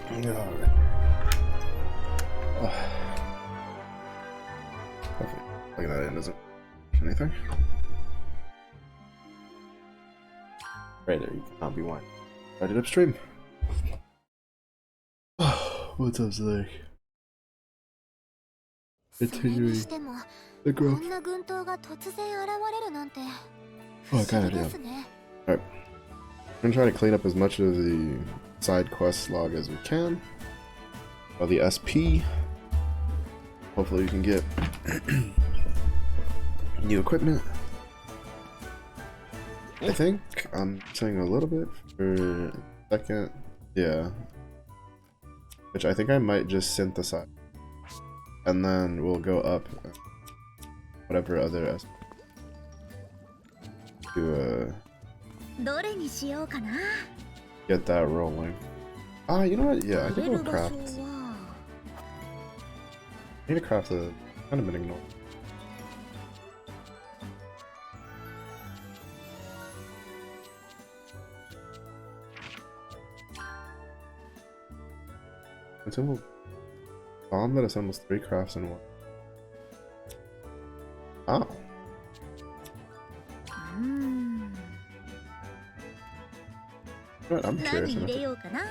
Alright. Hopefully, plugging that in doesn't do anything. Right there, you cannot be wine. Started upstream. What's up, Zach? Continuing the growth. Oh god, yeah. Alright. I'm gonna try to clean up as much of the side quest log as we can. Well, the SP. Hopefully we can get new equipment. I think I'm saying a little bit for a second. Yeah. Which I think I might just synthesize. And then we'll go up whatever other SP to get that rolling. Ah, you know what? Yeah, I think we'll craft. I need to craft a kind of been ignored. Until bomb that assembles 3 crafts in one. Oh. What? I'm curious enough.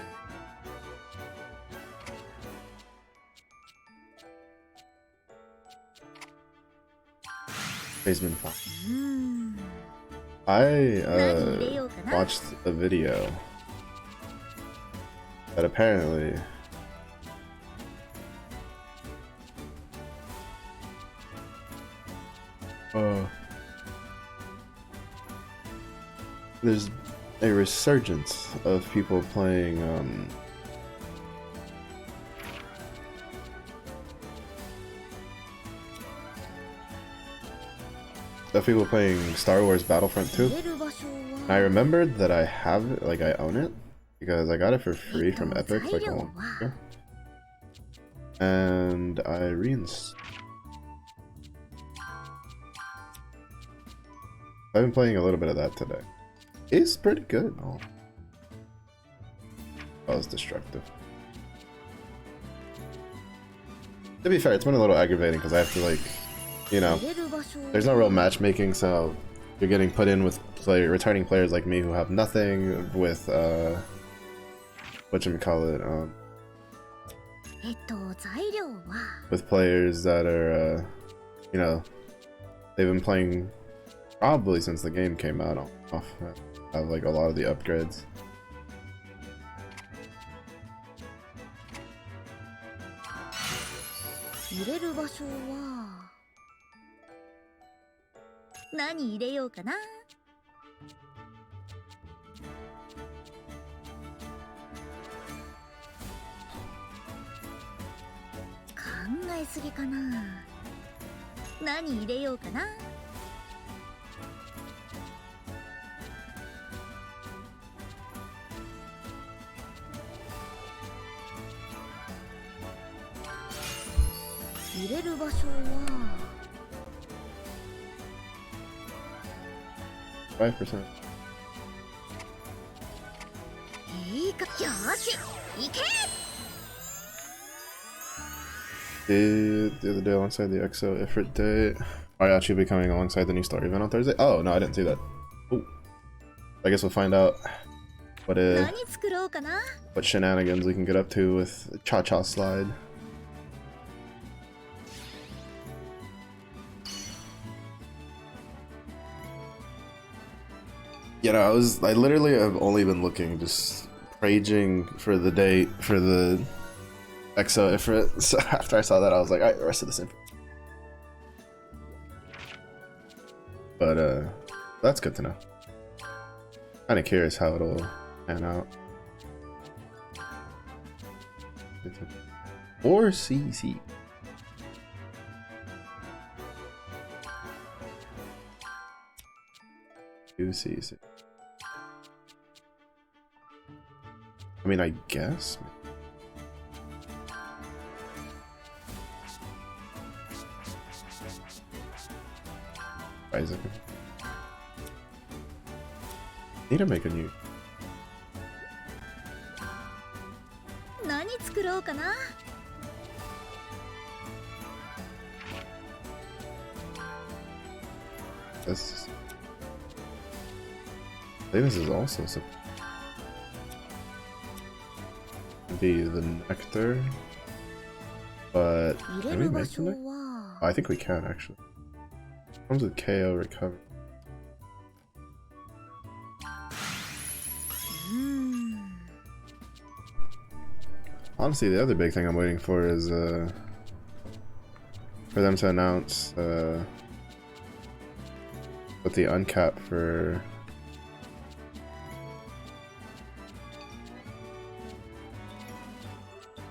Basement 5. I watched a video that apparently there's a resurgence of people playing Star Wars Battlefront 2. I remembered that I have it, like I own it, because I got it for free from Epic like a long time ago. And I reinstalled. I've been playing a little bit of that today. It's pretty good. Oh. That was destructive. To be fair, it's been a little aggravating because I have to, like, you know, there's no real matchmaking, so you're getting put in with returning players like me who have nothing with whatchamacallit, with players that are you know, they've been playing probably since the game came out. Have like a lot of the upgrades. %. The other day alongside the EXO Ifrit date. Ayachi will be coming alongside the new story event on Thursday. Oh no, I didn't see that. Ooh. I guess we'll find out what shenanigans we can get up to with Cha-Cha Slide. You know, I literally have only been looking, just raging for the date for the EXO Ifrit. So after I saw that, I was like, alright, the rest of this info. But that's good to know. Kind of curious how it'll pan out. 4cc. $2cc. I mean, I guess. Isaac. Need to make a new. This. I think this is also supposed to be the nectar, but can we make the nectar? Oh, I think we can actually. It comes with KO recovery. Honestly, the other big thing I'm waiting for is for them to announce what the uncap for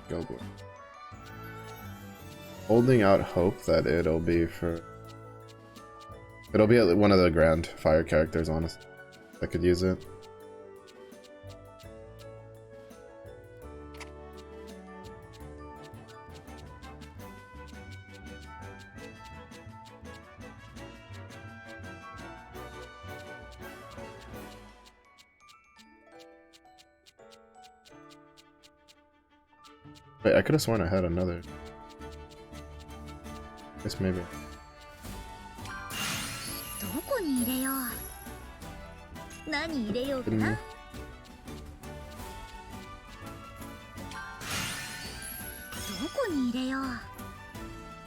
Guild. Holding out hope that it'll be one of the grand fire characters, honestly. I could use it. Wait, I could have sworn I had another. I guess maybe.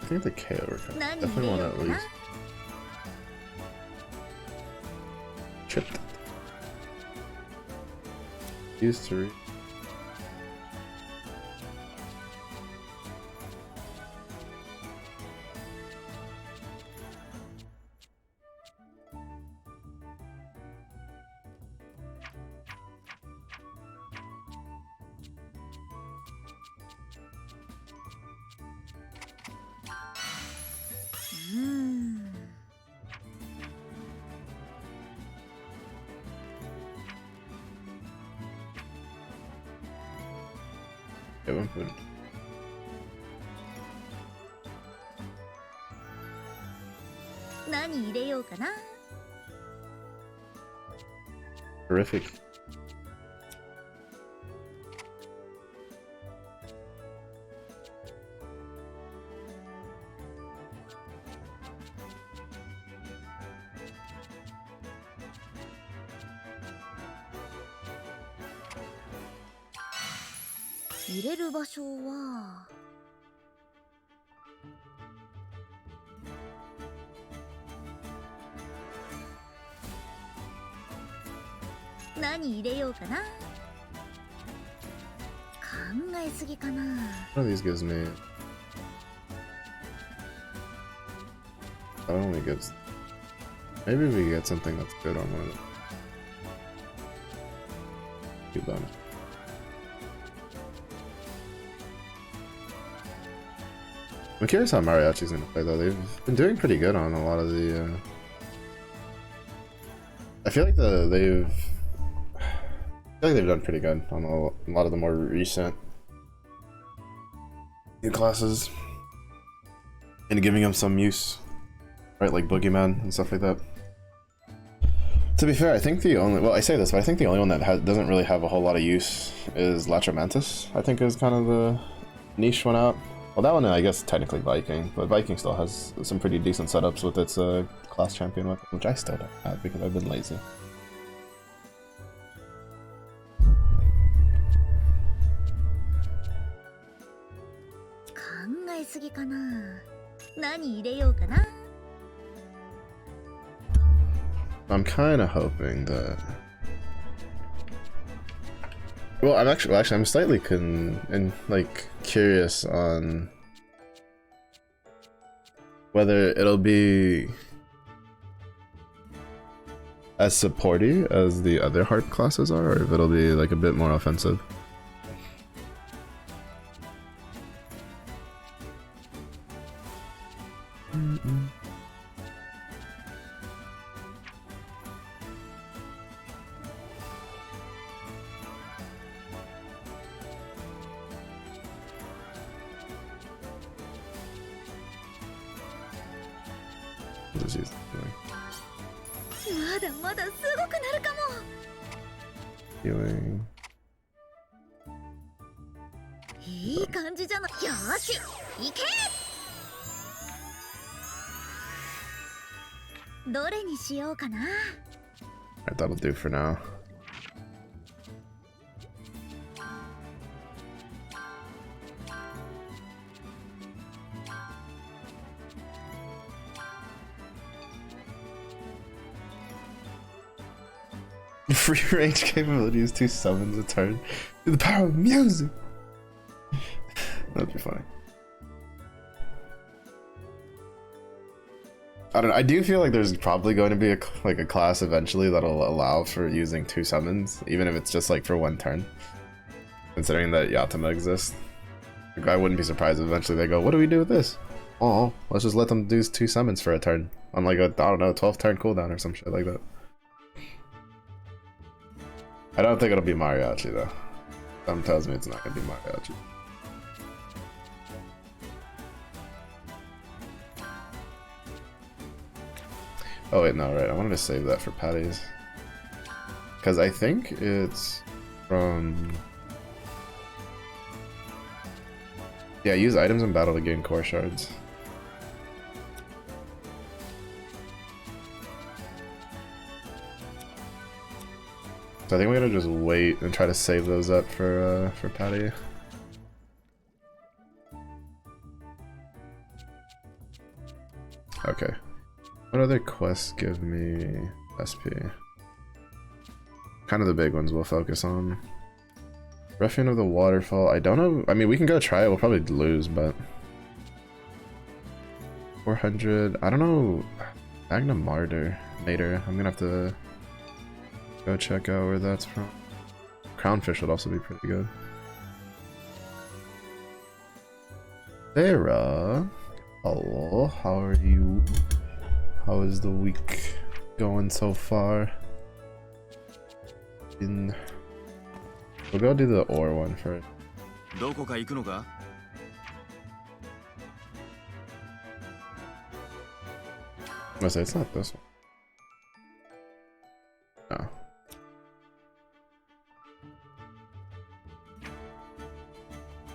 I think the KO recovery. Definitely want to at least. Tripped. Use 3. At one point. Terrific. What do these gives me? That only gives. Maybe we get something that's good on one of them. Keep them. I'm curious how Mariachi's gonna play though. They've been doing pretty good on a lot of the. I feel like they've done pretty good on a lot of the more recent new classes, and giving them some use, right? Like Boogeyman and stuff like that. To be fair, I think the only I say this, but I think the only one that doesn't really have a whole lot of use is Latramantis. I think is kind of the niche one out. Well, that one I guess technically Viking, but Viking still has some pretty decent setups with its class champion weapon, which I still don't have because I've been lazy. I'm kind of hoping that. Well, I'm slightly curious on whether it'll be as supporty as the other heart classes are, or if it'll be like a bit more offensive. いい感じじゃない。よーし、行け。どれにしようかな。Alright, that'll do for now. Free range capabilities, 2 summons a turn. Through the power of music! That'd be funny. I don't know, I do feel like there's probably going to be a class eventually that'll allow for using 2 summons, even if it's just like for 1 turn. Considering that Yatama exists. Like, I wouldn't be surprised if eventually they go, what do we do with this? Oh, let's just let them do 2 summons for a turn. On like a, I don't know, 12 turn cooldown or some shit like that. I don't think it'll be Mariachi though. Something tells me it's not gonna be Mariachi. Oh wait, no, right, I wanted to save that for Patty's. Because I think it's from... Yeah, use items in battle to gain core shards. So I think we're gonna just wait and try to save those up for Patty. Okay. What other quests give me SP? Kind of the big ones we'll focus on. Ruffian of the Waterfall. I don't know. I mean, we can go try it. We'll probably lose, but 400. I don't know. Magna Mater. I'm gonna have to go check out where that's from. Crownfish would also be pretty good. Sarah, hello. How are you? How is the week going so far? We'll go do the ore one first. I must say it's not this one. No.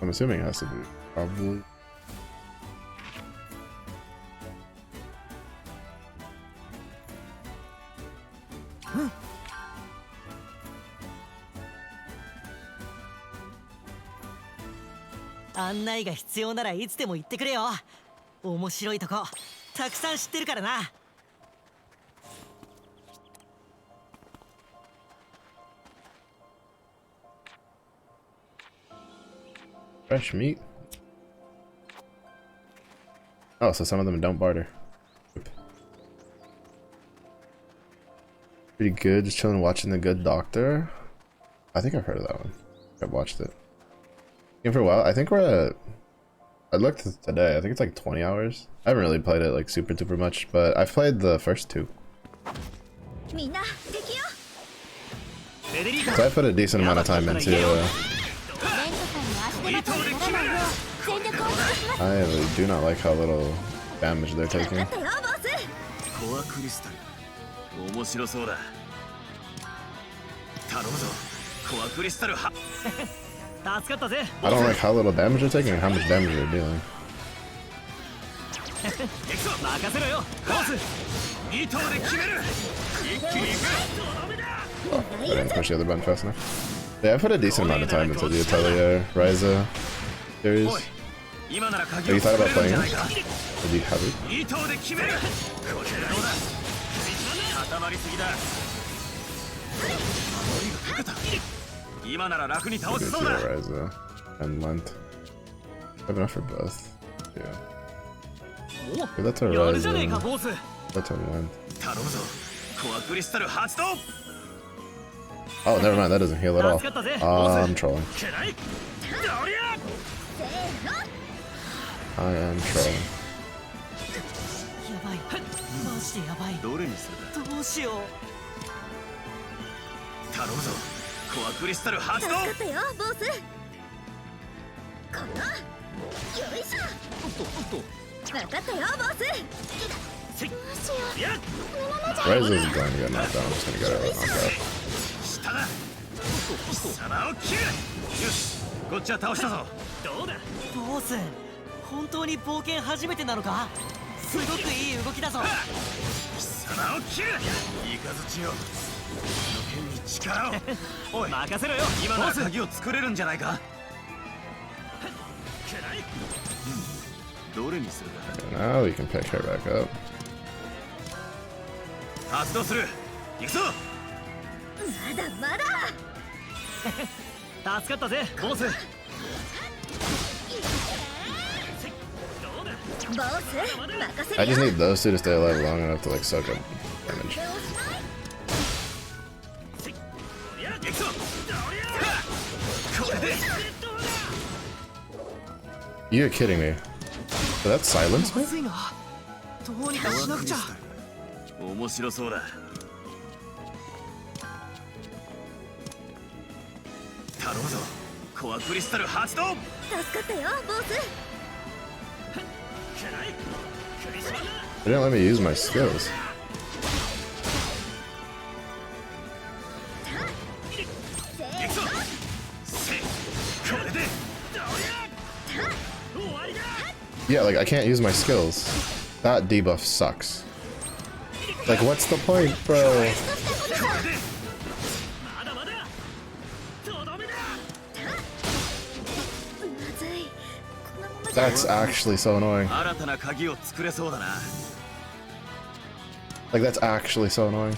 I'm assuming it has to be probably. Fresh meat? Oh, so some of them don't barter. Pretty good, just chilling watching The Good Doctor. I think I've heard of that one. I've watched it. Game for a while. I think we're at... I looked today, I think it's like 20 hours. I haven't really played it like super duper much, but I've played the first 2. So I put a decent amount of time into I do not like how little damage they're taking. I don't like how little damage they're taking and how much damage they're dealing. Oh, I didn't push the other button fast enough. Yeah, I put a decent amount of time into the Bearteliler Ryza series. Have you thought about playing it? Or do you have it? Ryza and length. I have enough for both. Yeah. Okay, that's a Ryza. That's a length. Oh, never mind, that doesn't heal at all. I'm trolling. I am trolling. Ryza isn't going to get knocked down, I'm just going to get her knocked out. こっちは倒したぞ。どうだボス、本当に冒険初めてなのか？すごくいい動きだぞ。貴様を切る。イカズチよ、この剣に力を。おい任せろよ。今なら鍵を作れるんじゃないか。どれにするか。 Now we can pick her back up. 発動する。行くぞ。まだまだ。助かったぜボス。ボス、任せ I るよ。 just need those two to stay alive long enough to like soak up damage. 行くぞ。これで。 You're kidding me. Did that silence ま me? ずいな。どうにかしなくちゃ。面白そうだ。頼むぞ。コアクリスタル発動。助かったよボス。 They didn't let me use my skills. 行くぞ。これで。 Yeah, like I can't use my skills. That debuff sucks. Like, what's the point, bro? まだまだ。とどめだ。まずい。このままじゃ That's actually so annoying. 新たな鍵を作れそうだな。 Like, that's actually so annoying.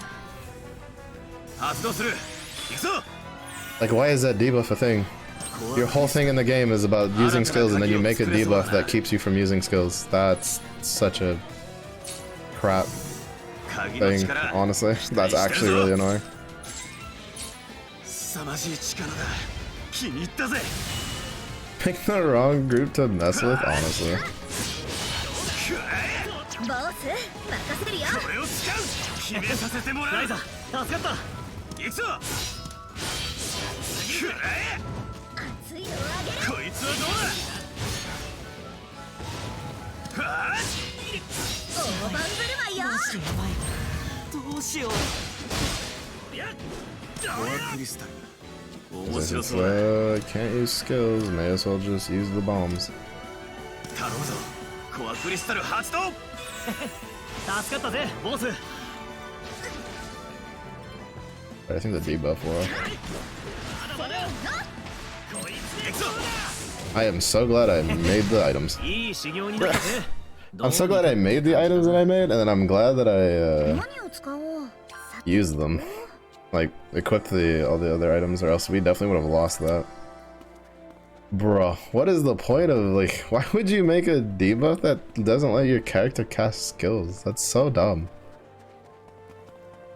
発動する。行くぞ。 Like, why is that debuff a thing? Your whole thing in the game is about using skills, and then you make a debuff that keeps you from using skills. That's such a crap 鍵の thing, 力。 honestly. That's actually really annoying. 凄まじい力だ。気に入ったぜ。 Pick the wrong group to mess with, honestly. ボス、任せるよ。これを使う。決めさせてもらう。ライザ助かった。行くぞ。くらえ。熱いのをあげる。こいつはどうだ。はあ。大盤振る舞いよ。マジでやばい。どうしよう。コアクリスタル。面 Since 白 it's そうだ。 can't use skills, may as well just use the bombs. 頼むぞ。コアクリスタル発動。助かったぜボス。 I think the debuff will. 行くぞ。 I am so glad I made the items. いい修行になったぜ。 I'm so glad I made the items that I made, and then I'm glad that I 何を使おう。 used them. Like, equipped all the other items, or else we definitely would have lost that. Bro, what is the point of, like, why would you make a debuff that doesn't let your character cast skills? That's so dumb.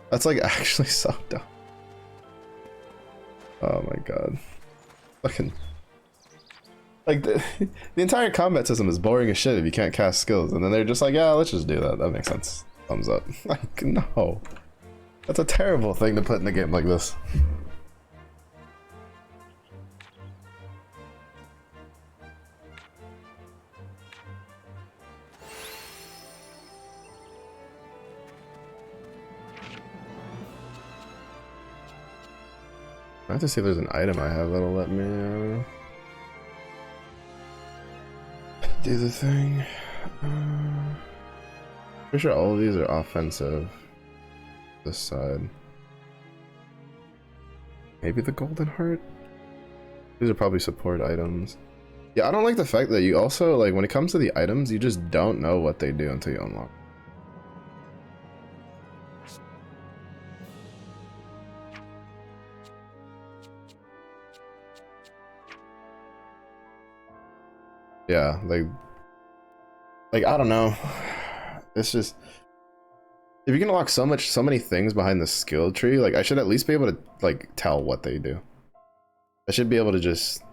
That's, like, actually so dumb. Oh my god. Fucking... Like, the entire combat system is boring as shit if you can't cast skills, and then they're just like, yeah, let's just do that. That makes sense. Thumbs up. Like, no. That's a terrible thing to put in a game like this. I have to see if there's an item I have that'll let me do the thing. Pretty sure all of these are offensive. This side. Maybe the golden heart? These are probably support items. Yeah, I don't like the fact that you also, like, when it comes to the items, you just don't know what they do until you unlock. Yeah, like I don't know. It's just, if you can unlock so many things behind the skill tree, like I should at least be able to like tell what they do. I should be able to just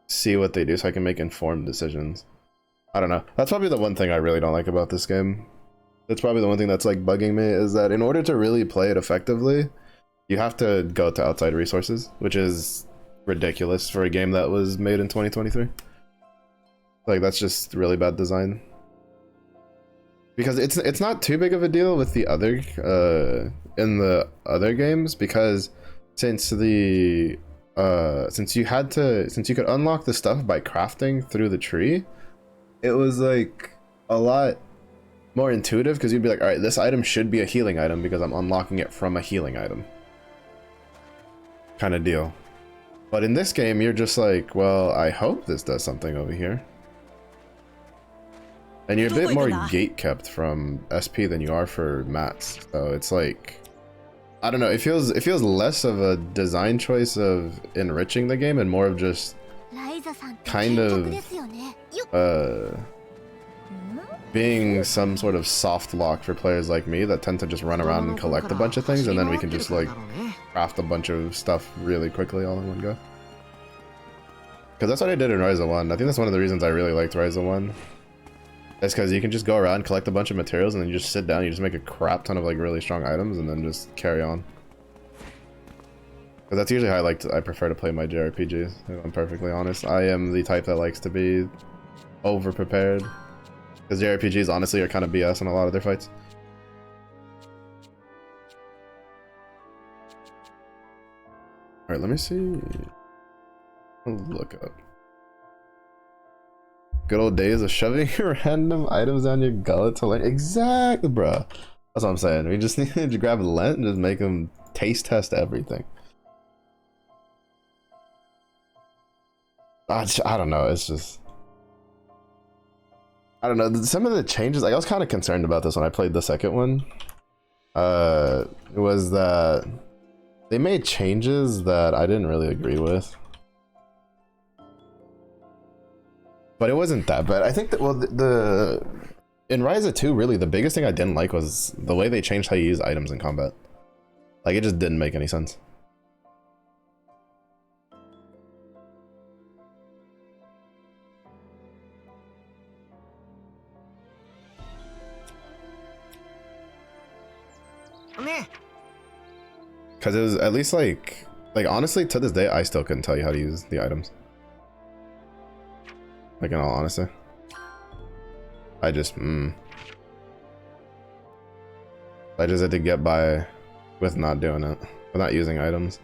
see what they do so I can make informed decisions. I don't know. That's probably the one thing I really don't like about this game. That's probably the one thing that's like bugging me, is that in order to really play it effectively, you have to go to outside resources, which is ridiculous for a game that was made in 2023. Like, that's just really bad design. Because it's not too big of a deal with the other in the other games, because since the since you could unlock the stuff by crafting through the tree, it was like a lot more intuitive because you'd be like, all right, this item should be a healing item because I'm unlocking it from a healing item kind of deal. But in this game, you're just like, well, I hope this does something over here. And you're a bit more gate kept from SP than you are for mats. So it's like, I don't know, it feels less of a design choice of enriching the game and more of just kind of being some sort of soft lock for players like me that tend to just run around and collect a bunch of things, and then we can just like craft a bunch of stuff really quickly all in one go. Because that's what I did in Ryza 1. I think that's one of the reasons I really liked Ryza 1. It's because you can just go around, collect a bunch of materials, and then you just sit down, you just make a crap ton of like really strong items, and then just carry on. Because that's usually how I prefer to play my JRPGs, if I'm perfectly honest. I am the type that likes to be over-prepared. Because JRPGs honestly are kind of BS in a lot of their fights. Alright, let me see. I'll look up. Good old days of shoving random items down your gullet to learn. Exactly, bro. That's what I'm saying. We just need to grab Lent and just make them taste test everything. I don't know. It's just, I don't know. Some of the changes, like I was kind of concerned about this when I played the second one. Was that they made changes that I didn't really agree with. But it wasn't that bad. I think that, well, in Ryza 2, really, the biggest thing I didn't like was the way they changed how you use items in combat. Like, it just didn't make any sense. Because it was at least like honestly, to this day, I still couldn't tell you how to use the items. Like, in all honesty. I just had to get by with not doing it, with not using items.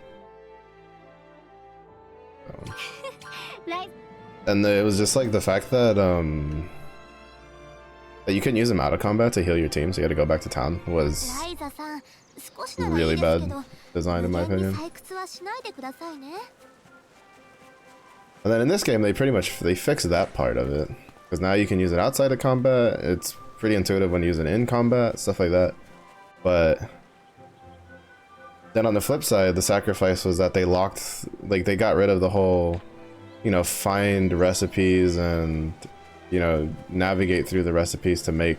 And it was just like the fact that that you couldn't use them out of combat to heal your team, so you had to go back to town, was really bad design in my opinion. And then in this game, they fixed that part of it, because now you can use it outside of combat. It's pretty intuitive when you use it in combat, stuff like that. But then on the flip side, the sacrifice was that they locked, like they got rid of the whole, you know, find recipes and, you know, navigate through the recipes to make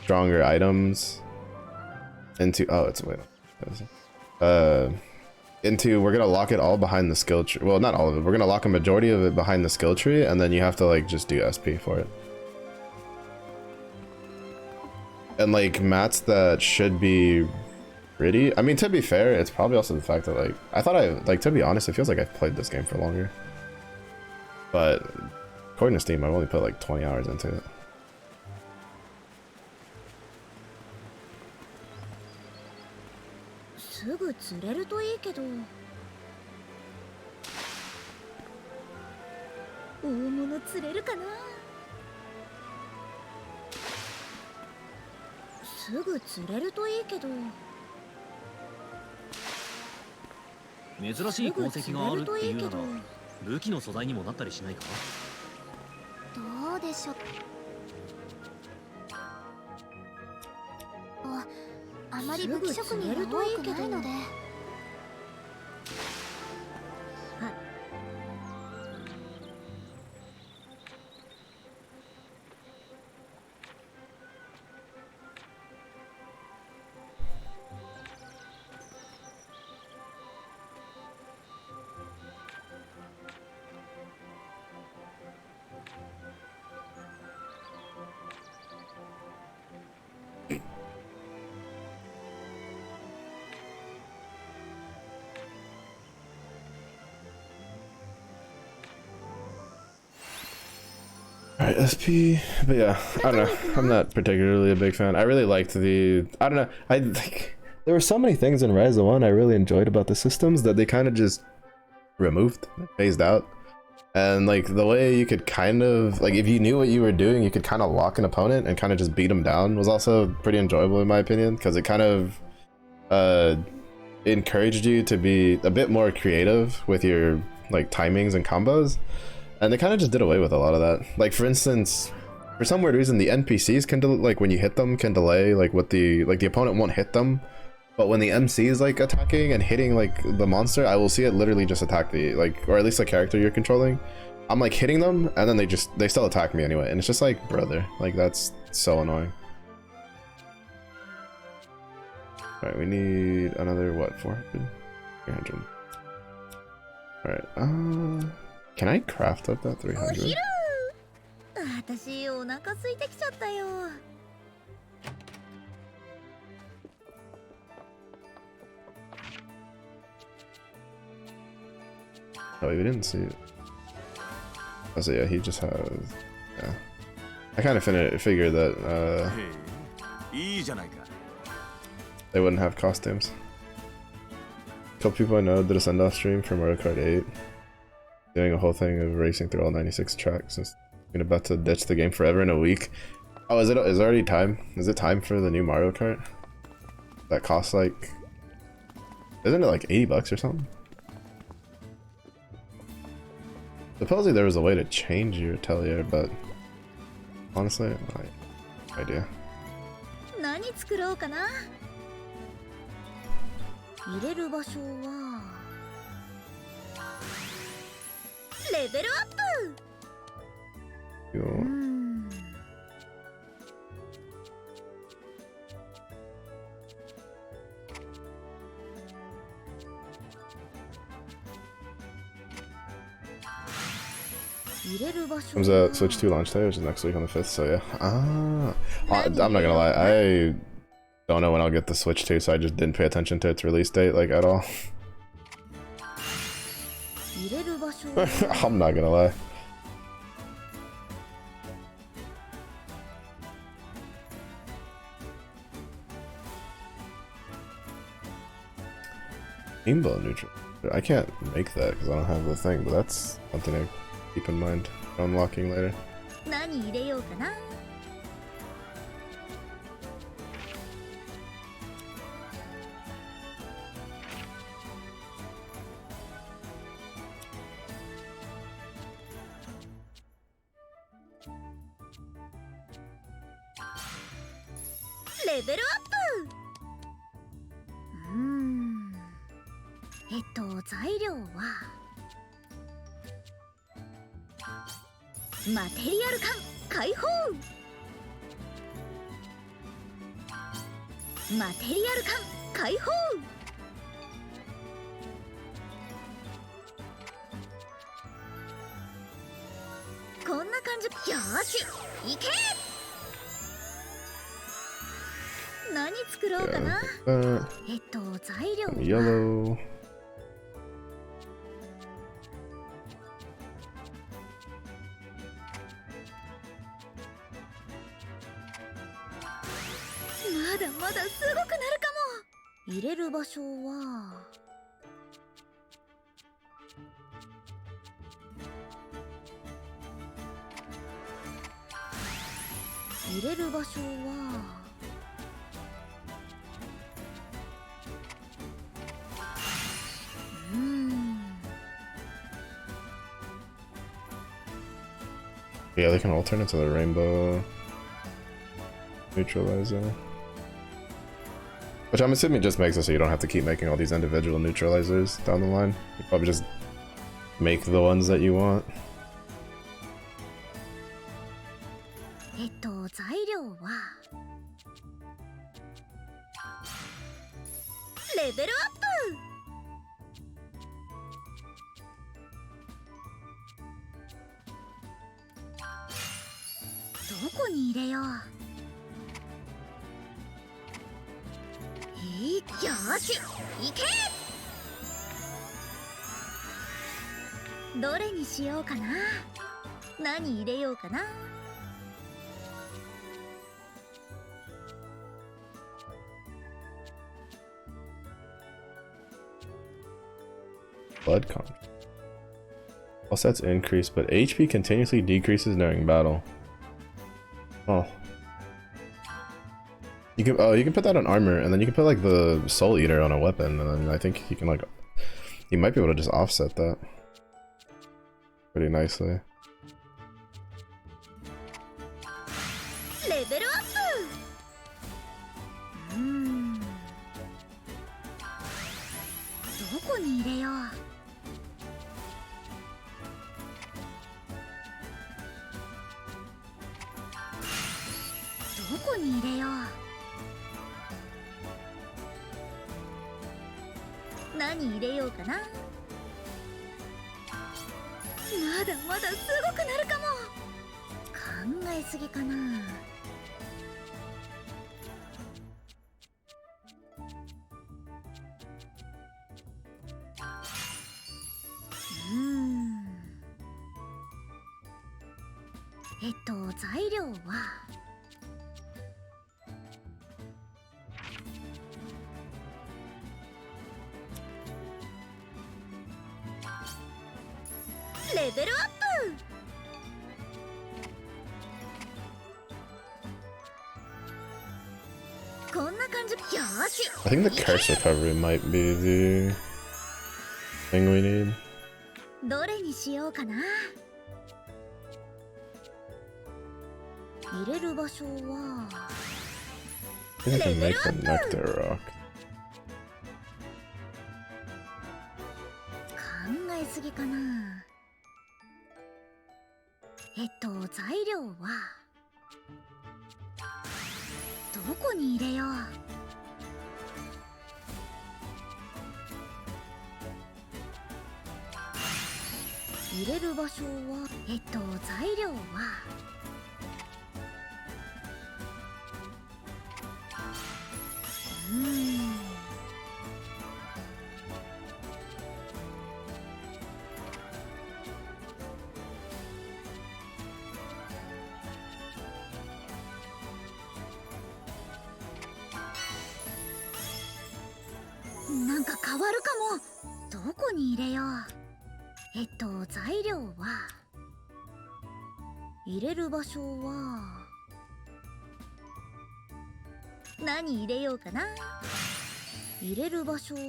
stronger items into, oh, it's, wait, into, we're gonna lock it all behind the skill tree. Well, not all of it. We're gonna lock a majority of it behind the skill tree, and then you have to like just do SP for it. And like mats that should be pretty. I mean, to be fair, it's probably also the fact that like to be honest, it feels like I've played this game for longer. But according to Steam, I've only put like 20 hours into it. Alright, SP, but yeah, I don't know, I'm not particularly a big fan. I really liked the, I don't know, I think there were so many things in Ryza 1 I really enjoyed about the systems that they kind of just removed, phased out. And like the way you could kind of like, if you knew what you were doing, you could kind of lock an opponent and kind of just beat them down, was also pretty enjoyable in my opinion, because it kind of encouraged you to be a bit more creative with your like timings and combos. And they kind of just did away with a lot of that. Like for instance, for some weird reason, the NPCs can like when you hit them can delay like what the opponent won't hit them. But when the MC is like attacking and hitting like the monster, I will see it literally just attack the like, or at least the character you're controlling. I'm like hitting them and then they still attack me anyway. And it's just like, brother, like that's so annoying. All right, we need another what, 400? 300. All right, can I craft up that 300? 私お腹空いてきちゃったよ。 Oh, we didn't see it. Oh, so yeah, he just has. Yeah, I kind of figured that they wouldn't have costumes. A couple people I know did a send-off stream for Mario Kart 8, doing a whole thing of racing through all 96 tracks. Just been about to ditch the game forever in a week. Oh, is it already time? Is it time for the new Mario Kart? That costs like, isn't it like 80 bucks or something? Supposedly there was a way to change your Bearteliler, but honestly, no idea. 何作ろうかな。入れる場所はレベルアップ。Comes out Switch 2 launch day, which is next week on the 5th, so yeah. I'm not gonna lie, I don't know when I'll get the Switch 2, so I just didn't pay attention to its release date, like, at all. I'm not gonna lie. Aimball neutral. I can't make that because I don't have the thing, but that's something I keep in mind for unlocking later. 何入れようかな。レベルアップ。材料はマテリアル缶解放。マテリアル缶解放。こんな感じ。よーし行け。何作ろうかな。材料はyellow. まだまだすごくなるかも。入れる場所は入れる場所はYeah, they can alternate to the rainbow neutralizer. Which I'm assuming just makes it so you don't have to keep making all these individual neutralizers down the line. You probably just make the ones that you want. 材料はレベルアップ。どこに入れよう。よーし行け。どれにしようかな。何入れようかな。Blood con. All sets increase, but HP continuously decreases during battle. Oh. You can put that on armor, and then you can put like the Soul Eater on a weapon, and then I think you can like, you might be able to just offset that pretty nicely. Level up! どこに入れよう。どこに入れよう。何入れようかな。まだまだすごくなるかも。考えすぎかな。材料はレベルアップ。こんな感じ。よし。I think the curse recovery might be the thing we need. どれにしようかな。入れる場所は I think I can make the nectar rock. 考えすぎかな。材料はどこに入れよう。入れる場所は材料はなんか変わるかも。どこに入れよう。材料は入れる場所は何入れようかな。入れる場所は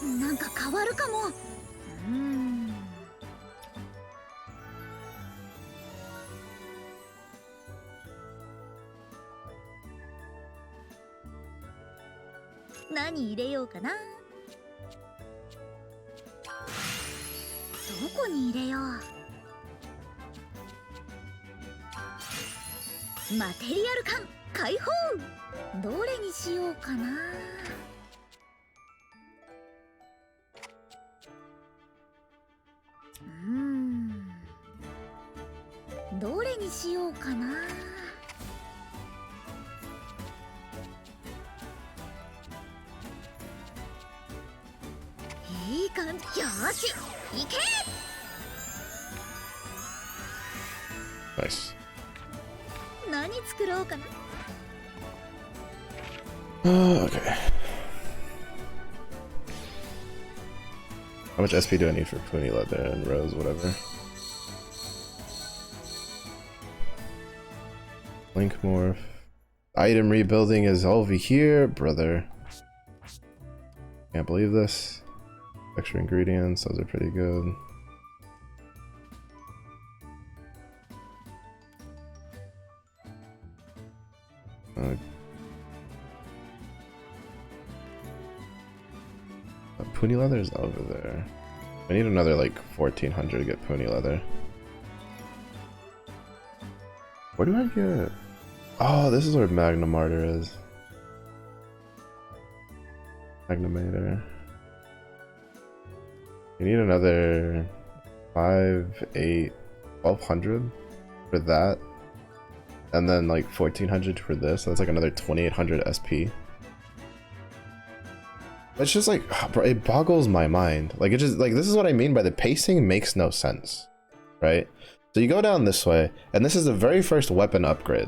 なんか変わるかも。何入れようかな。どこに入れよう。マテリアル感解放。どれにしようかな。どれにしようかな。いい感じ。よし、行け。Nice. 何作ろうかな。Okay. How much SP do I need for Pony Leather and Rose, whatever? Link morph. Item rebuilding is over here, brother. Can't believe this. Extra ingredients, those are pretty good. Pony leather is over there. I need another like 1400 to get pony leather. Where do I get? Oh, this is where Magna Martyr is. Magnamator. You need another 5, 8, 1200 for that. And then like 1400 for this. So that's like another 2800 SP. It's just like, bro, it boggles my mind. Like, it just, like, this is what I mean by the pacing makes no sense, right? So you go down this way, and this is the very first weapon upgrade.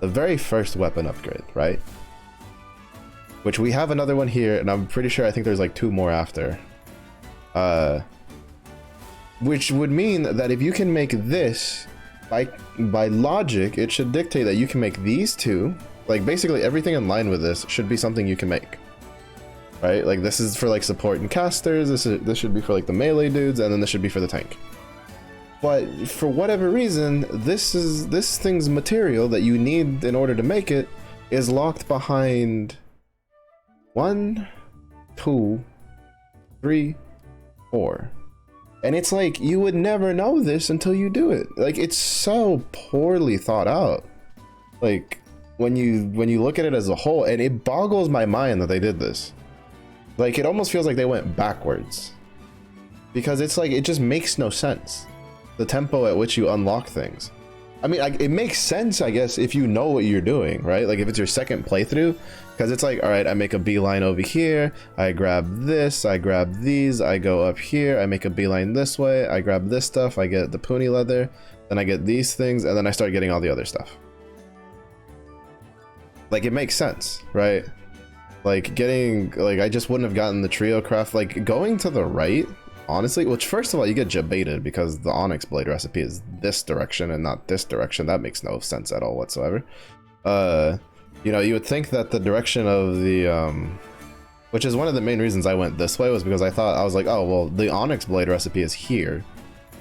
the very first weapon upgrade, right? Which we have another one here, and I'm pretty sure I think there's like 2 more after. Which would mean that if you can make this, by logic, it should dictate that you can make these 2. Like basically everything in line with this should be something you can make. Right? Like this is for like support and casters, this should be for like the melee dudes, and then this should be for the tank. But for whatever reason, this thing's material that you need in order to make it is locked behind 1, 2, 3, 4. And it's like, you would never know this until you do it. Like, it's so poorly thought out. Like, when you look at it as a whole, and it boggles my mind that they did this. Like, it almost feels like they went backwards. Because it's like, it just makes no sense. The tempo at which you unlock things. I mean, it makes sense, I guess, if you know what you're doing, right? Like, if it's your second playthrough, because it's like, all right, I make a beeline over here, I grab this, I grab these, I go up here, I make a beeline this way, I grab this stuff, I get the pony leather, then I get these things, and then I start getting all the other stuff. Like, it makes sense, right? Like, I just wouldn't have gotten the trio craft. Like, going to the right, honestly, which first of all, you get jebaited because the Onyx Blade recipe is this direction and not this direction. That makes no sense at all whatsoever. You know, you would think that the direction of the, which is one of the main reasons I went this way, was because I was like, oh, well, the Onyx Blade recipe is here.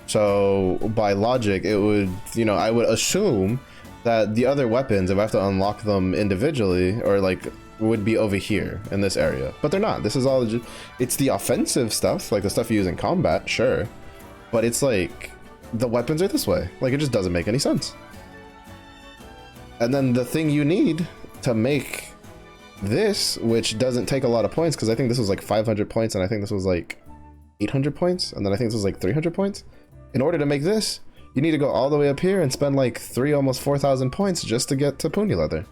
So by logic, it would, you know, I would assume that the other weapons, if I have to unlock them individually, or like, would be over here in this area, but they're not. This is all just, it's the offensive stuff, like the stuff you use in combat, sure, but it's like the weapons are this way. Like, it just doesn't make any sense. And then the thing you need to make this, which doesn't take a lot of points, because I think this was like 500 points and I think this was like 800 points, and then I think this was like 300 points. In order to make this, you need to go all the way up here and spend like almost 4,000 points just to get to pony leather.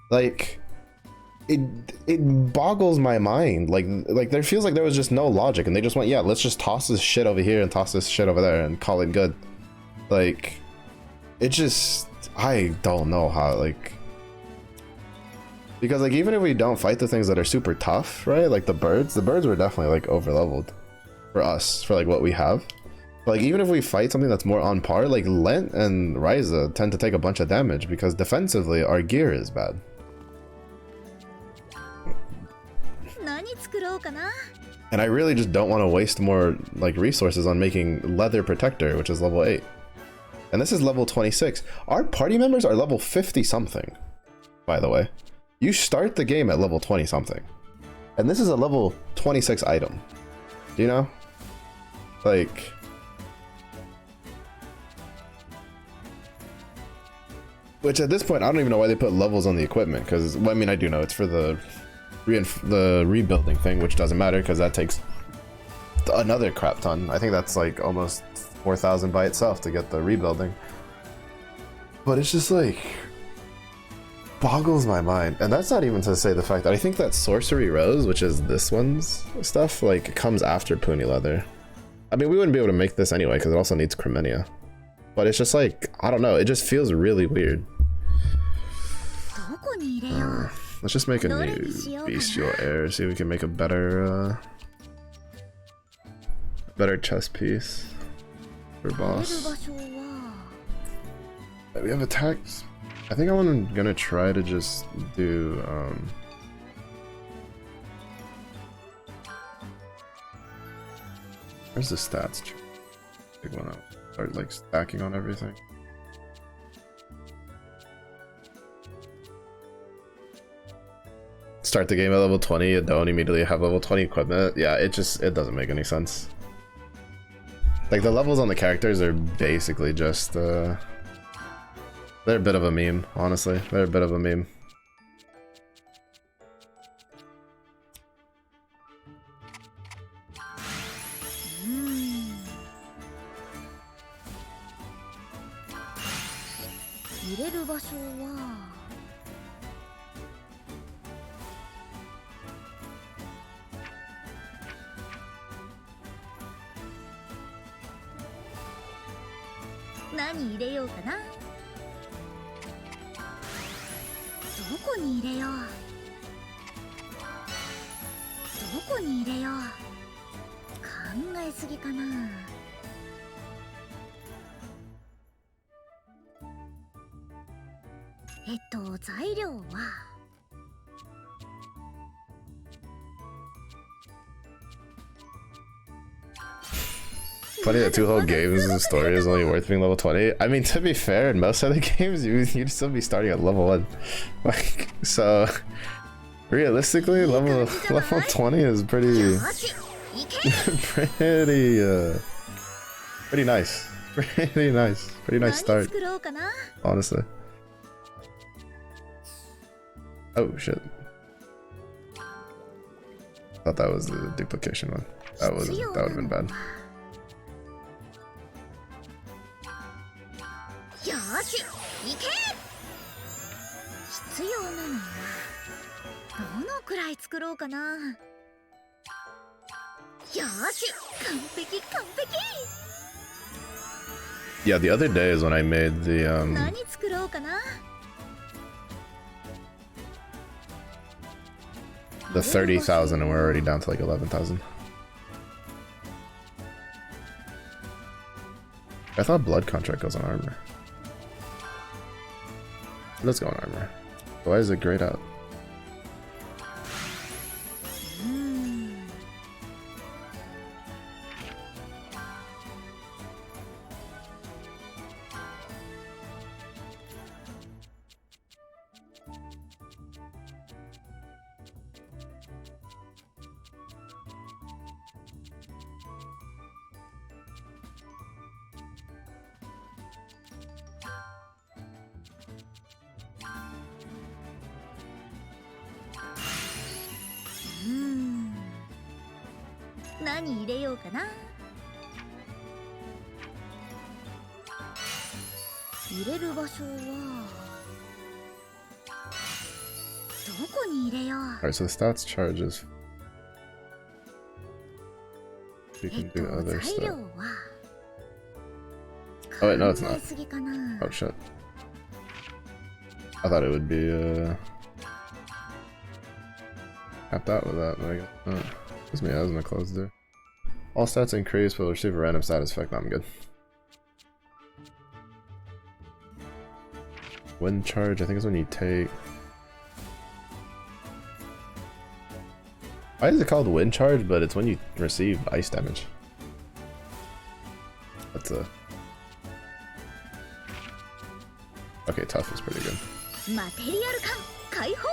Like, it boggles my mind. Like there feels like there was just no logic, and they just went, yeah, let's just toss this shit over here and toss this shit over there and call it good. Like, it just, I don't know how, like, because like, even if we don't fight the things that are super tough, right, like the birds were definitely like over leveled for us, for like what we have. But like, even if we fight something that's more on par, like Lent and Ryza tend to take a bunch of damage because defensively our gear is bad. And I really just don't want to waste more like resources on making leather protector, which is level 8. And this is level 26. Our party members are level 50 something, by the way. You start the game at level 20 something. And this is a level 26 item. You know? Like, which at this point, I don't even know why they put levels on the equipment, because, well, I mean, I do know it's for the rebuilding thing, which doesn't matter because that takes another crap ton. I think that's like almost 4,000 by itself to get the rebuilding. But it's just like, boggles my mind. And that's not even to say the fact that I think that Sorcery Rose, which is this one's stuff, like comes after pony leather. I mean, we wouldn't be able to make this anyway because it also needs Cremenia. But it's just like, I don't know, it just feels really weird. Let's just make a new bestial heir, see if we can make a better chest piece for boss. We have attacks. I think I'm gonna try to just do where's the stats? Big one out. Start like stacking on everything. Start the game at level 20 and don't immediately have level 20 equipment. Yeah, it doesn't make any sense. Like, the levels on the characters are basically just they're a bit of a meme, honestly. They're a bit of a meme. こに入れよう。どこに入れよう。考えすぎかな。材料は。Funny that 2 whole games the story is only worth being level 20. I mean, to be fair, in most other games you'd still be starting at level 1. Like, so realistically, level 20 is pretty pretty nice. Pretty nice start. Honestly. Oh shit. Thought that was the duplication one. That would have been bad. よし、行け。必要なのはどのくらい作ろうかな。よし、完璧完璧。 Yeah, the other day is when I made the 何作ろうかな。 the 30,000 and we're already down to like 11,000. I thought blood contract goes on armor. Let's go on armor. Why is it grayed out?何入れようかな。入れる場所はどこに入れよう。 Alright, so the stats charges. We can do other 材料 stuff. は Oh wait, no, it's 考え not. すぎかな。 Oh shit. I thought it would be capped out with that, but I guess. Gives me asthma closed there. All stats increase, but will receive a random status effect. No, I'm good. Wind charge, I think is when you take. Why is it called wind charge? But it's when you receive ice damage. That's a. Okay, tough is pretty good. マテリアル感解放。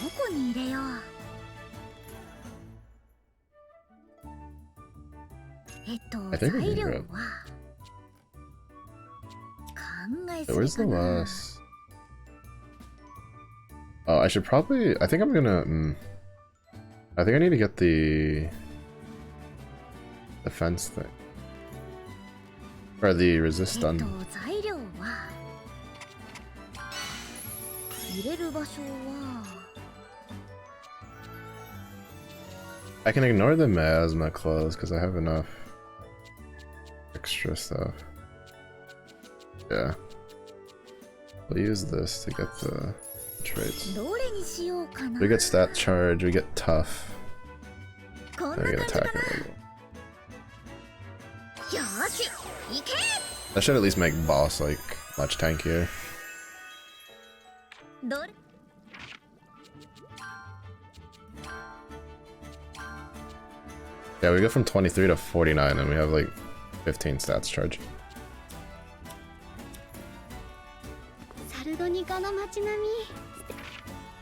どこに入れよう。I think we 材 can 料 grab. は考えす Where's ぎ the かな。 last? Oh, I should probably. I think I'm gonna. I think I need to get the defense thing or the resist done. 材料は入れる場所は I can ignore the miasma clothes because I have enough extra stuff. Yeah. We'll use this to get the traits. どれにしようかな。 We get stat charge, we get tough, こん then な we 感 get じか attack な。 level. よし、行け。 That should at least make boss like much tankier. どれ Yeah, we go from 23 to 49 and we have like 15 stats charge. サルドニカの街並み。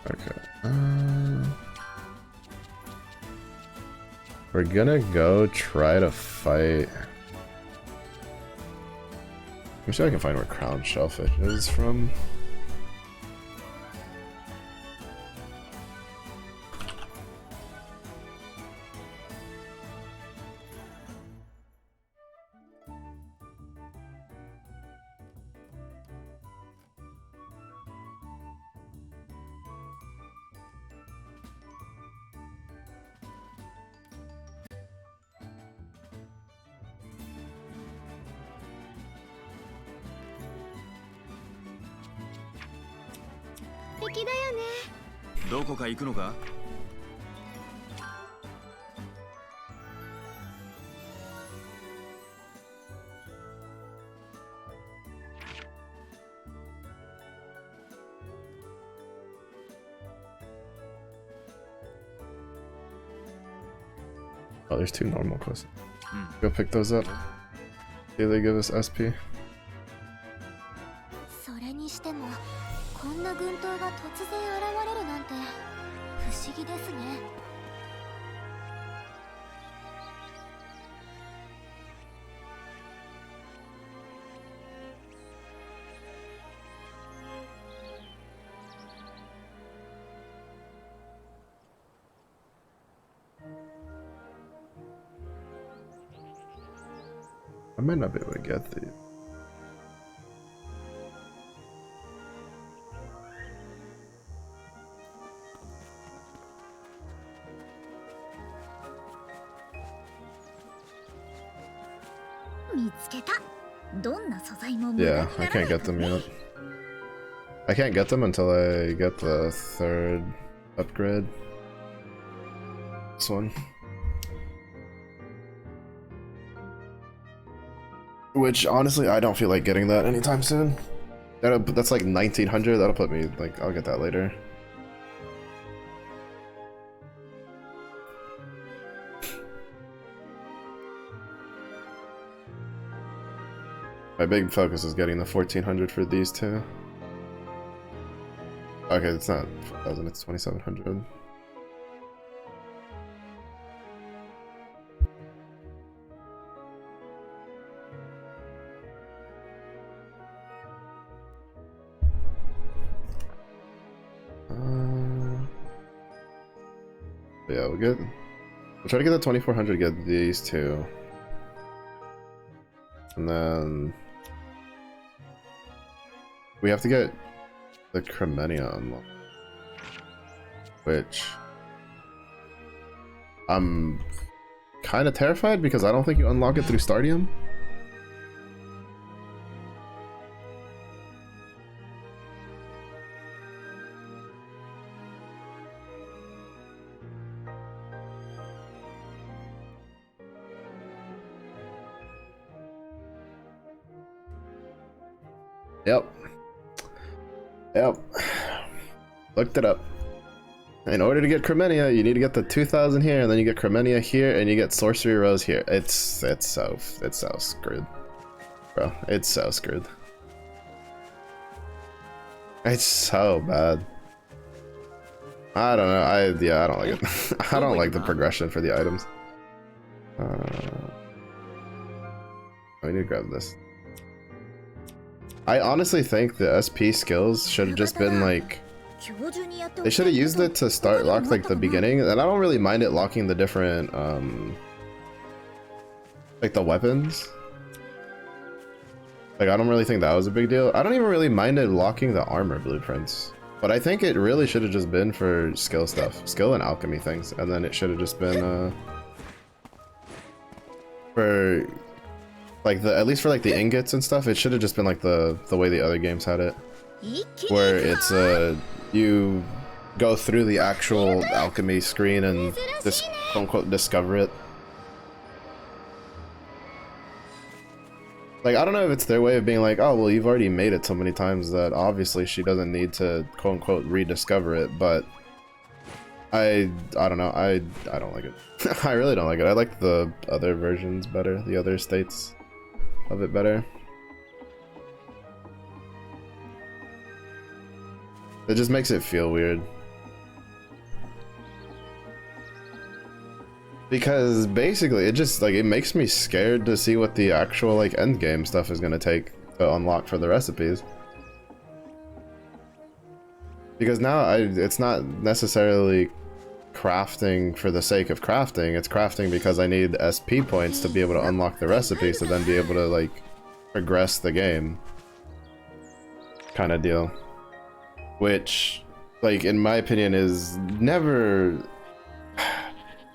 Okay. We're gonna go try to fight. Let me see if I can find where Crown Shellfish is from. 敵だよね。どこか行くのか？ Oh, there's 2 normal quests. Go pick those up. Do they give us SP? それにしてもこんな軍刀が突然現れるなんて不思議ですね。I might not be able to get these. 見つけた。どんな素材も無駄 Yeah, に I ならな can't い get と them ね。 yet. I can't get them until I get the 3rd upgrade. This one. Which, honestly, I don't feel like getting that anytime soon. That's like 1900, that'll put me, like, I'll get that later. My big focus is getting the 1400 for these two. Okay, it's not 4000, it's 2700. Yeah, we'll try to get the 2400, get these two. And then we have to get the Cremenia unlocked, which I'm kind of terrified because I don't think you unlock it through Stardium. Yep. Looked it up. In order to get Cremenia, you need to get the 2000 here, and then you get Cremenia here, and you get Sorcery Rose here. It's so screwed, bro. It's so screwed. It's so bad. I don't know. I don't like it. I don't like the progression for the items. I need to grab this. I honestly think the SP skills should have just been like, they should have used it to start lock like the beginning, and I don't really mind it locking the different like the weapons. Like I don't really think that was a big deal. I don't even really mind it locking the armor blueprints, but I think it really should have just been for skill stuff, skill and alchemy things, and then it should have just been for like at least for like the ingots and stuff, it should have just been like the way the other games had it, where it's you go through the actual alchemy screen and just quote unquote discover it. Like I don't know if it's their way of being like, oh well, you've already made it so many times that obviously she doesn't need to quote unquote rediscover it, but I don't know, I don't like it. I really don't like it. I like the other versions better, the other states of it better. It just makes it feel weird. Because basically it just like, it makes me scared to see what the actual like end game stuff is gonna take to unlock for the recipes. Because now it's not necessarily crafting for the sake of crafting, it's crafting because I need SP points to be able to unlock the recipes to then be able to like progress the game kind of deal, which like in my opinion is never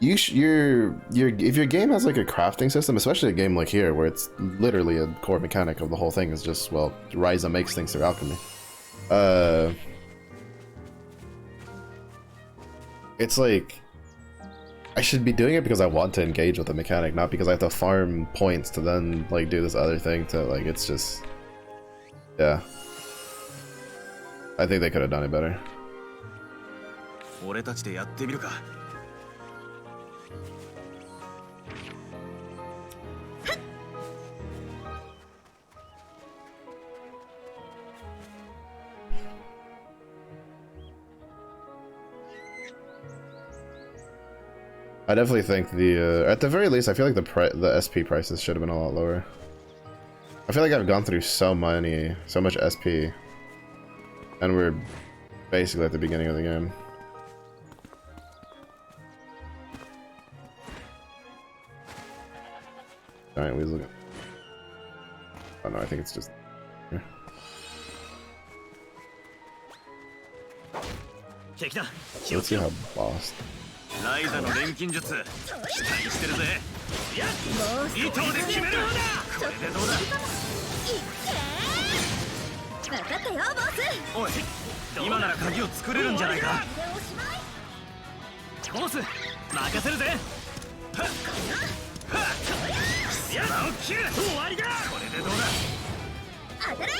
if your game has like a crafting system, especially a game like here where it's literally a core mechanic of the whole thing is just, well, Ryza makes things through alchemy. it's like I should be doing it because I want to engage with the mechanic, not because I have to farm points to then like do this other thing to like, it's just, yeah. I think they could have done it better. I definitely think the at the very least, I feel like the SP prices should have been a lot lower. I feel like I've gone through so much SP, and we're basically at the beginning of the game. Giant weasel. Oh no, I think it's just here. Let's see how boss. Ryza の錬金術期待してるぜ。糸で決める。これでどうだ。分かったよボス。おい、今なら鍵を作れるんじゃないか。ボス、任せるぜ。はっ。皿を切る。終わりだ。これでどうだ。当たれ。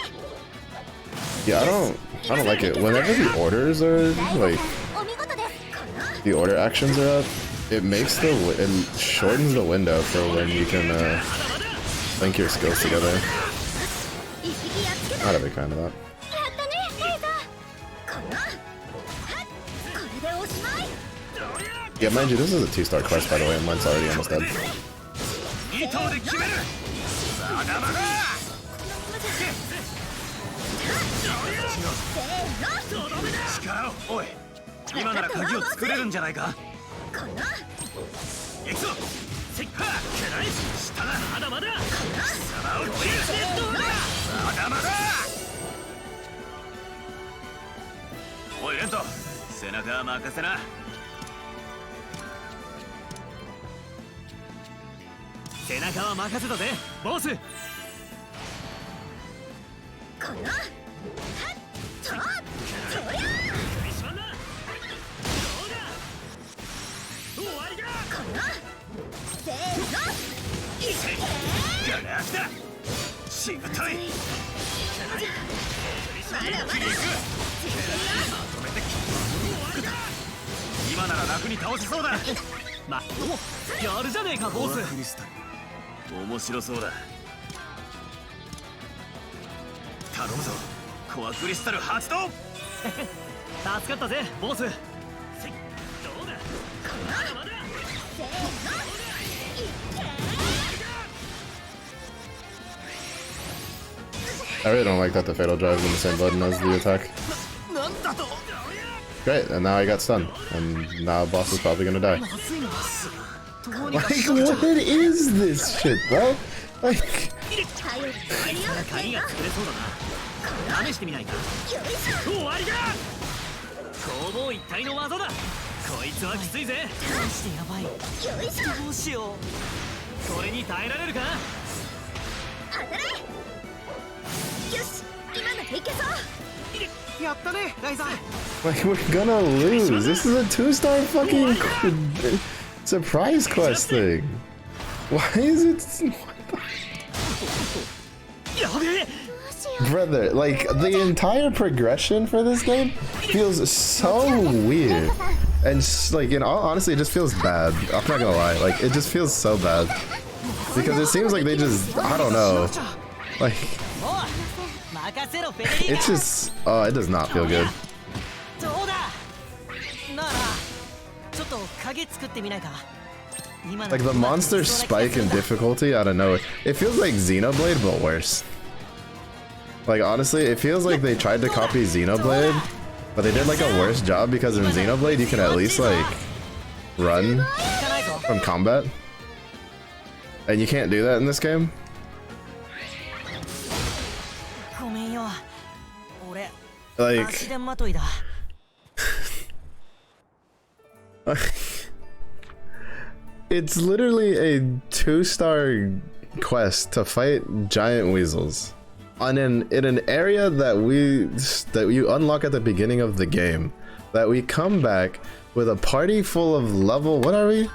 Yeah, I don't like it. Whenever the orders are like the order actions are up, it makes it shortens the window for when you can link your skills together. Not a big fan of that. Yeah, mind you, this is a 2-star quest by the way, and mine's already almost dead. I really don't like that the fatal drive is in the same button as the attack. Great, and now I got stunned, and now boss is probably gonna die. Like, what is this shit, bro? Like... Like, we're gonna lose. This is a 2-star fucking surprise quest thing. Why is it? Brother, like, the entire progression for this game feels so weird. And, like, in all honesty, it just feels bad. I'm not gonna lie. Like, it just feels so bad. Because it seems like they just, I don't know. Like, it's just, oh, it does not feel good. Like, the monsters spike in difficulty out of nowhere. It feels like Xenoblade, but worse. Like, honestly, it feels like they tried to copy Xenoblade, but they did, like, a worse job because in Xenoblade, you can at least, like, run from combat. And you can't do that in this game. Like... It's literally a 2-star quest to fight giant weasels in an area that you unlock at the beginning of the game that we come back with a party full of level, what are we?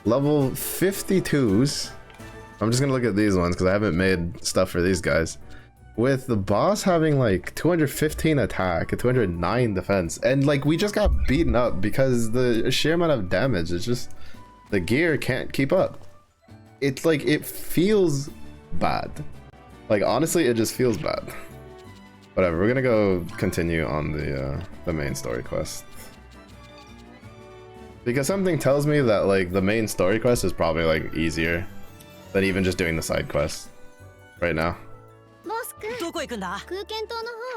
Level 52s. I'm just gonna look at these ones because I haven't made stuff for these guys. With the boss having like 215 attack and 209 defense, and like we just got beaten up because the sheer amount of damage, it's just the gear can't keep up. It's like, it feels bad. Like honestly, it just feels bad. Whatever, we're gonna go continue on the main story quest. Because something tells me that like the main story quest is probably like easier than even just doing the side quest right now.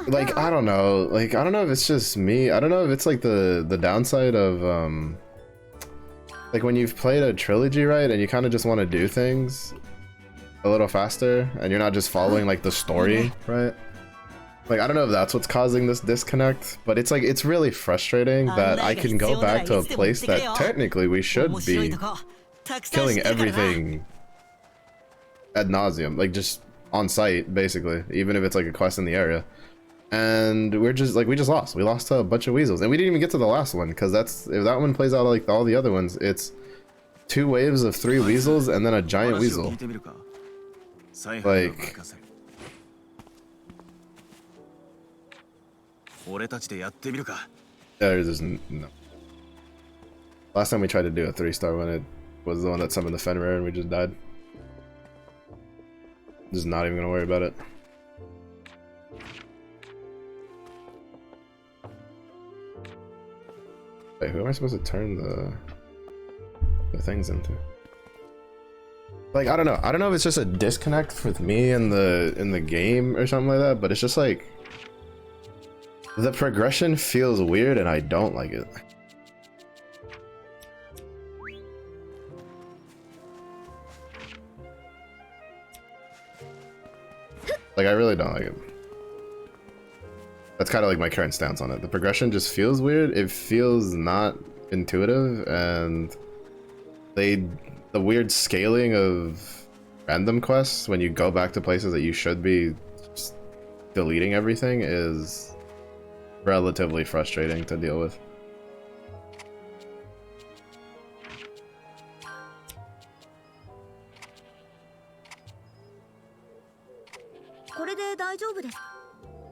Like I don't know if it's just me. I don't know if it's like the downside of like when you've played a trilogy, right, and you kind of just want to do things a little faster and you're not just following like the story, right? Like I don't know if that's what's causing this disconnect, but it's like it's really frustrating that I can go back to a place that technically we should be killing everything ad nauseum, like just on site basically, even if it's like a quest in the area, and we're just like we lost to a bunch of weasels, and we didn't even get to the last one because that's, if that one plays out like all the other ones, it's 2 waves of 3 weasels and then a giant weasel. Like there's just no. Last time we tried to do a 3-star one, it was the one that summoned the Fenrir and we just died. Just not even gonna worry about it. Wait, who am I supposed to turn the things into? Like I don't know if it's just a disconnect with me in the game or something like that, but it's just like the progression feels weird and I don't like it. Like I really don't like it. That's kind of like my current stance on it. The progression just feels weird. It feels not intuitive, and the weird scaling of random quests when you go back to places that you should be just deleting everything is relatively frustrating to deal with.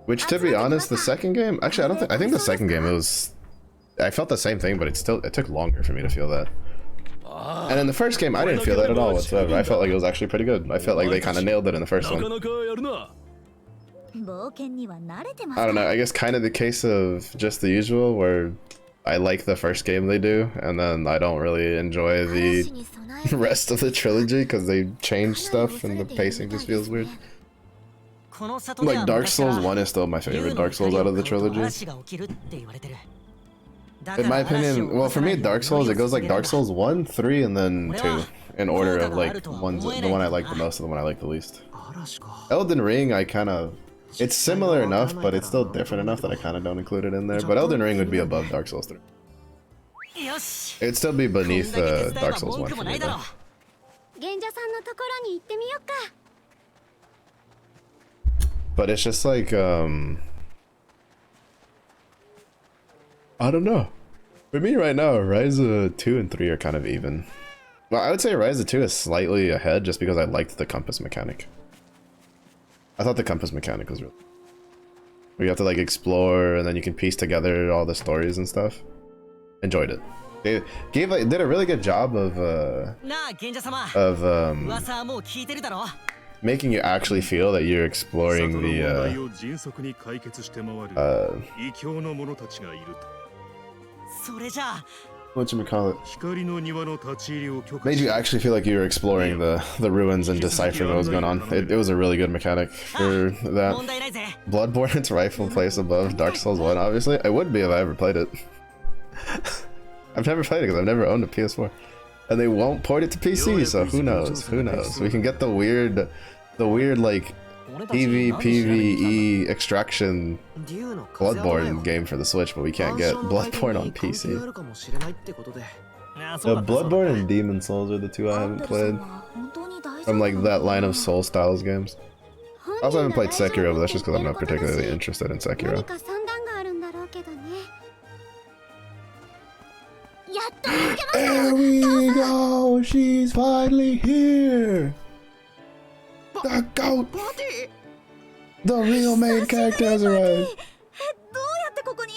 Which, to be honest, the second game, actually I think the second game, I felt the same thing, but it took longer for me to feel that. And in the first game I didn't feel that at all whatsoever. I felt like it was actually pretty good. I felt like they kind of nailed it in the first one. I don't know, I guess kind of the case of just the usual, where I like the first game they do and then I don't really enjoy the rest of the trilogy because they change stuff and the pacing just feels weird. Like Dark Souls 1 is still my favorite Dark Souls out of the trilogy. In my opinion, well, for me, Dark Souls, it goes like Dark Souls 1, 3, and then 2 in order of like the one I like the most and the one I like the least. Elden Ring, it's similar enough, but it's still different enough that I kind of don't include it in there. But Elden Ring would be above Dark Souls 3. It'd still be beneath Dark Souls 1 for me, though. But it's just like, I don't know. For me right now, Ryza 2 and 3 are kind of even. Well, I would say Ryza 2 is slightly ahead just because I liked the compass mechanic. I thought the compass mechanic was really... where you have to like explore and then you can piece together all the stories and stuff. Enjoyed it. They did a really good job of making you actually feel that you're exploring the whatchamacallit, made you actually feel like you were exploring the ruins and deciphering what was going on. It was a really good mechanic for that. Bloodborne's rightful place above Dark Souls 1, obviously. I would be if I ever played it. I've never played it because I've never owned a PS4. And they won't port it to PC, so who knows? Who knows? We can get the weird like PvE extraction Bloodborne game for the Switch, but we can't get Bloodborne on PC. Bloodborne and Demon Souls are the 2 I haven't played from like that line of Soul Styles games. I also haven't played Sekiro, but that's just because I'm not particularly interested in Sekiro. やっと見つけました There we go! She's finally here! The goat! The real main character has arrived! どうやってここに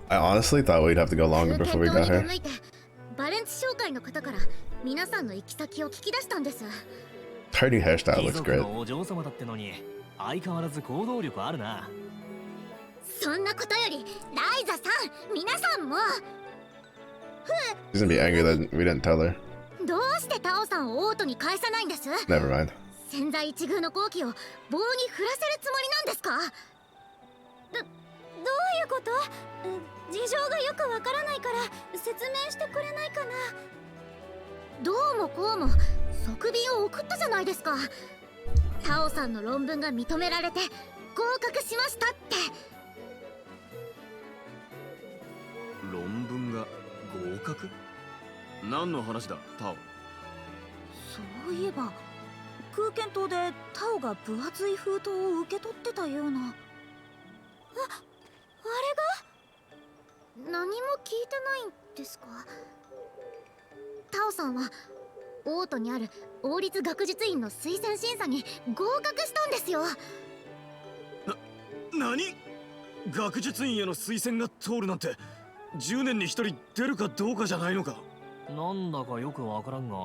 I honestly thought we'd have to go longer before we got here. バレンツ商会の方から皆さんの行き先を聞き出したんです。 Her new hairstyle 貴 looks 族 great. のお嬢様だってのに相変わらず行動力あるな。そんなことよりライザさん、皆さんも She's gonna be angry that we didn't tell her. どうしてタオさんをオートに返さないんです？ Never mind. 千載一遇の好機を棒に振らせるつもりなんですか？どういうこと？事情がよくわからないから説明してくれないかな。どうもこうも側便を送ったじゃないですか。タオさんの論文が認められて合格しましたって。論文が合格？何の話だ、タオ？そういえば空間島でタオが分厚い封筒を受け取ってたような。あれが？何も聞いてないんですか？タオさんはオートにある王立学術院の推薦審査に合格したんですよ。何？学術院への推薦が通るなんて10年に1人出るかどうかじゃないのか？なんだかよくわからんが。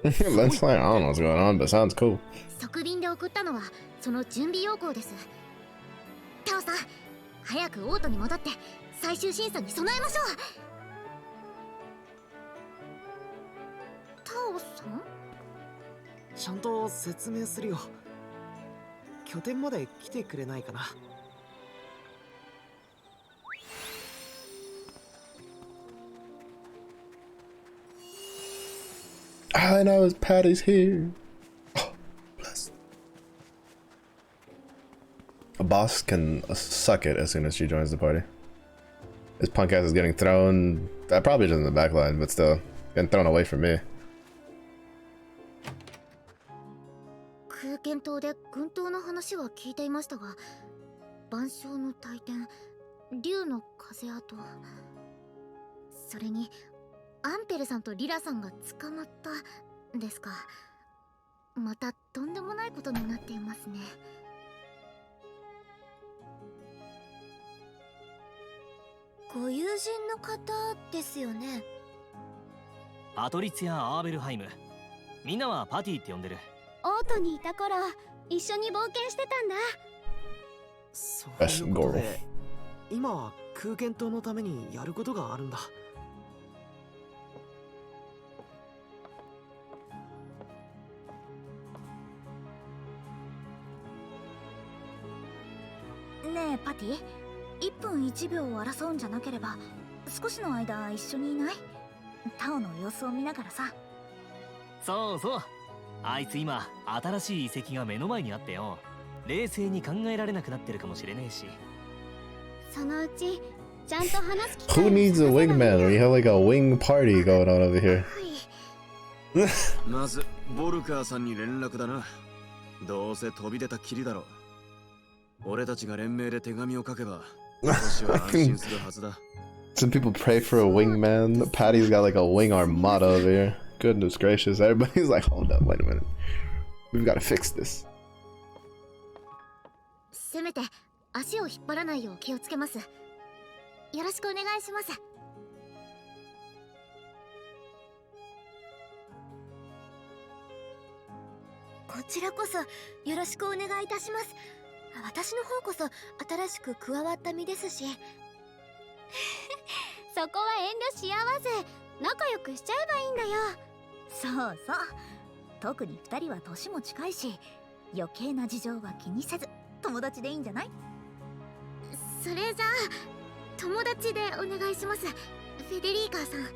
That's fine. I don't know what's going on, but sounds cool. 側便で送ったのはその準備要項です。タオさん、早くオートに戻って最終審査に備えましょう。タオさん？ちゃんと説明するよ。拠点まで来てくれないかな。All I know is Patty's here. Oh, bless. A boss can suck it as soon as she joins the party. This punk ass is getting thrown. Probably just in the back line, but still getting thrown away from me. 空間島で軍刀の話は聞いていましたが、万象の大天、竜の風跡、それにアンペルさんとリラさんが捕まったですか。またとんでもないことになっていますね。ご友人の方ですよね。パトリツィア・アーベルハイム。みんなはパティって呼んでる。オートにいた頃一緒に冒険してたんだ。そういうことで今は空間島のためにやることがあるんだ。ねえパティ、1分1秒を争うんじゃなければ少しの間一緒にいない？タオの様子を見ながらさ。そうそう、あいつ今新しい遺跡が目の前にあってよ、冷静に考えられなくなってるかもしれねえし。そのうちちゃんと話す機会 Who needs a wingman when you have like a wing party going on over here? まずボルカーさんに連絡だな。どうせ飛び出たきりだろ。俺たちが連名で手紙を書けば私は安心するはずだ。Some people pray for a wingman. Patty's got like a wing armada over here. Goodness gracious. Everybody's like, hold up, wait a minute. We've got to fix this. せめて足を引っ張らないよう気をつけます。よろしくお願いします。こちらこそよろしくお願いいたします。私の方こそ新しく加わった身ですし。そこは遠慮し合わず仲良くしちゃえばいいんだよ。そうそう、特に2人は年も近いし余計な事情は気にせず友達でいいんじゃない？それじゃあ友達でお願いします、フェデリーカーさん。はい、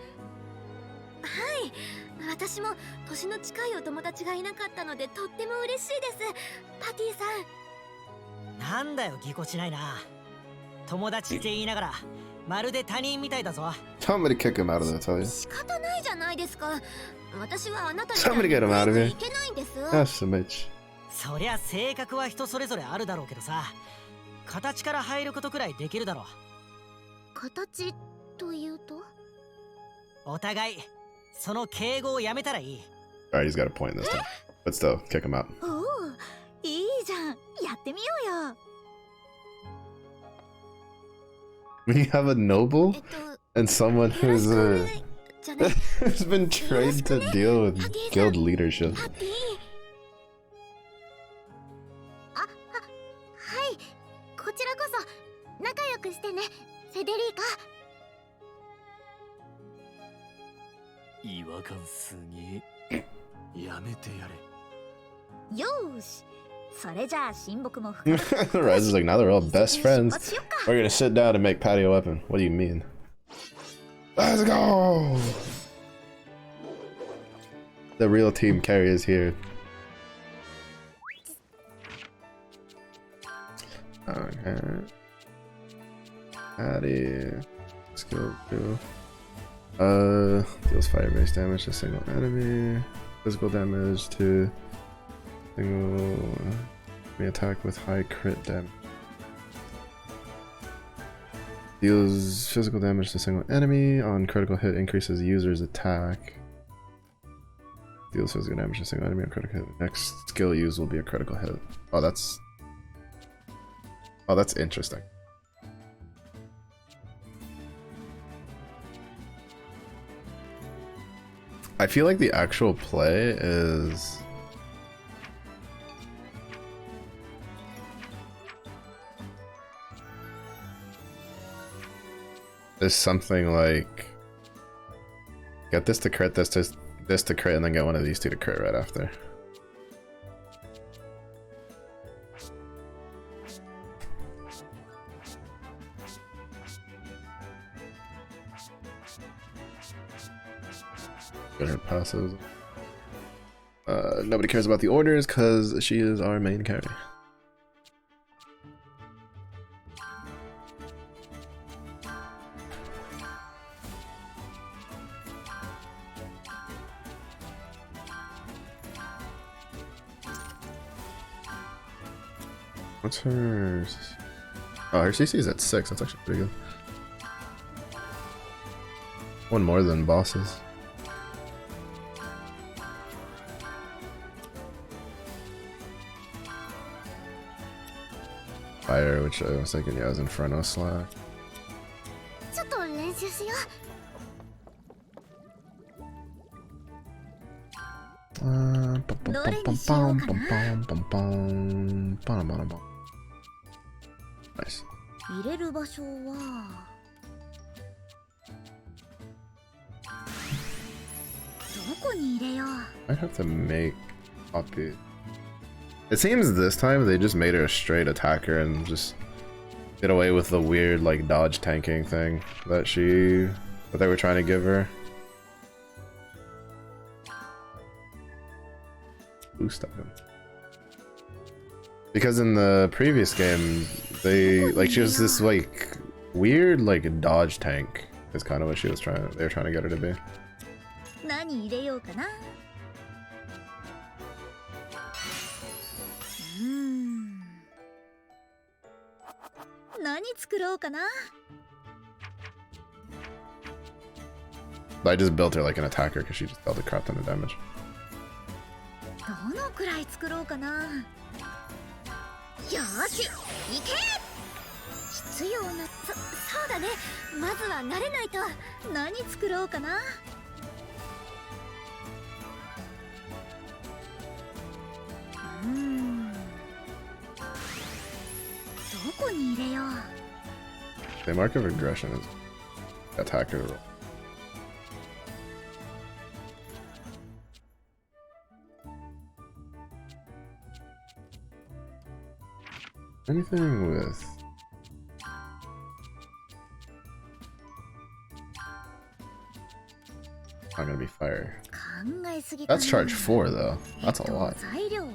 私も年の近いお友達がいなかったのでとっても嬉しいです、パティさん。なんだよぎこちないな。友達って言いながらまるで他人みたいだぞ。 Somebody kick him out of there, I tell you. 仕方ないじゃないですか。私はあなたに Somebody get him out of here. いけないんです。 That's a bitch. そりゃ性格は人それぞれあるだろうけどさ、形から入ることくらいできるだろう。形っというとお互いその敬語をやめたらいい。 Alright, he's got a point this time. But still, kick him out. おお、いいじゃん。やってみようよ。When you have a noble and someone who's じゃね。who's been trained to deal with guild leadership. ハッピー。はい。こちらこそ仲良くしてね、フェデリーカ。違和感すげえ。やめてやれ。よーし。それじゃあ親睦も Ryza's like, now they're all best friends. We're gonna sit down and make patio weapon. What do you mean? Let's go! The real team carry is here. Okay. Patty. Skill 2. Deals fire-based damage to single enemy. Physical damage to single enemy attack with high crit damage. Deals physical damage to single enemy. On critical hit, increases user's attack. Deals physical damage to single enemy on critical hit. Next skill used will be a critical hit. Oh, that's interesting. I feel like the actual play is something like get this to crit, this to crit, and then get one of these two to crit right after. Get her passives. Nobody cares about the orders because she is our main carry. What's her... Oh, her CC is at 6. That's actually pretty good. One more than bosses. Fire, which I was thinking, yeah, was Inferno Slack. ちょっと練習しよNice. う。入れる場所はどこに入れよう。I'd have to make Poppy. It seems this time they just made her a straight attacker and just get away with the weird like dodge tanking thing that they were trying to give her. Boost up him. Because in the previous game, she was this like weird like dodge tank is kind of what they were trying to get her to be. 何入れようかな。何作ろうかな。I just built her like an attacker because she just dealt a crap ton of damage. どのくらい作ろうかな。よーし、行け。必要な、そうだね。まずは慣れないと。何作ろうかな。どこに入れよう。The mark of aggression is attacker roll. Anything with not gonna be fire. That's charge 4 though. That's a lot. 材料は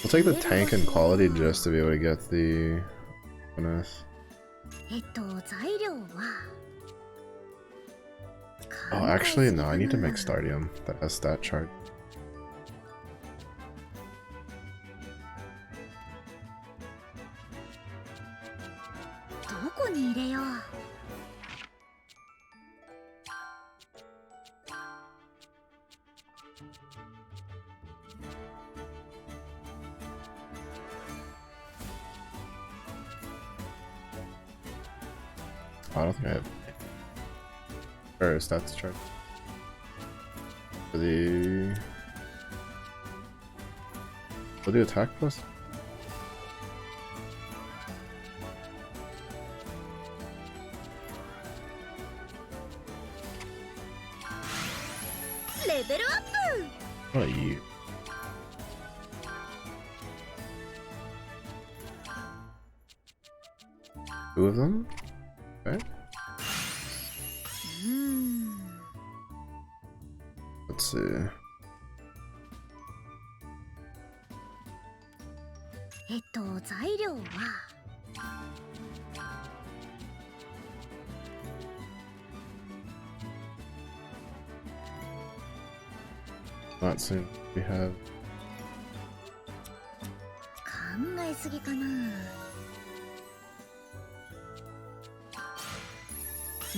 We'll take the tank and quality just to be able to get the bonus. 材料は Oh, actually, no, I need to make Stardium that has stat chart. どこに入れよう。 I don't think I have. Or stats chart. For the. We'll do attack plus. Level up! What are you? Two of them? Okay. Let's see. 材料は Not soon. We have. 考えすぎかな。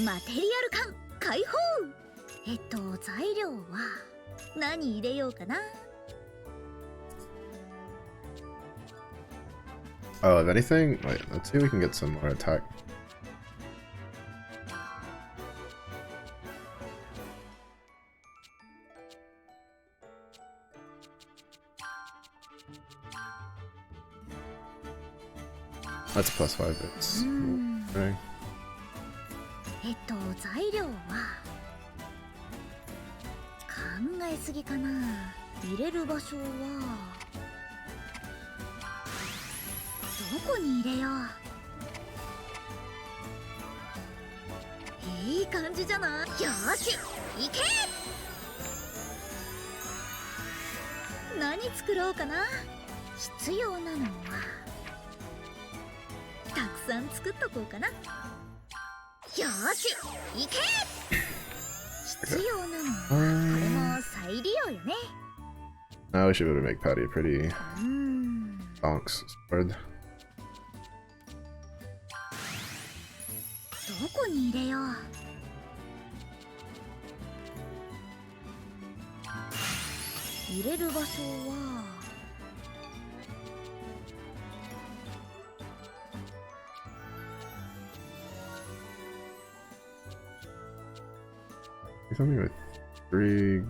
マテリアル感解放。材料は何入れようかな。 Oh, if anything, wait, let's see if we can get some more attack. That's +5 bits. Okay. 材料は考えすぎかな。入れる場所はどこに入れよう。いい感じじゃない。よーし、行け。何作ろうかな。必要なのはたくさん作っとこうかな。よーし、行け。必要なのはこれも再利用よね。 Now we should be able to make Patty a pretty bonks sword. どこに入れよう。入れる場所は Something with 3.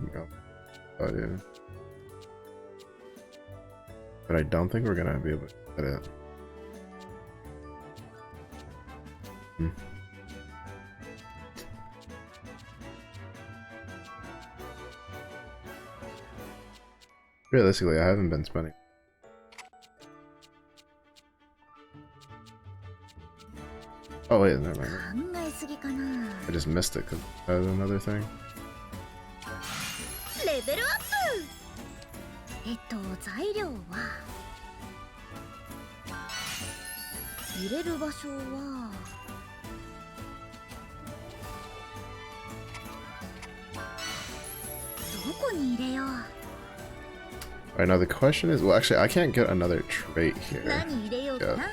Oh, yeah. But I don't think we're gonna be able to get it. Realistically, I haven't been spending. Oh wait, never mind. I just missed it because that was another thing. Level up! 材料は入れる場所はどこに入れよう。 Alright, now the question is, well, actually, I can't get another trait here. 何入れようかな。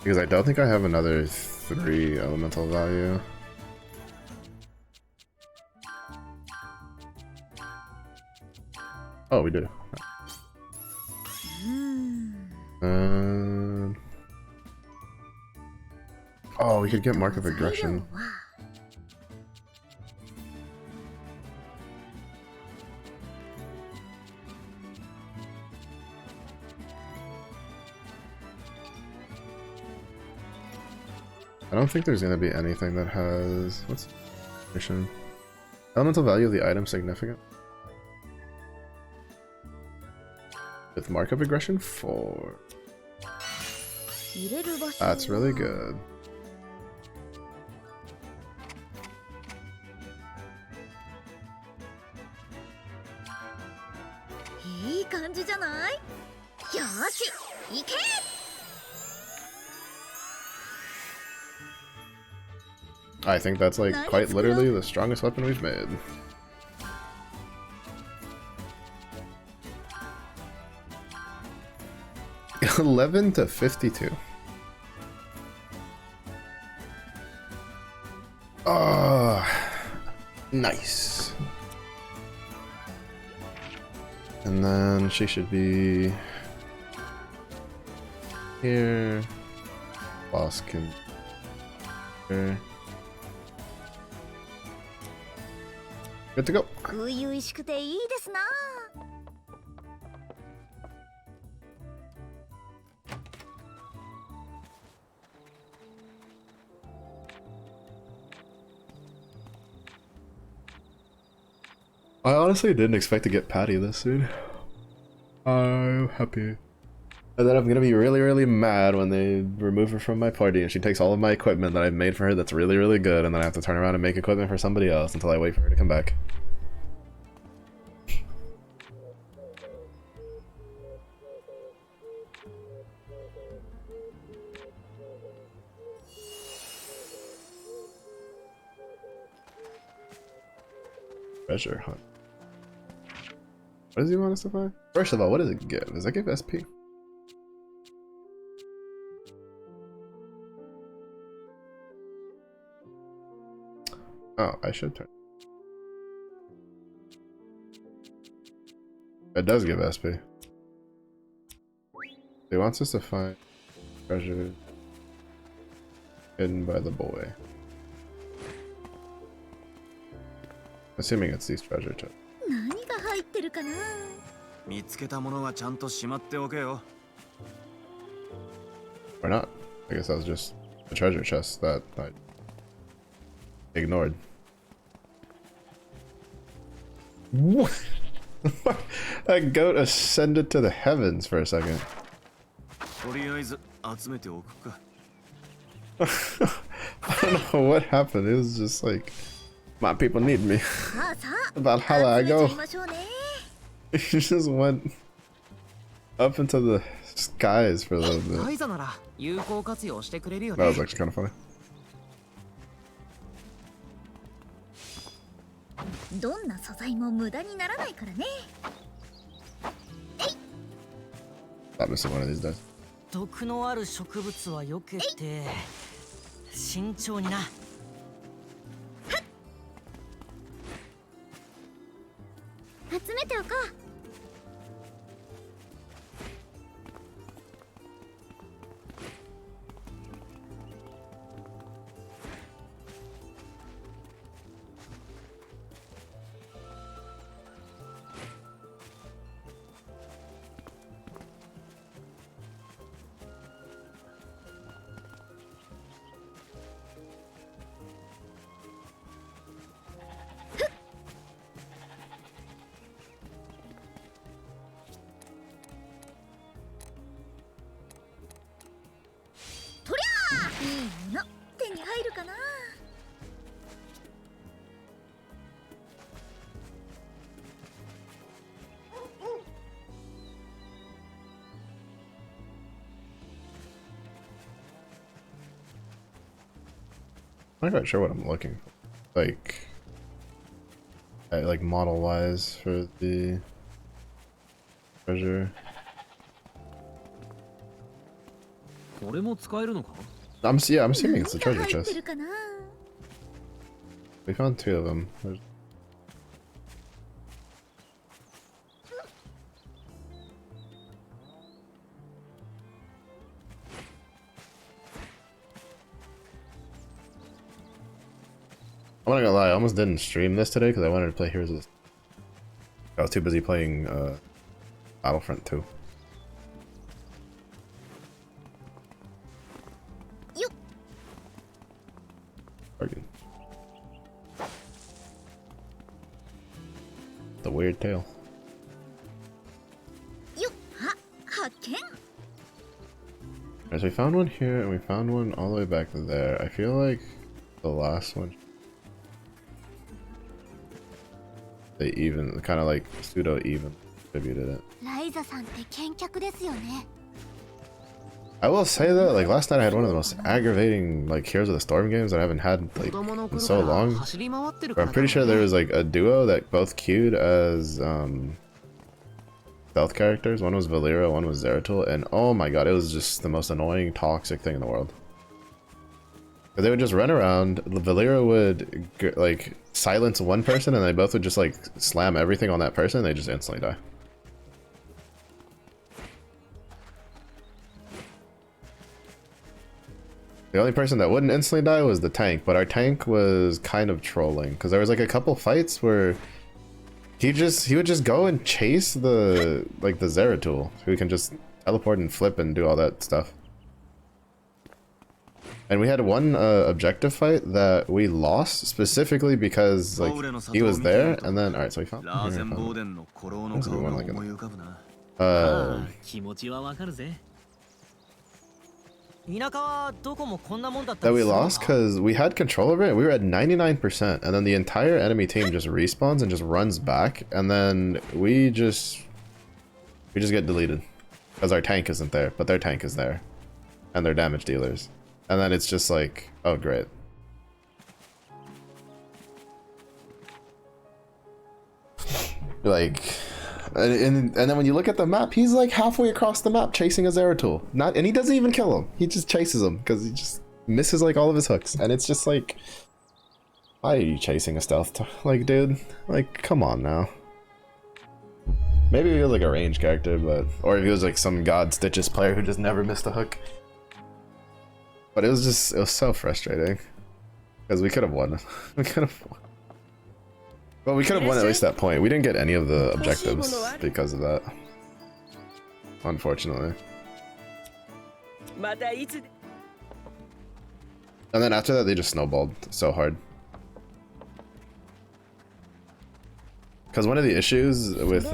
Because I don't think I have another 3 elemental value. Oh, we do. Oh, we could get Mark of Aggression. I don't think there's gonna be anything that has what's mission? Elemental value of the item significant. With Mark of Aggression 4. That's really good. I think that's like quite literally the strongest weapon we've made. $11 to $52. Oh, nice. And then she should be here. Boss can here. Good to go. 初々しくていいですな。I honestly didn't expect to get Patty this soon. I'm happy. And then I'm gonna be really, really mad when they remove her from my party and she takes all of my equipment that I've made for her that's really, really good, and then I have to turn around and make equipment for somebody else until I wait for her to come back. Treasure hunt. What does he want us to find? First of all, what does it give? Does that give SP? Oh, I should turn. It does give SP. He wants us to find treasure hidden by the boy. Assuming it's these treasure chests. 何が入ってるかな。見つけたものはちゃんとしまっておけよ。 Or not. I guess that was just a treasure chest that I ignored. What? That goat ascended to the heavens for a second. とりあえず集めておくか。I don't know what happened. It was just like, my people need me. さあさあ、 Valhalla I 集めちゃ go. いましょうね。 He just went up into the skies for a little bit. ライザなら有効活用してくれるよ That ね。 was actually kind of funny. どんな素材も無駄にならないからね。 I'm missing one of these days. 毒のある植物は避けて慎重にな。集めておこう。 いいの手に入るかな。 I'm not quite sure what I'm looking for. Like model wise for the treasure. これも使えるのか？ I'm assuming it's the 何 treasure が入って chest. るかな。 We found 2 of them. I'm not gonna lie, I almost didn't stream this today because I wanted to play Heroes of the... I was too busy playing Battlefront 2. よっ。 Bargain. The weird tail. よっ。あ、発見。 Alright, so we found one here and we found one all the way back there. I feel like the last one, they even, kind of like pseudo even distributed it. ライザさんって健脚ですよね。I will say that, like, last night I had one of the most aggravating, like, Heroes of the Storm games that I haven't had, like, in so long. But I'm pretty sure there was, like, a duo that both queued as, stealth characters. One was Valera, one was Zeratul, and oh my god, it was just the most annoying, toxic thing in the world. They would just run around, Valera would, like, silence one person, and they both would just, like, slam everything on that person, and they just instantly die. The only person that wouldn't instantly die was the tank, but our tank was kind of trolling, because there was, like, a couple fights where he would just go and chase the, like, the Zeratul, who can just teleport and flip and do all that stuff. And we had one objective fight that we lost specifically because, like, he was there, and then alright, so we found him. That we lost because we had control over it. We were at 99%, and then the entire enemy team just respawns and just runs back, and then we just get deleted because our tank isn't there, but their tank is there, and they're damage dealers. And then it's just like, oh great. Like, and then when you look at the map, he's like halfway across the map chasing a Zeratul. And he doesn't even kill him. He just chases him because he just misses like all of his hooks. And it's just like, why are you chasing a stealth? Like, dude, like, come on now. Maybe he was like a range character, but, or if he was like some God Stitches player who just never missed a hook. But it was so frustrating. Because we could have won. We could have won. Well, we could have won at least that point. We didn't get any of the objectives because of that. Unfortunately. And then after that, they just snowballed so hard. Because one of the issues with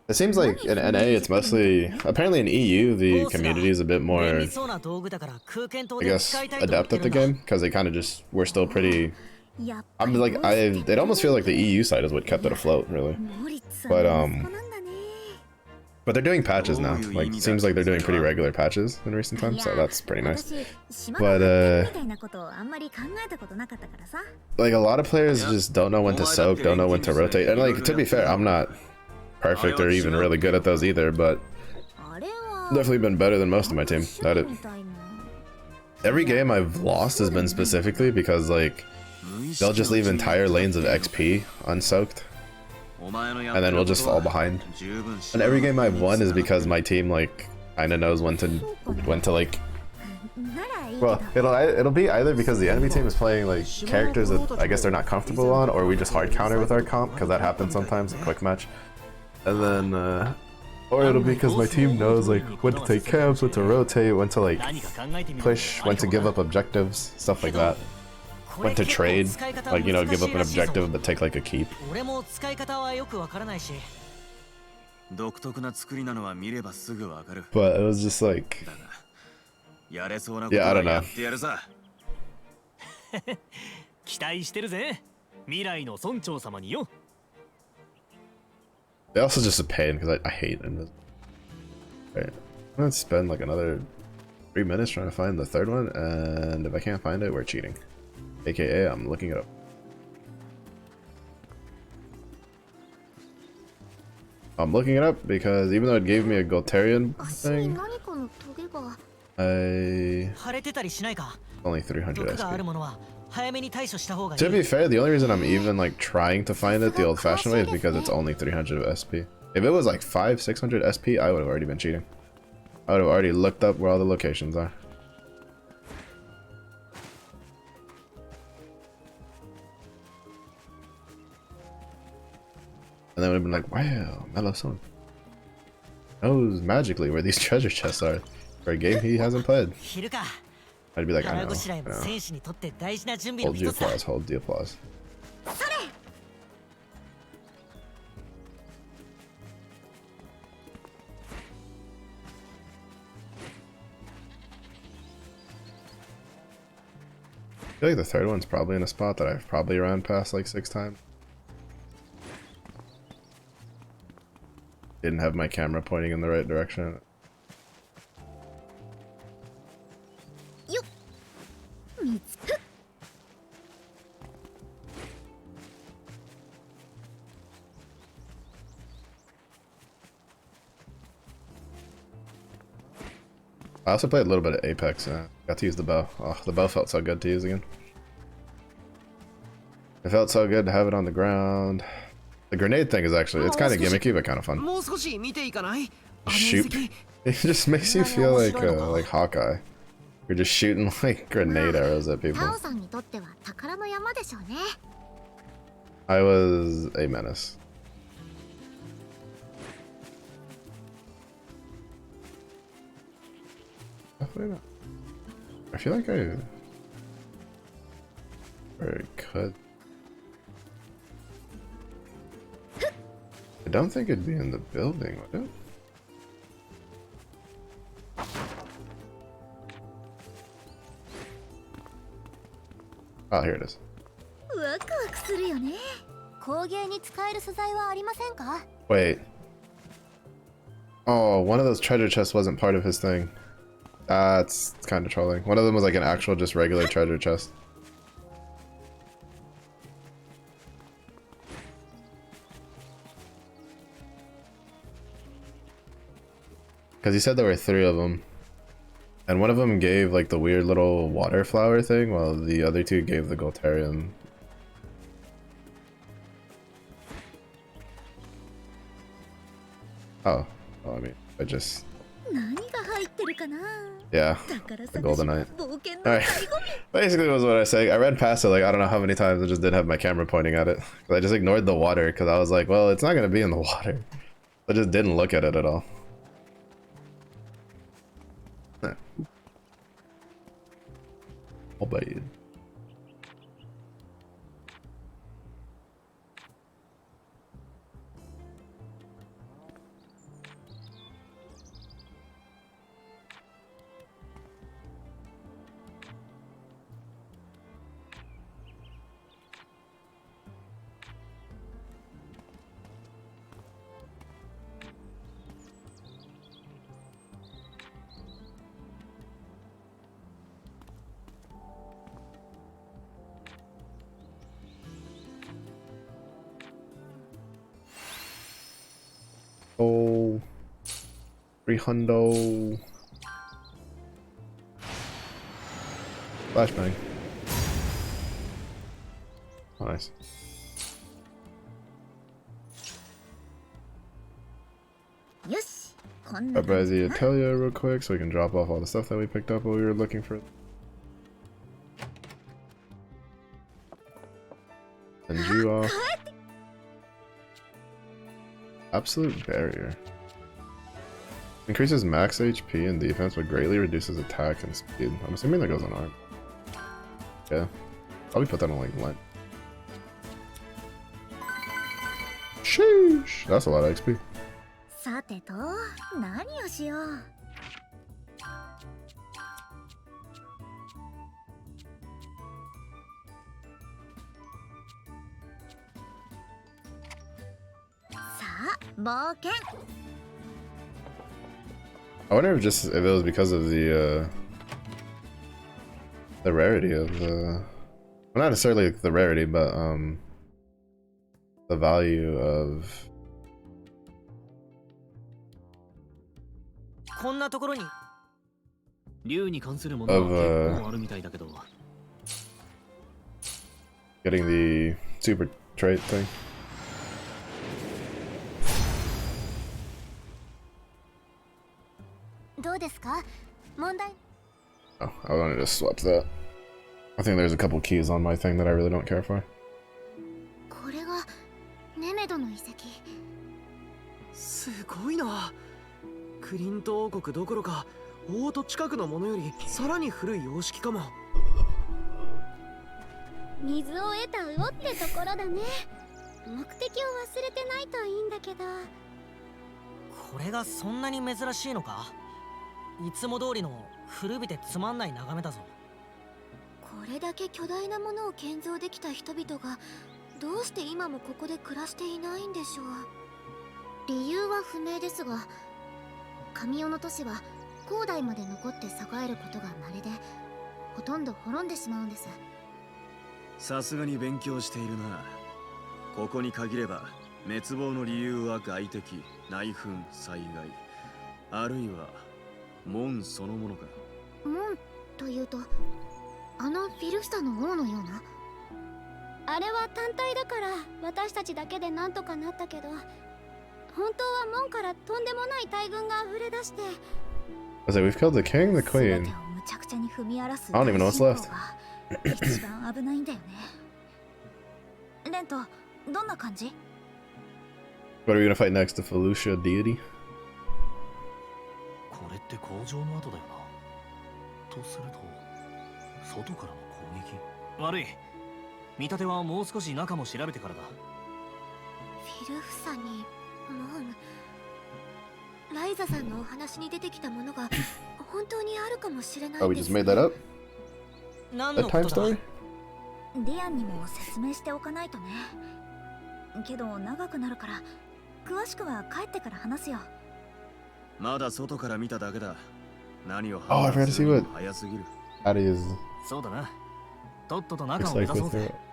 it seems like in NA it's mostly, apparently in EU the community is a bit more, I guess, adept at the game, because they kind of just, we're still pretty, I'm like, it almost feels like the EU side is what kept it afloat, really. But they're doing patches now, like, it seems like they're doing pretty regular patches in recent times, so that's pretty nice. But like, a lot of players just don't know when to soak, don't know when to rotate, and like, to be fair, I'm not perfect or even really good at those either, but definitely been better than most of my team at it. Every game I've lost has been specifically because, like, they'll just leave entire lanes of XP unsoaked, and then we'll just fall behind. And every game I've won is because my team, like, kinda knows when to like, well, it'll be either because the enemy team is playing like characters that I guess they're not comfortable on, or we just hard counter with our comp, because that happens sometimes in quick match. And then, or it'll be because my team knows like when to take camps, when to rotate, when to like push, when to give up objectives, stuff like that. When to trade, like, you know, give up an objective but take like a keep. But it was just like, yeah, I don't know. They're also just a pain because I hate invisible. Right. I'm gonna spend like another 3 minutes trying to find the third one, and if I can't find it, we're cheating. AKA, I'm looking it up. I'm looking it up because even though it gave me a Goltarian thing, only 300 SP. To be fair, the only reason I'm even like trying to find it the old-fashioned way is because it's only 300 SP. If it was like 500-600 SP, I would have already been cheating. I would have already looked up where all the locations are. And then would have been like, wow, Mellow Son knows magically where these treasure chests are for a game he hasn't played. I'd be like, I know. Hold the applause, hold the applause. I feel like the third one's probably in a spot that I've probably ran past like 6 times. Didn't have my camera pointing in the right direction. I also played a little bit of Apex. Got to use the bow. Oh, the bow felt so good to use again. It felt so good to have it on the ground. The grenade thing is actually, it's kind of gimmicky, but kind of fun. Shoot. It just makes you feel like Hawkeye. You're just shooting like grenade arrows at people. I was a menace. I feel like I could. I don't think it'd be in the building, would it? Oh, here it is. Wait. Oh, one of those treasure chests wasn't part of his thing. That's kind of trolling. One of them was like an actual, just regular treasure chest. Because he said there were 3 of them. And one of them gave like the weird little water flower thing, while the other 2 gave the Goltarium. Oh, well, I mean, I just... Yeah, the Goldenite. Alright, basically was what I was saying. I read past it like I don't know how many times. I just didn't have my camera pointing at it. Cause I just ignored the water because I was like, well, it's not going to be in the water. I just didn't look at it at all. All bad. Oh, 300. Flashbang. Nice. Up by the Bearteliler real quick so we can drop off all the stuff that we picked up while we were looking for. Send you off. Absolute barrier. Increases max HP and defense, but greatly reduces attack and speed. I'm assuming that goes on arm. Yeah. Probably put that on like Lent. Sheesh! That's a lot of XP. I wonder if it was because of the rarity of the, well, not necessarily the rarity, but the value of getting the super trait thing. Oh, I wanted to swap that. I think there's a couple keys on my thing that I really don't care for. すごいな。クリント王国どころか、王都近くのものよりさらに古い様式かも。水を得た魚ってところだね。目的を忘れてないといいんだけど。これがそんなに珍しいのか？いつも通りの古びてつまんない眺めだぞ。これだけ巨大なものを建造できた人々がどうして今もここで暮らしていないんでしょう。理由は不明ですが、神代の都市は後代まで残って栄えることが稀で、ほとんど滅んでしまうんです。さすがに勉強しているな。ここに限れば滅亡の理由は外敵、内紛、災害、あるいは門そのものか。門というとあのフィルフサの王のような。あれは単体だから私たちだけでなんとかなったけど、本当は門からとんでもない大軍が溢れ出して。I was like, we've killed the king, the 全 queen. てをむちゃくちゃに踏み荒らす I don't even know what's left. 一番危ないんだよね。レント、どんな感じ？ What are we gonna fight next? The Felucia deity? これって工場の後だよな。とすると外からの攻撃。悪い、見立てはもう少し中も調べてからだ。フィルフサに門、ライザさんのお話に出てきたものが本当にあるかもしれない Oh, ん we で just す。 made that up? 何 That のこ time とだ？ story? ディアンにも説明しておかないとね。けど長くなるから詳しくは帰ってから話すよ。まだ外から見ただけだ。何を Oh, I forgot to see what 早すぎる。 Addie is そうだな。とっとと中 looks を目 like 指そう with ぜ。 her.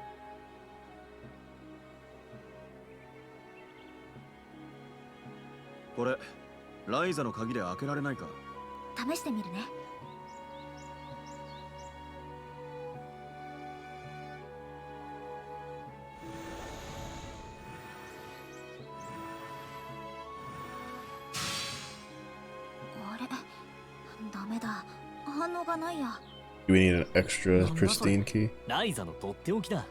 これライザの鍵で開けられないか。試してみるね。あれ、ダメだ。反応がないや。 Do we need an extra pristine key? ライザのとっておきだ。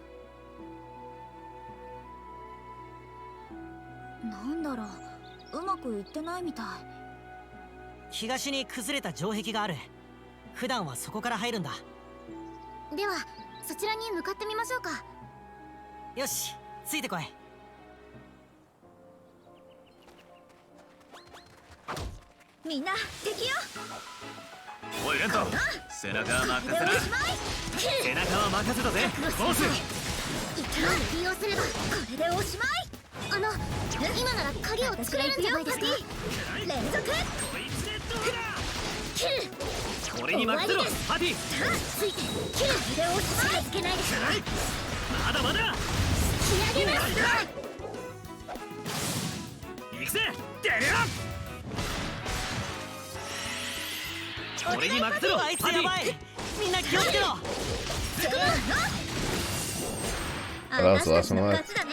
なんだろう、うまくいってないみたい。東に崩れた城壁がある。普段はそこから入るんだ。ではそちらに向かってみましょうか。よし、ついてこい。みんな敵よ。おいレント、背中は任せな。背中は任せたぜ、ボス。勢いを利用すればこれでおしまい。今なら鍵を作れるんじゃないですか。連続キル。これに任せろ、パティ。ついてキルでおしまい。つけないですよ。まだまだ。仕上げます。行くぜ、出るよ。これに任せろ、あいつパティ。やばい。みんな気をつけろ。せーの。 Oh, that was the last one あな left. たたちの勝ちだね。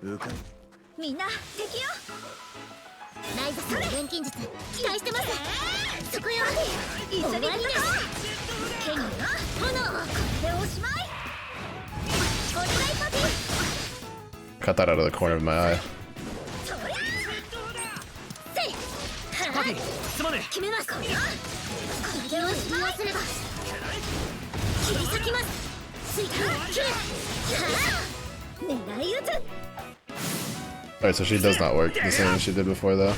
うかい。みんな敵よ。ライザさんの錬金術期待してます。そこよ。一緒に戦おう。剣の炎。これでおしまい。お願いパティ。 Cut that out of the corner of my eye. そりゃせい。パティ、すまね決めます。これでおしまいすれば切り裂きます。スイカキル。狙い撃つ。 Alright, so she does not work the same as she did before, though.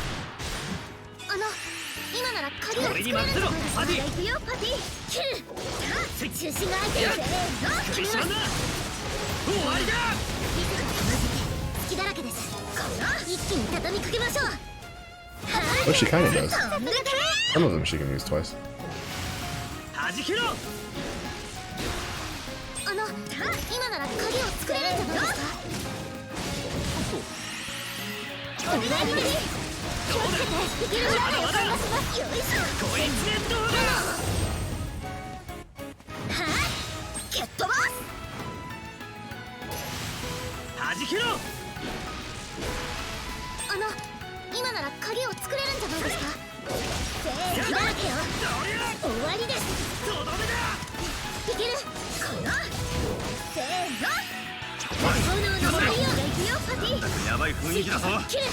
今なら鍵を作れるんじゃないですか。行くよパティ。キル。中心が空いてる。せーの。決めます。終わりだ。隙だらけです。一気に畳みかけましょう。 But she kind of does. そんなけ。 Some of them she can use twice. 弾けろ。今なら鍵を作れるんじゃないですか。お願いに気をつけて。いける裏でお願いします。よいしょ。こいつでどうだ。蹴っ飛ばす。弾けろ。今なら鍵を作れるんじゃないですか。せーの。だらけよ。終わりです。とどめだ。いける。せーの。炎の太陽が行くよパティ。やばい雰囲気だぞ。キル。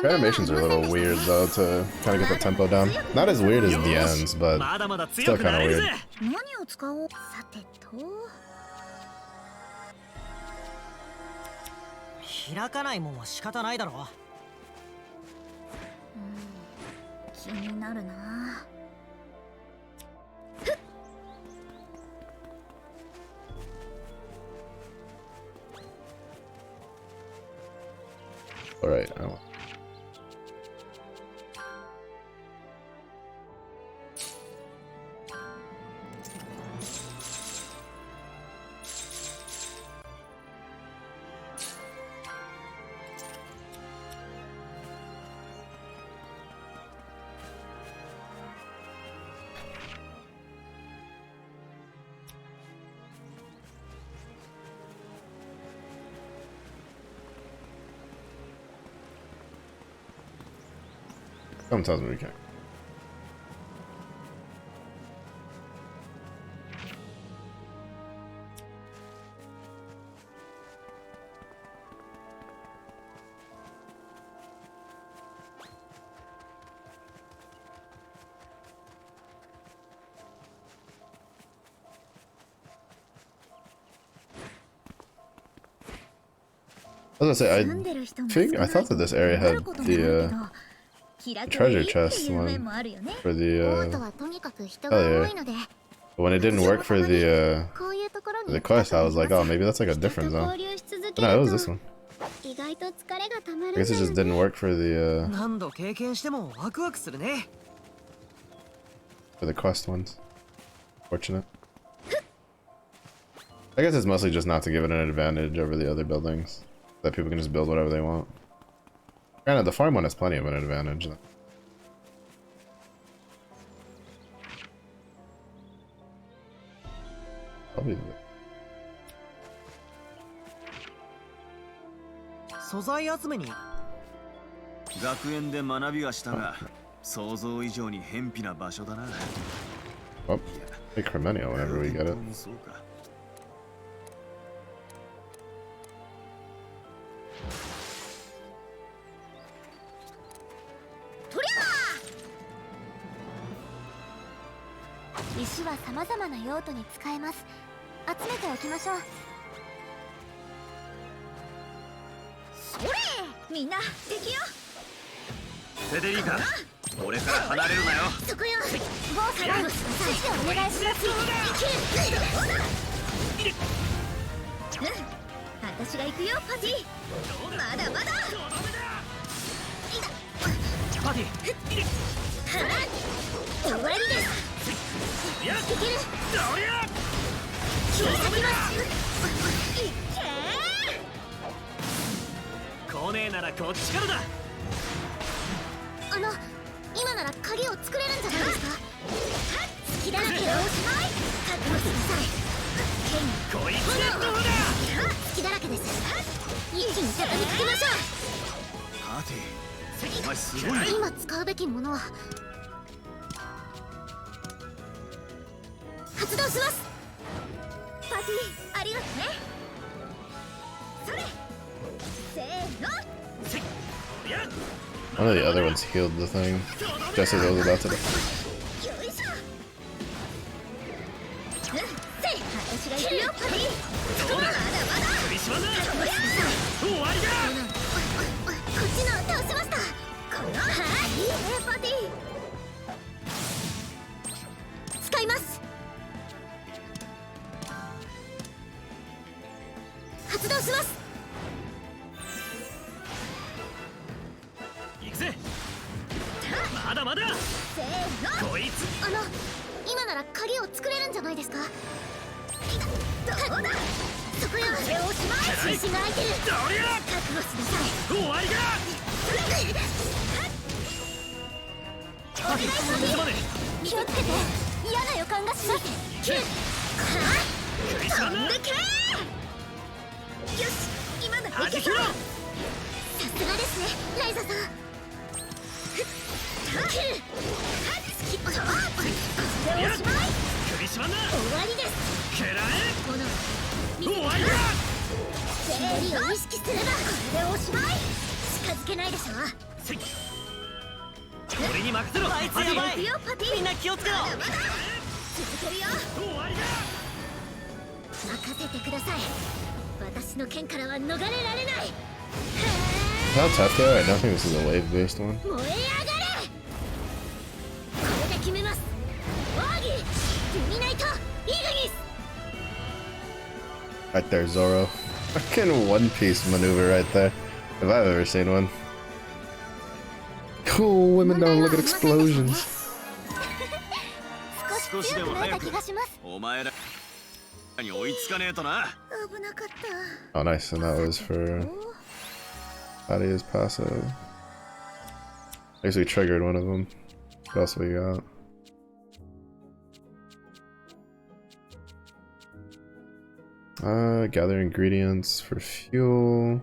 Her animations are a little weird, though, to kind of get the tempo down. Not as weird as the ends, but まだまだ still 強く kind な of れる weird. ぜ。何を使おう。さてと。開かないもんは仕方ないだろ。気になるな。 Alright, Something tells me we can't. I was gonna say, I thought that this area had the treasure chest one for the Bearteliler. But when it didn't work for the quest, I was like, oh, maybe that's like a different zone. But no, it was this one. I guess it just didn't work for the quest ones. Fortunate. I guess it's mostly just not to give it an advantage over the other buildings. That people can just build whatever they want. Granted, the farm one has plenty of an advantage. Probably. 素材集めに。学園で学びはしたが、想像以上に偏僻な場所だな。Oh, take Herminia whenever we get it. 石は様々な用途に使えます。集めておきましょう。それ！みんな敵よ。フェデリカ、俺から離れるなよ。そこよ。ボーサーの指示お願いします。私が行くよ、パティ。まだまだ。パティ。終わりです。いける。切り裂きます。いけ来ねえならこっちからだ。今なら鍵を作れるんじゃないですか。隙だらけおしまい。覚悟してください。こいつでどうだ。隙だらけです。一気に畳みかけましょう。パティ、お前すごいな。今使うべきものは発動します。パティ、ありがとね。それ。せーの。One of the other ones healed the thing just as I was about to. 私が行くよ、パティ。まだまだ。終わりだ。こっちの倒しました。このいいね、パティ。使います。発動します。行くぜ。まだまだ。せーの。こいつ。今なら鍵を作れるんじゃないですか。どうだ。そこよ。おしまい。中心が空いてる。覚悟しなさい。終わりだ。お願いします。気をつけて。嫌な予感がします。飛んでけ。よし、今のいけそう。さすがですね、ライザさん。これでおしまい。首絞まんな。終わりです。蹴らえ。終わりだ。生理を意識すればこれでおしまい。近づけないでしょ。俺に任せろ。あいつやばい。みんな気をつけろ。続けるよ。終わりだ。任せてください。私の剣からは逃れられない。 How tough they are? I don't think this is a wave-based one. 燃え上がれ。これで決めます。オーギー、ルミナイト、イグニス。 Right there, Zoro. Fucking one-piece maneuver right there, if I've ever seen one. Cool, women don't look at explosions. 少し強くなった気がします。お前らに追いつかねえとな。危なかった。 Oh, nice, and that was for Adia's passive. I guess we triggered one of them. What else we got? Gather ingredients for fuel.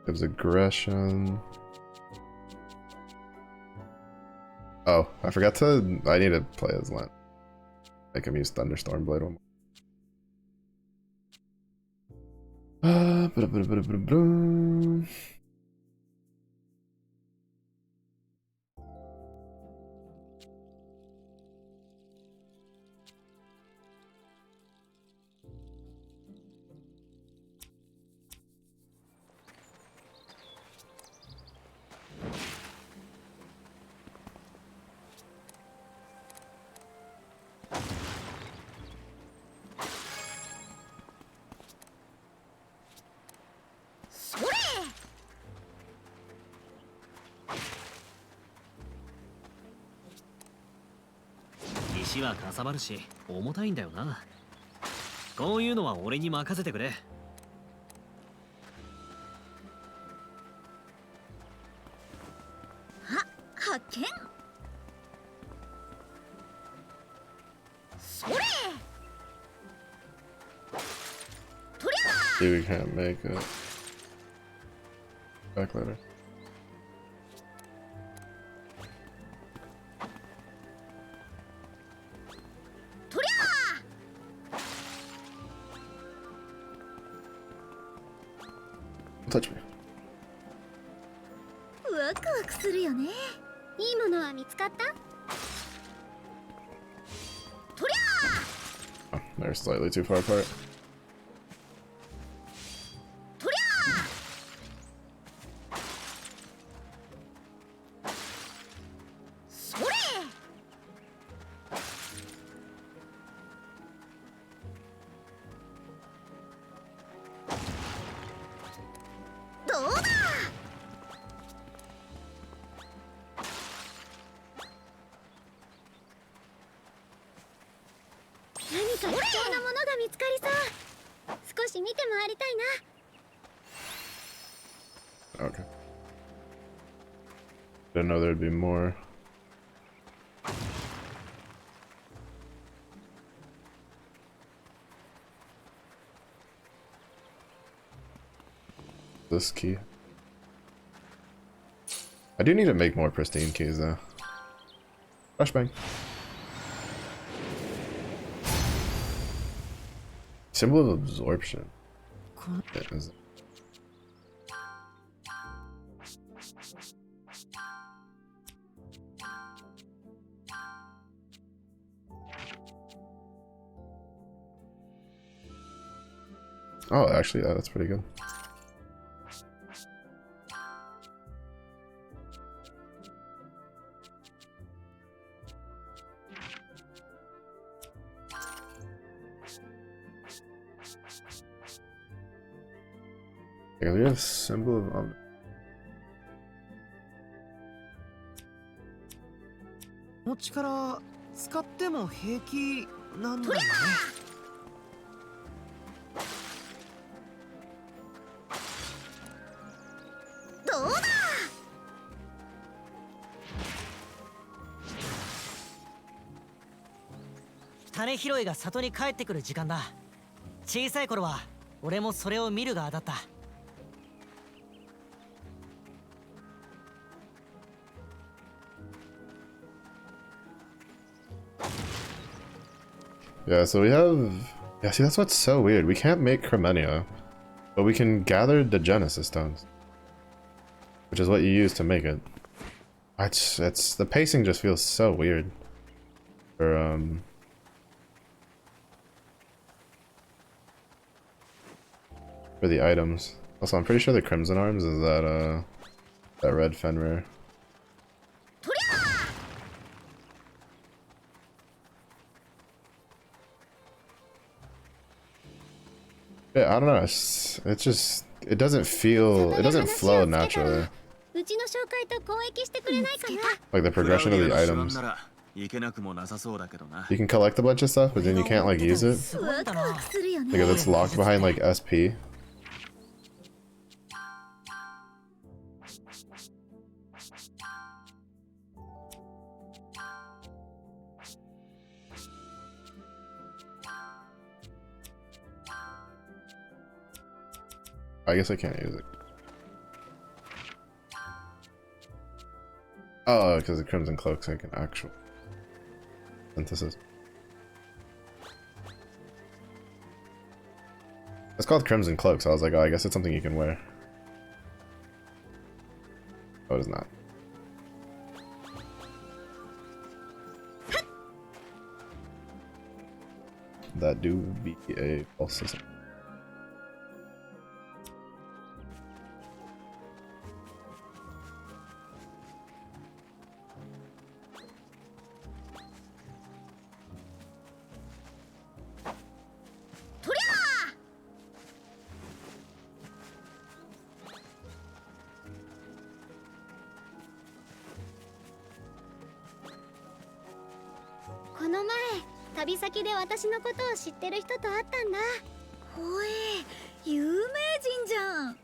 Gives aggression. Oh, I forgot to. I need to play as Len. Make him use Thunderstorm Blade one more.石はかさばるし重たいんだよな。こういうのは俺に任せてくれ。発見。それ。とりゃ。 See, we can't make it. Back later. Touch me. ワクワクするよね。いいものは見つかった？とりゃ。 Oh, they're slightly too far apart. とりゃ。それ。どうだ。何か貴重なものが見つかりそう。少し見て回りたいな。 Okay. Didn't know there'd be more. This key. I do need to make more pristine keys though. Flashbang. Symbol of absorption. It is. Oh, actually, yeah, that's pretty good. Yeah, we have symbol ofこの力使っても平気なんだよね。どうだ。種拾いが里に帰ってくる時間だ。小さい頃は俺もそれを見る側だった。Yeah, so we have... Yeah, see, that's what's so weird. We can't make Cremenia, but we can gather the Genesis stones, which is what you use to make it. It's the pacing just feels so weird. For the items. Also, I'm pretty sure the Crimson Arms is that red Fenrir. Yeah, I don't know. It just it doesn't flow naturally. うちの紹介と交易してくれないかな。 Like the progression of the items. You can collect a bunch of stuff, but then you can't like use it ワクワクするよね。 because it's locked behind like SP. I guess I can't use it. Oh, because the Crimson Cloak's like an actual synthesis. It's called Crimson Cloak, so I was like, oh, I guess it's something you can wear. Oh, it is not. That do be a false system.この前旅先で私のことを知ってる人と会ったんだ。おい、有名人じゃん。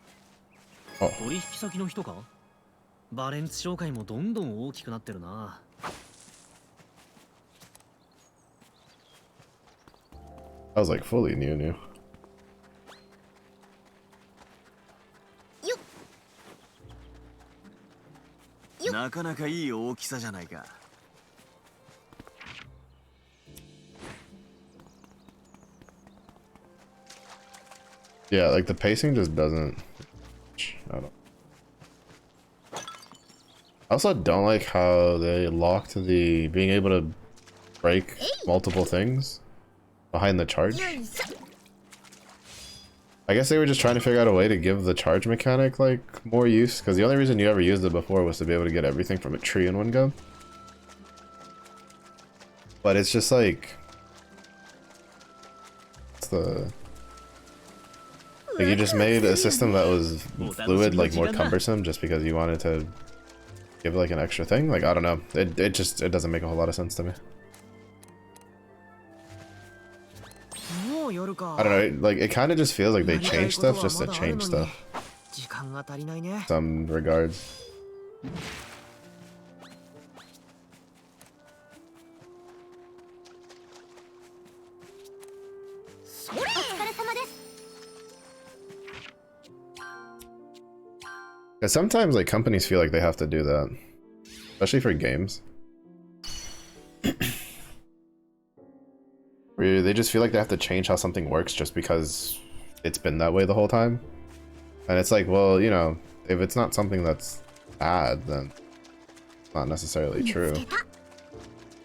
取引先の人か？バレンツ商会もどんどん大きくなってるな。I was like fully new. なかなかいい大きさじゃないか。Yeah, like the pacing just doesn't. I also don't like how they locked the being able to break multiple things behind the charge. I guess they were just trying to figure out a way to give the charge mechanic like more use, because the only reason you ever used it before was to be able to get everything from a tree in one go. But it's just like like you just made a system that was fluid, like more cumbersome, just because you wanted to give like an extra thing. Like I don't know, it doesn't make a whole lot of sense to me. I don't know, like it kind of just feels like they change stuff just to change stuff. Some regards. And sometimes like companies feel like they have to do that, especially for games. Where they just feel like they have to change how something works just because it's been that way the whole time. And it's like, well, you know, if it's not something that's bad, then it's not necessarily true.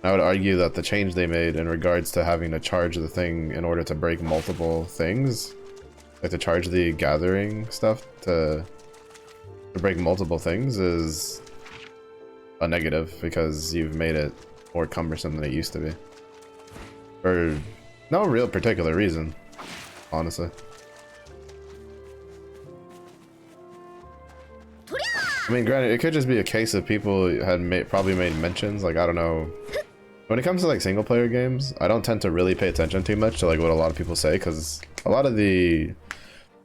I would argue that the change they made in regards to having to charge the thing in order to break multiple things, like to charge the gathering stuff to break multiple things, is a negative because you've made it more cumbersome than it used to be. For no real particular reason, honestly. I mean, granted, it could just be a case of people had probably made mentions, like, I don't know. When it comes to like single player games, I don't tend to really pay attention too much to like what a lot of people say, because a lot of the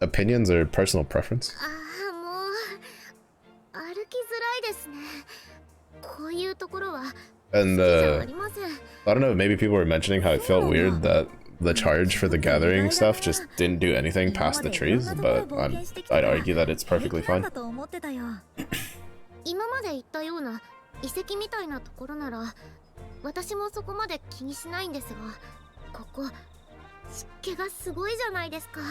opinions are personal preference. And I don't know, maybe people were mentioning how it felt weird that the charge for the gathering stuff just didn't do anything past the trees, but I'd argue that it's perfectly fine. 今まで言ったような遺跡みたいなところなら私もそこまで気にしないんですが、ここ湿気がすごいじゃないですか。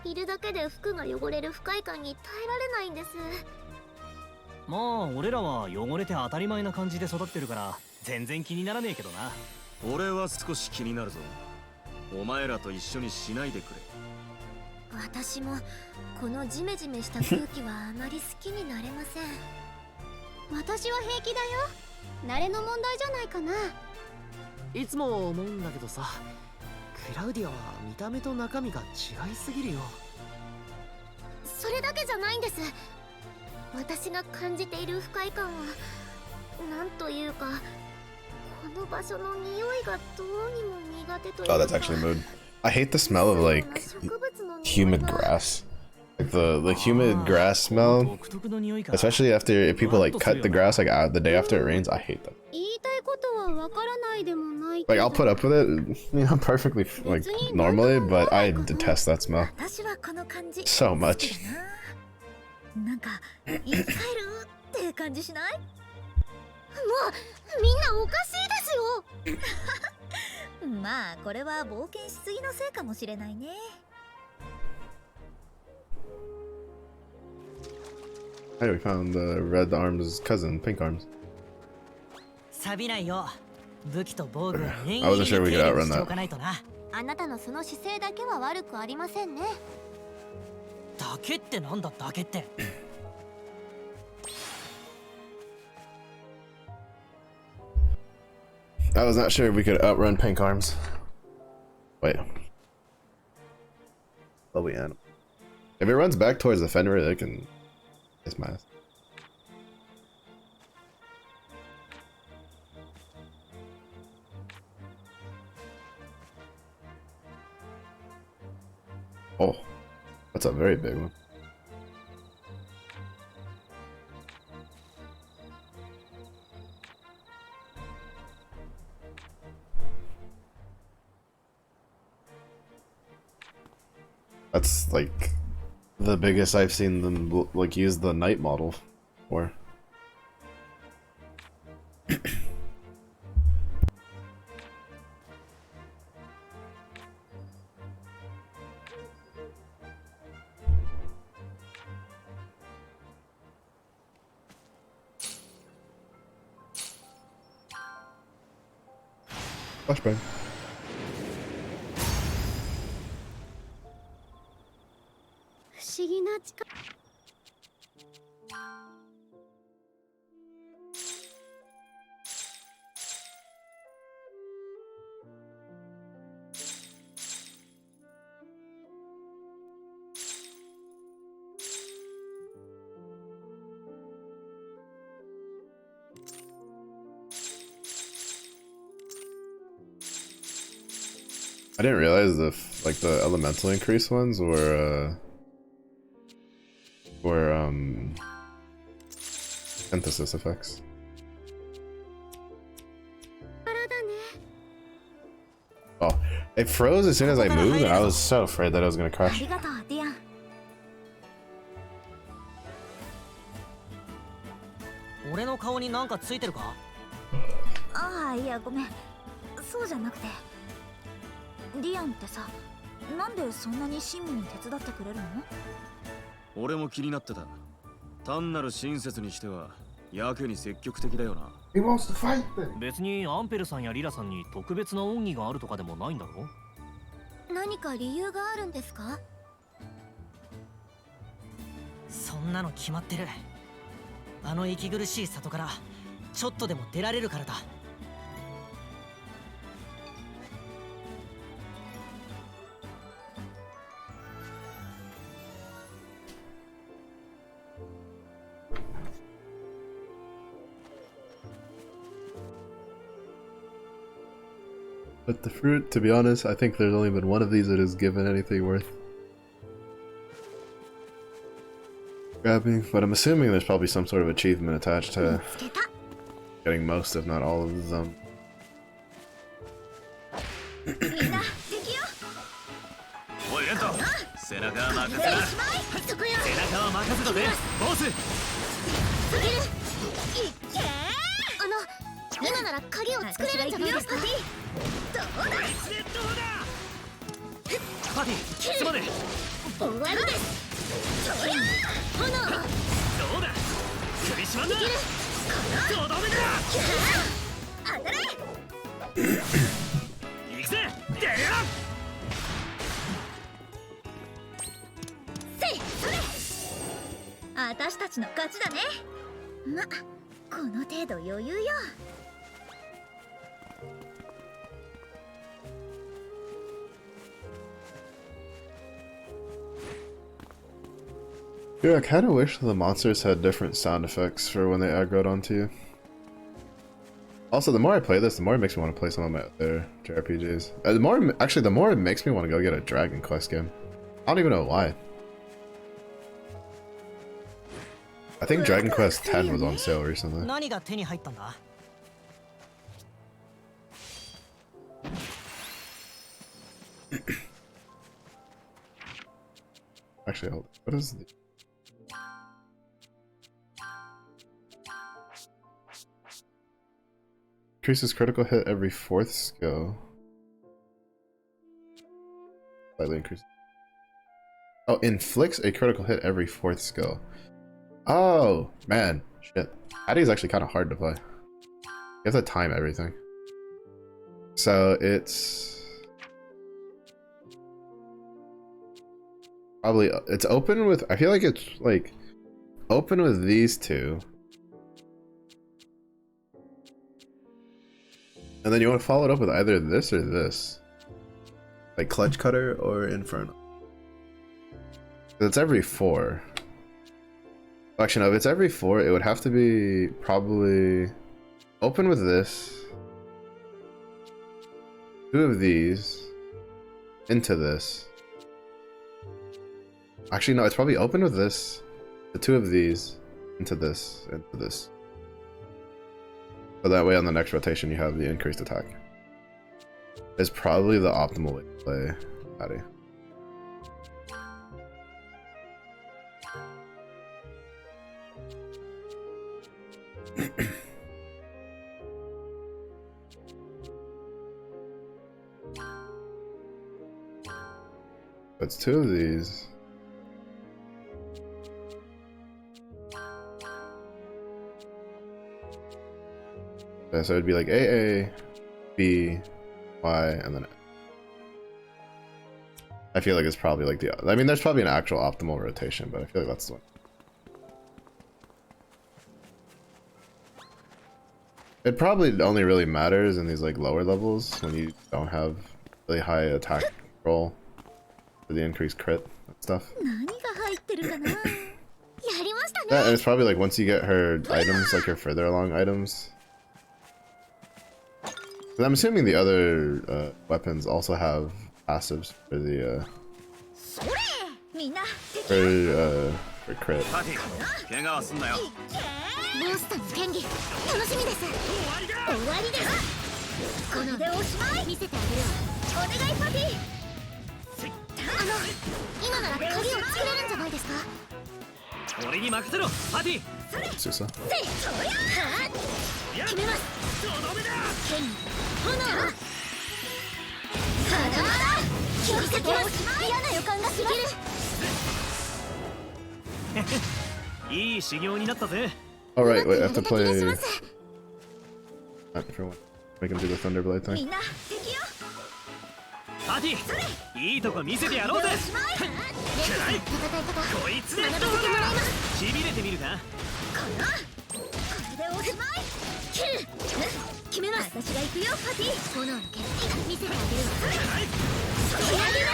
いるだけで服が汚れる不快感に耐えられないんです。まあ俺らは汚れて当たり前な感じで育ってるから全然気にならねえけどな。俺は少し気になるぞ。お前らと一緒にしないでくれ。私もこのジメジメした空気はあまり好きになれません。私は平気だよ。慣れの問題じゃないかな。いつも思うんだけどさ、クラウディアは見た目と中身が違いすぎるよ。それだけじゃないんです。私が感じている不快感はなんというか、この場所の匂いがどうにも苦手というか。 Oh, that's actually mood. I hate the smell of like humid grass. Like the humid grass smell, especially after people like cut the grass like the day after it rains. I hate that. Like I'll put up with it, you know, perfectly like normally, but I detest that smell so much. うみんなおかしいですよ。まあこれは冒険しすぎのせいかもしれないね。Hey, we found the Red Arm's cousin, Pink Arms. 錆びないよ。武器と防具を念 I 入り wasn't に sure we 手 could 入れ outrun してお that. かないとな。あなたのその姿勢だけは悪くありませんね。だけってなんだだけって。I was not sure if we could outrun Pink Arms. Wait. Well, we had. If it runs back towards the Fenrir, it can. It's my ass. Oh, that's a very big one. That's like the biggest I've seen them like use the knight model for. Flashbang. 不思議な力。I didn't realize the elemental increase ones were synthesis effects. Oh, it froze as soon as I moved, and I was so afraid that I was gonna あ crash. りがとうディアン。俺の顔になんかついてるか？ああいやごめん、そうじゃなくてディアンってさ、なんでそんなに親身に手伝ってくれるの？俺も気になってた。単なる親切にしてはやけに積極的だよな。He wants to fight them. 別にアンペルさんやリラさんに特別な恩義があるとかでもないんだろ？何か理由があるんですか？そんなの決まってる。あの息苦しい里からちょっとでも出られるからだ。But the fruit, to be honest, I think there's only been one of these that has given anything worth grabbing, but I'm assuming there's probably some sort of achievement attached to つけた。 getting most, if not all, of them. みんな敵よ。おいレント、背中は任せな。そこよ。背中は任せたぜボス。いけ。今なら鍵を作れるんじゃないですか？どうだ。パティ、すまねえ。終わりです。そりゃ炎。どうだ首絞まんな。とどめだ。当たれ。行くぜ出るよ。せいそれ。私たちの勝ちだね。ま、この程度余裕よ。Yeah, I kind of wish the monsters had different sound effects for when they aggroed onto you. Also, the more I play this, the more it makes me want to play some of my other JRPGs. The more it makes me want to go get a Dragon Quest game. I don't even know why. I think Dragon Quest X was on sale recently. 何が手に入ったんだ？ Actually, hold on. What is the... Increases critical hit every 4th skill. Slightly increase. Oh, inflicts a critical hit every 4th skill. Oh, man. Shit. Addy is actually kind of hard to play. You have to time everything. So it's... probably... it's open with... I feel like it's like... open with these two. And then you want to follow it up with either this or this. Like Clutch Cutter or Inferno. It's every 4. Actually, no, if it's every 4, it would have to be probably open with this. 2 of these into this. Actually, no, it's probably open with this. The 2 of these into this, into this. So that way on the next rotation you have the increased attack. It's probably the optimal way to play Addy. It's 2 of these. Yeah, so it'd be like AA, B, Y, and then I feel like it's probably like the... I mean, there's probably an actual optimal rotation, but I feel like that's the one. It probably only really matters in these like lower levels when you don't have really high attack roll for the increased crit and stuff. Yeah, and it's probably like once you get her items, like her further along items. And I'm assuming the other weapons also have passives for the for crit. 怪我はすんなよ。ボスさんの剣技楽しみです。終わりです。これでおしまい。見せてあげるわ。お願いパティ。今なら鍵を作れるんじゃないですか。俺に任せろ、パティ。Susa. 決めます。剣炎。気をつけます。嫌な予感がします。いい修行になったぜ。 Oh right, wait, I have to play. For one, make him do the Thunderblade thing. パティ、いいとこ見せてやろうぜ。こいつでどうだ。しびれてみるか。これでおしまい。決めます。私が行くよ、パティ。炎の剣見せてあげるわ。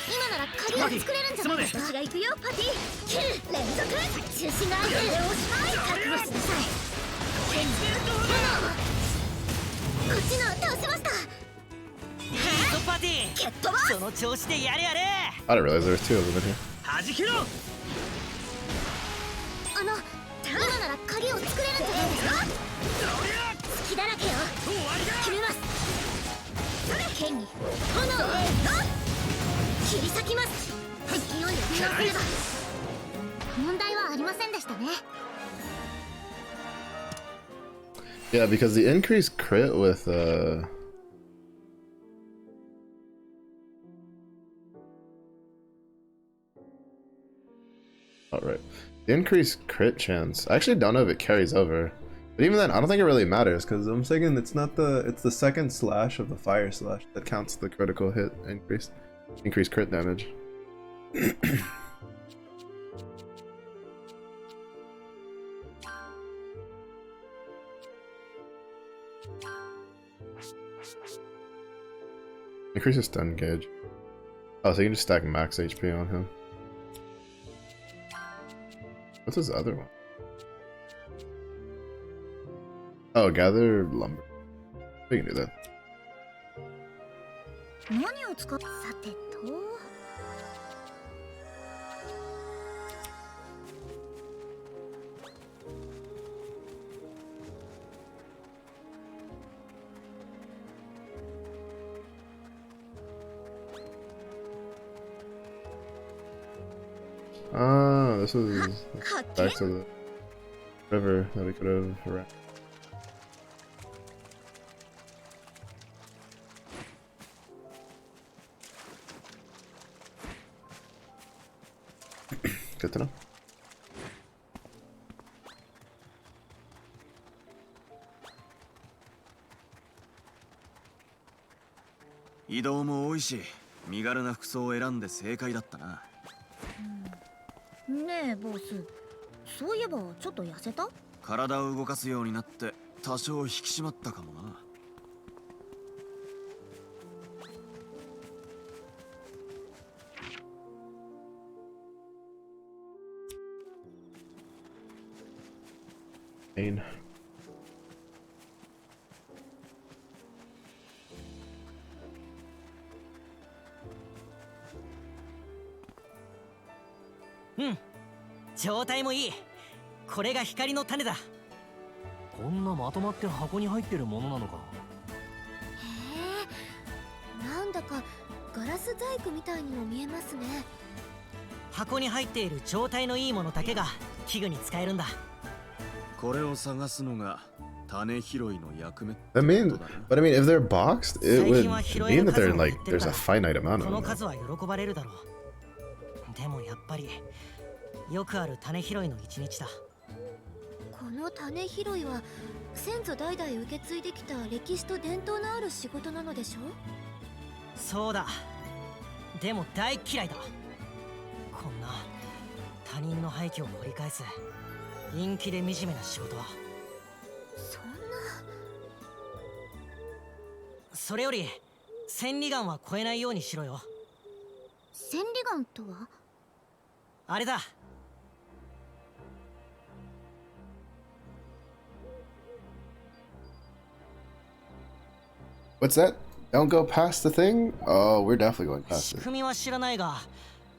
今なら鍵を作れるんじゃないですか。私が行くよ、パティ。キル連続中心が相手でおしまい。覚悟しなさい。こっちの倒しました。パティ、その調子でやれやれ。 I didn't realize there was 2 of them in here. 弾けろ。今なら鍵を作れるんじゃないですか。隙だらけよ。決めます。剣に炎を切り裂きます。勢いを利用すれば問題はありませんでしたね。 Yeah, because the increased crit with alright. The increased crit chance. I actually don't know if it carries over. But even then, I don't think it really matters, because I'm thinking it's not it's the second slash of the fire slash that counts the critical hit increased crit damage. Increases stun gauge. Oh, so you can just stack max HP on him. What's his other one? Oh, gather lumber. We can do that. 何を使っさてと。Ah, this is back to the river that we could have around. Good to know. 移動も多いし、身軽な服装を選んで正解だったな。ねえボス、そういえばちょっと痩せた？体を動かすようになって多少引き締まったかもな。Main. Hmm. 状態もいい。これが光の種だ。こんなまとまって箱に入ってるものなのか。へえ、なんだかガラス細工みたいにも見えますね。箱に入っている状態のいいものだけが器具に使えるんだ。これを探すのが種拾いの役目。But I mean, if they're boxed, it would mean that they're like there's a finite amount こ of の them. 数は喜ばれるだろう。でもやっぱりよくある種拾いの一日だ。この種拾いは先祖代々受け継いできた歴史と伝統のある仕事なのでしょ？そうだ。でも大嫌いだ。こんな他人の廃墟を掘り返す陰気で惨めな仕事は。そんな。それより千里眼は越えないようにしろよ。千里眼とは？あれだ。What's that? Don't go past the thing? Oh, we're definitely going past 仕 it. 組みは知らないが、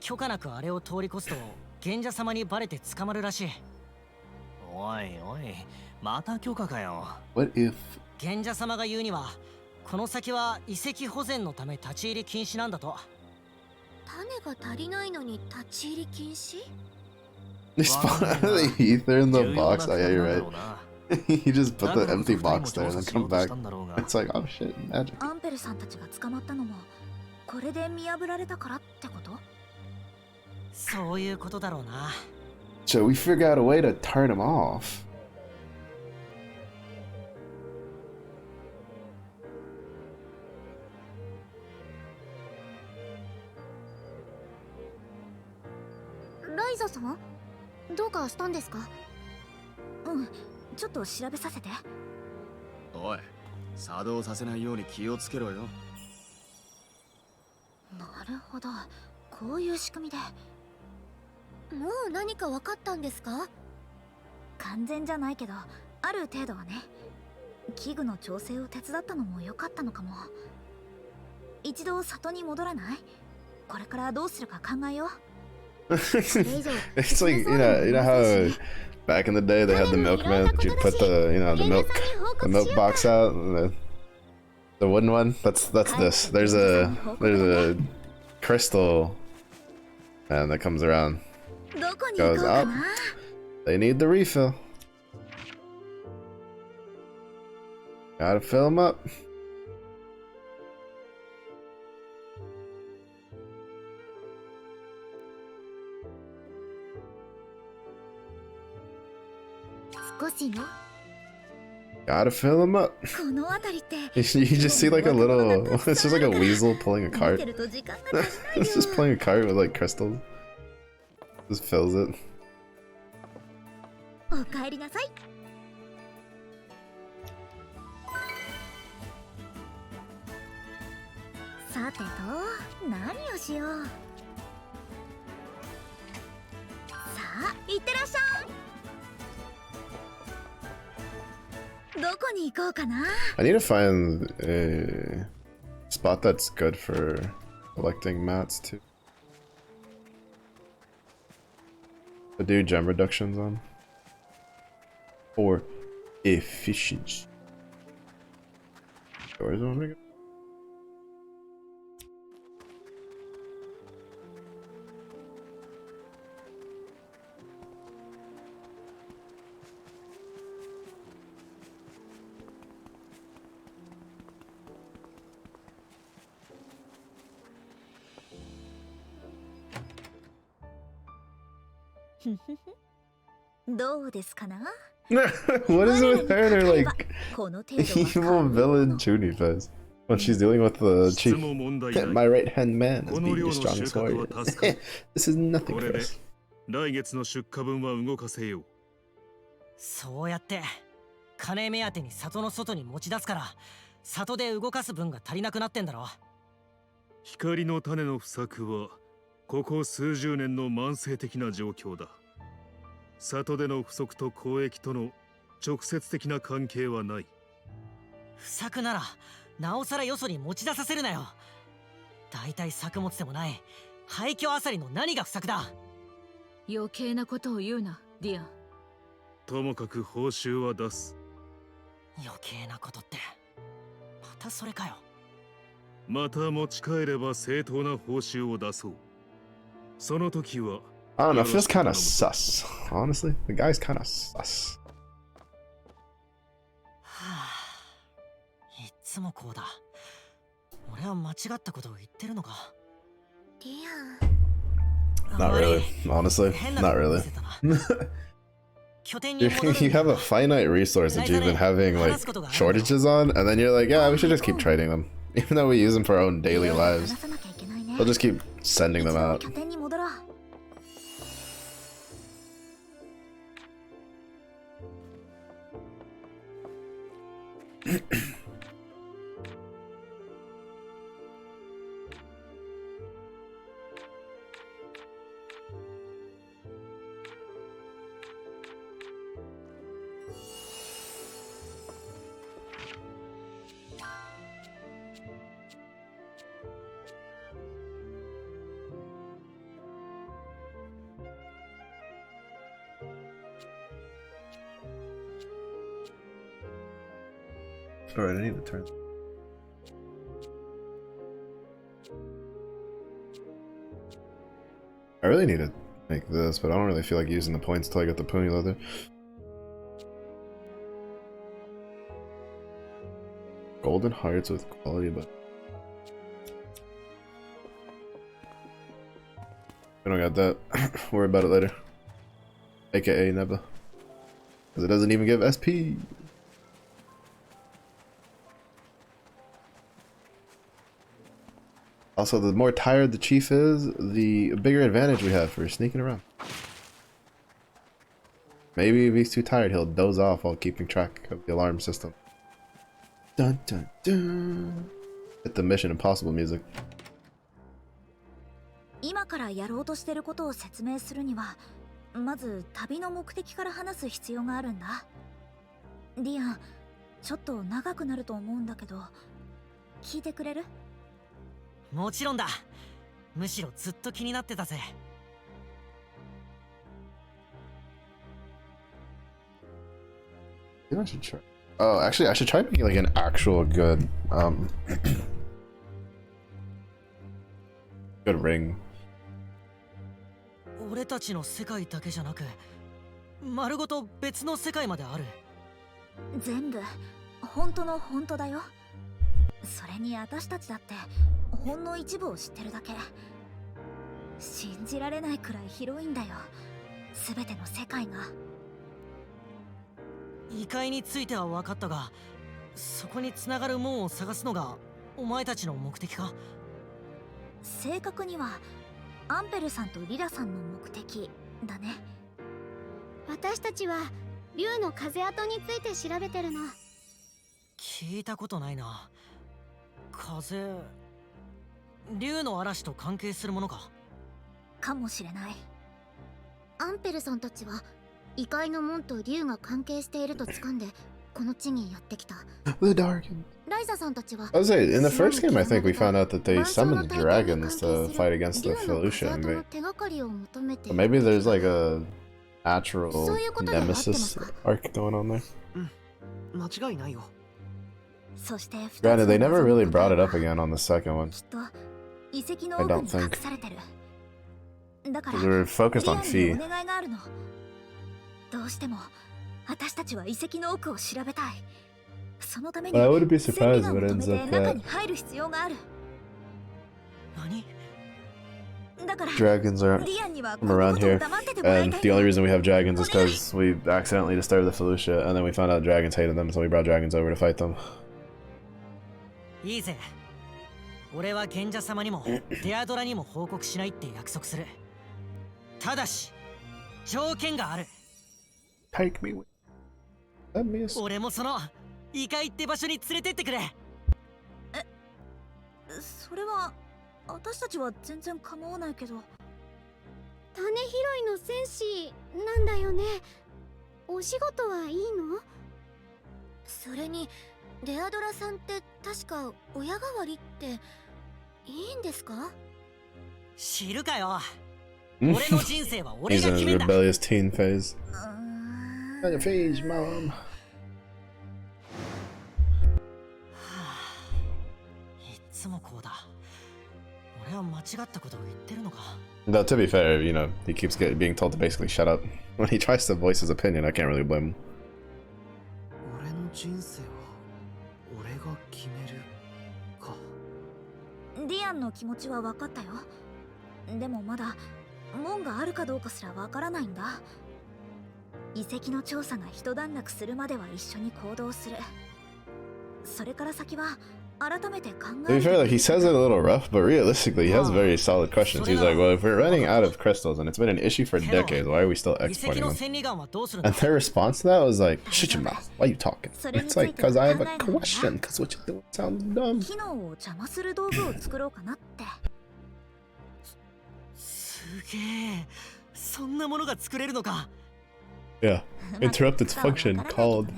許可なくあれを通り越すと賢者様にバレて捕まるらしい。おいおい、また許可かよ。What if? 賢者様が言うには、この先は遺跡保全のため立ち入り禁止なんだと。種が足りないのに立ち入り禁止？ They spawn out of the ether in the box. Oh, yeah, you're right. You just put the empty box there and then come back. It's like, oh shit, magic. アンペルさんたちが捕まったのもこれで見破られたからってこと？そういうことだろうな。 So we figure out a way to turn him off. ライザさん、どうかしたんですか？うん、ちょっと調べさせて。おい、作動させないように気をつけろよ。なるほど、こういう仕組みで。もう何か分かったんですか？完全じゃないけど、ある程度はね。器具の調整を手伝ったのも良かったのかも。一度里に戻らない？これからどうするか考えよう。It's like, you know how back in the day they had the milkman that you'd put the, the milk box out, and the wooden one. That's this. There's a crystal, and that comes around, goes up. They need the refill. Gotta fill them up. 少しの Gotta fill them up. この辺りって You just see like a little, it's just like a weasel pulling a 見 cart. てると時間が足りない It's just よ。 pulling a cart with like crystals. Just fills it. お帰りなさい。さてと、何をしよう。さあ、いってらっしゃい。どこに行こうかな。 I need to find a spot that's good for collecting mats too. To do gem reductions on. For efficiency. Where's the one we go? どうですかな What is it with her and her like この程度は evil villain Chuni face when she's dealing with the chief? My right hand man is being your strongest warrior. This is nothing for us. 来月の出荷分は動かせよう。そうやって金目当てに里の外に持ち出すから里で動かす分が足りなくなってんだろ。光の種の不作はここ数十年の慢性的な状況だ。里での不足と交易との直接的な関係はない。不作ならなおさらよそに持ち出させるなよ。だいたい作物でもない廃墟あさりの何が不作だ。余計なことを言うな、ディアン。ともかく報酬は出す。余計なことってまたそれかよ。また持ち帰れば正当な報酬を出そう。その時は I don't know, it feels kind of sus. Honestly, the guy's kind of sus. はあ、いつもこうだ。俺は間違ったことを言ってるのか。ディアン。 Not really, honestly, not really. You have a finite resource that you've been having like shortages on, and then you're like, yeah, we should just keep trading them, even though we use them for our own daily lives. We'll just keep sending them out. Alright, I need to turn. I really need to make this, but I don't really feel like using the points till I get the pony leather. Golden hearts with quality, but I don't got that. Worry about it later. AKA Neba. Because it doesn't even give SP. Also, the more tired the chief is, the bigger advantage we have for sneaking around. Maybe if he's too tired, he'll doze off while keeping track of the alarm system. Dun dun dun. Hit the Mission Impossible music. 今からやろうとしてることを説明するには、まず旅の目的から話す必要があるんだ。ディアン、ちょっと長くなると思うんだけど、聞いてくれる？もちろんだ。むしろずっと気になってたぜ。I should try. Oh, actually, I should try making like an actual good, good ring. 俺たちの世界だけじゃなく、丸ごと別の世界まである。全部本当の本当だよ。それに私たちだってほんの一部を知ってるだけ。信じられないくらい広いんだよ、全ての世界が。異界については分かったが、そこに繋がる門を探すのがお前たちの目的か？正確にはアンペルさんとリラさんの目的だね。私たちは竜の風跡について調べてるの。聞いたことないな。風、竜の嵐と関係するものか？かもしれない。アンペルさんたちは異界の門と竜が関係していると掴んでこの地にやってきた。The Dark. ライザさんたちは I was saying, in the first game, I think we found out that they summoned dragons to fight against the Felucia. But maybe there's like a natural nemesis arc going on there. 間違いないよ。そして Granted, they never really brought it up again on the second one. きっと遺跡の奥に隠されてる。だから They were focused on リア Fee. にお願いがあるの。どうしても私たちは遺跡の奥を調べたい。そのために I wouldn't be 戦 surprised 備 if 眼 it を止 ends め up て中 that. に入る必要がある。何？ dragons aren't from around here, and the only reason we have dragons is because we accidentally disturbed the Felucia, and then we found out dragons hated them, so we brought dragons over to fight them. いいぜ。俺は賢者様にもデアドラにも報告しないって約束する。ただし条件がある。Take me with. Let me. 俺もその異界って場所に連れてってくれ。それは私たちは全然構わないけど。種拾いの戦士なんだよね。お仕事はいいの？それにデアドラさんって確か親代わりっていいんですか？知るかよ。俺の人生は俺 He's が in 決 his めんだ。 rebellious teen phase. Your phase, mom. いつもこうだ。俺は間違ったことを言ってるのか。Though to be fair, you know, he keeps being told to basically shut up. When he tries to voice his opinion, I can't really blame him. 俺の人生は俺が決めるか。ディアンの気持ちは分かったよ。でもまだ門があるかどうかすら分からないんだ。遺跡の調査が一段落するまでは一緒に行動する。それから先は改めて考え To be る。 fair, like, he says it a little rough, but realistically, he has very solid questions. He's like, well, if we're running out of crystals and it's been an issue for decades, why are we still 遺跡 exporting の them? 千里眼はどうするんだ。 And their response to that was like, shut your mouth, why are you talking? It's like, because I have a question, because what you're doing sounds dumb. 機能を邪魔する道具を作ろうかなって。すげえ。そんなものが作れるのか。Yeah, interrupt its function called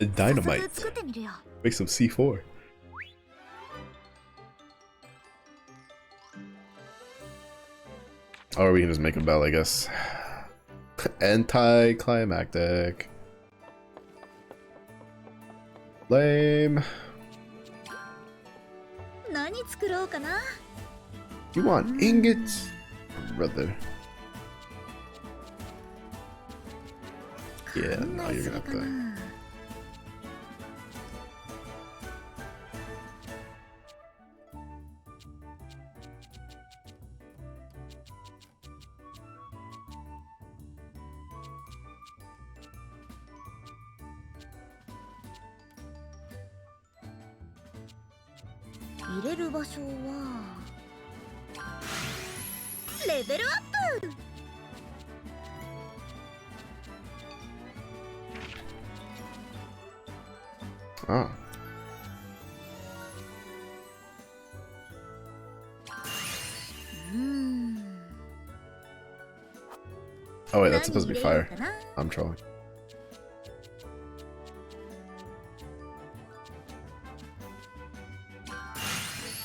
早 dynamite. 速作ってみるよ。 Make some C4. Or we can just make a bell, I guess. Anticlimactic. Lame. 何作ろうかな。 You want ingots? Brother. Yeah, no, you're gonna have to. Put 入れる場所はレベルアップ。 Oh. Oh wait, that's supposed to be fire. I'm trolling.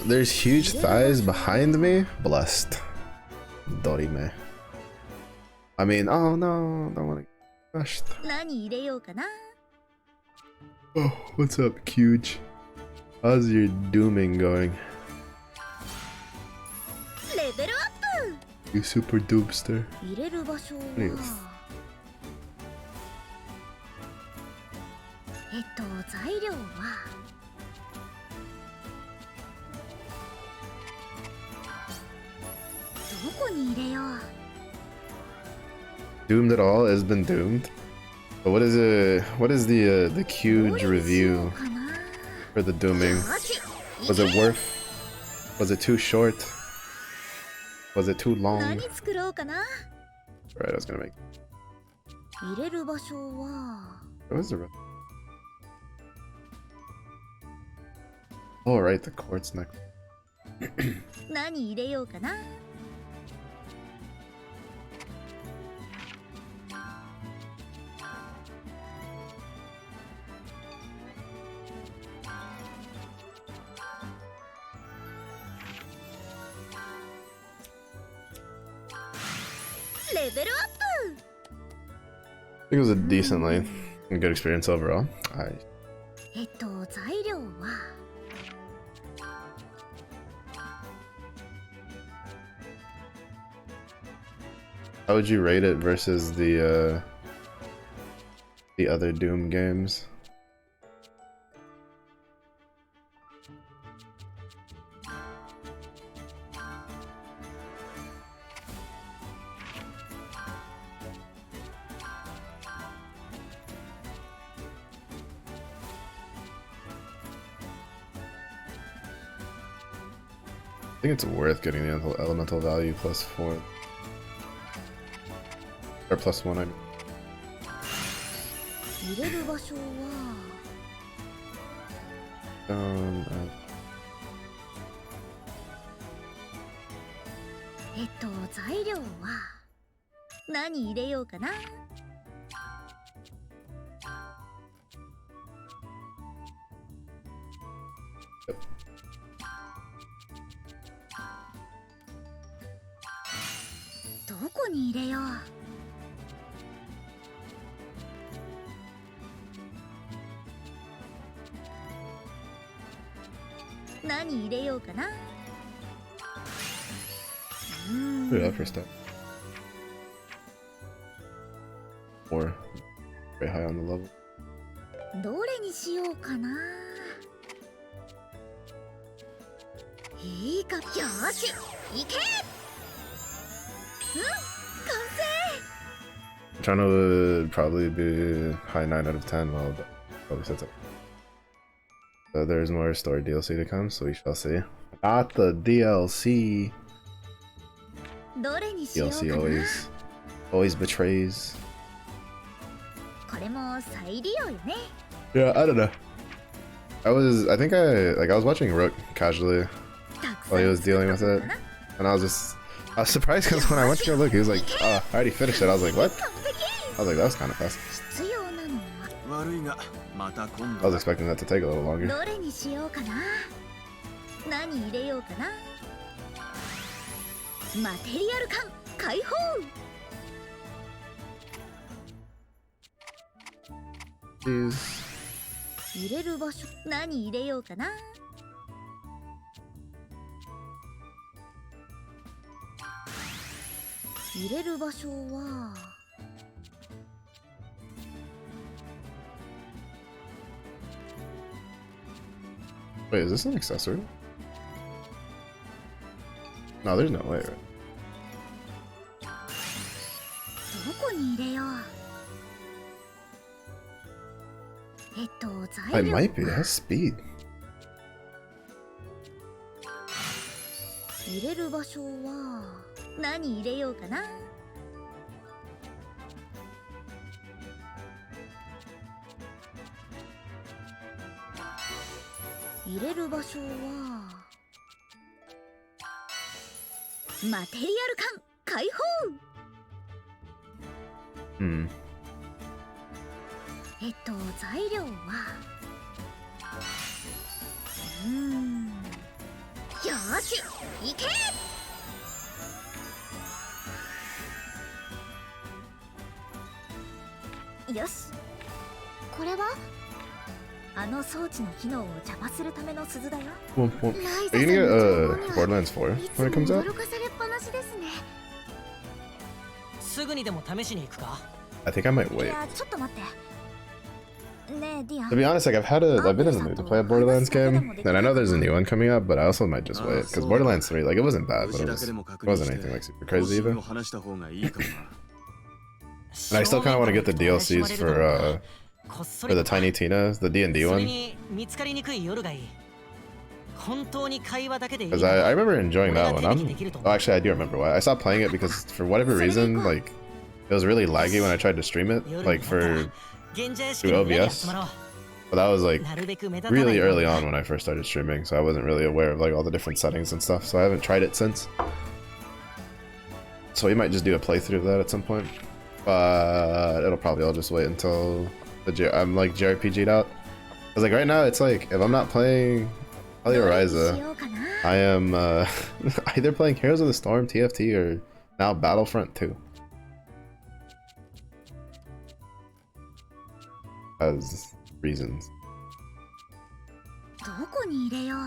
There's huge thighs behind me. Blessed. Dorime. I mean, oh no, don't want to get crushed. 何入れようかな。 Oh, what's up, Huge? How's your dooming going? レベルアップ。 You super doomster. 入れる場所は何が材料はどこに入れよう。 Doomed at all has been doomed. But what is the huge review for the dooming? Was it worth? Was it too short? Was it too long? 何作ろうかな。 Alright, I was gonna make. 入れる場所は What was the? Oh, right, the quartz necklace. 何入れようかな。 レベルアップ。 I think it was a decently good experience overall. I 材料は How would you rate it versus the other Doom games? think it's worth getting the elemental value +4. Or +1, I mean. 入れる場所は 材料は何入れようかな。どこに入れよう。何入れようかな。Put it up for a step. Or very high on the level. どれにしようかな。いいか、よーし、いけ。うん、完成。 China would probably be high 9 out of 10. Well, that probably sets up. So there's more story DLC to come, so we shall see. Not the DLC. どれにしようか DLC な。 always betrays. これも再利用よね。 Yeah, I don't know. I was watching Rook casually たくさ while he ん was 作った dealing の with か it, な。 and I was surprised because when I went to go look, he was like, "Oh, I already finished it." I was like, "What?" 完璧。 I was like, "That was kind of fast." 必要なのは悪いがまた今 I 度 was expecting that to take a little longer. どれにしようかな。何入れようかな。マテリアル感解放。 Jeez. 入れる場所何入れようかな。入れる場所は Wait, is this an accessory? No, there's no way, right? どこに入れよう。材 It 料 might be. It has speed. 入れる場所は何入れようかな。入れる場所はマテリアル感解放。 Hmm. 材料はよーし、いけ。よし、これはあの装置の機能を邪魔するための鈴だよ。 Well, ライ are ザ you さん gonna の get 情報には Borderlands 4いつ when も it comes out? 驚かされっぱなしですね。すぐにでも試しに行くか。 I think I might い wait. や、ちょっと待って。ねえ、ディア To be honest, like I've been in the mood to play a Borderlands game, and I know there's a new one coming up, but I also might just wait because Borderlands 3, like it wasn't bad, but it wasn't anything like super crazy either. を話した方がいいかもな And I still kind of want to get the DLCs for the Tiny Tina, the D&D それ one, に見つかりにくい夜がいい。本当に会話だけでいい。 because I remember enjoying that one. Actually, I do remember why. I stopped playing it because for whatever reason, like it was really laggy when I tried to stream it, like through OBS. But that was like really early on when I first started streaming, so I wasn't really aware of like all the different settings and stuff. So I haven't tried it since. So we might just do a playthrough of that at some point, but it'll probably all just wait until I'm like JRPG'd out. Cause like right now it's like if I'm not playing Bearteliler Ryza, I am either playing Heroes of the Storm, TFT, or now Battlefront 2. As reasons. どこに入れよう。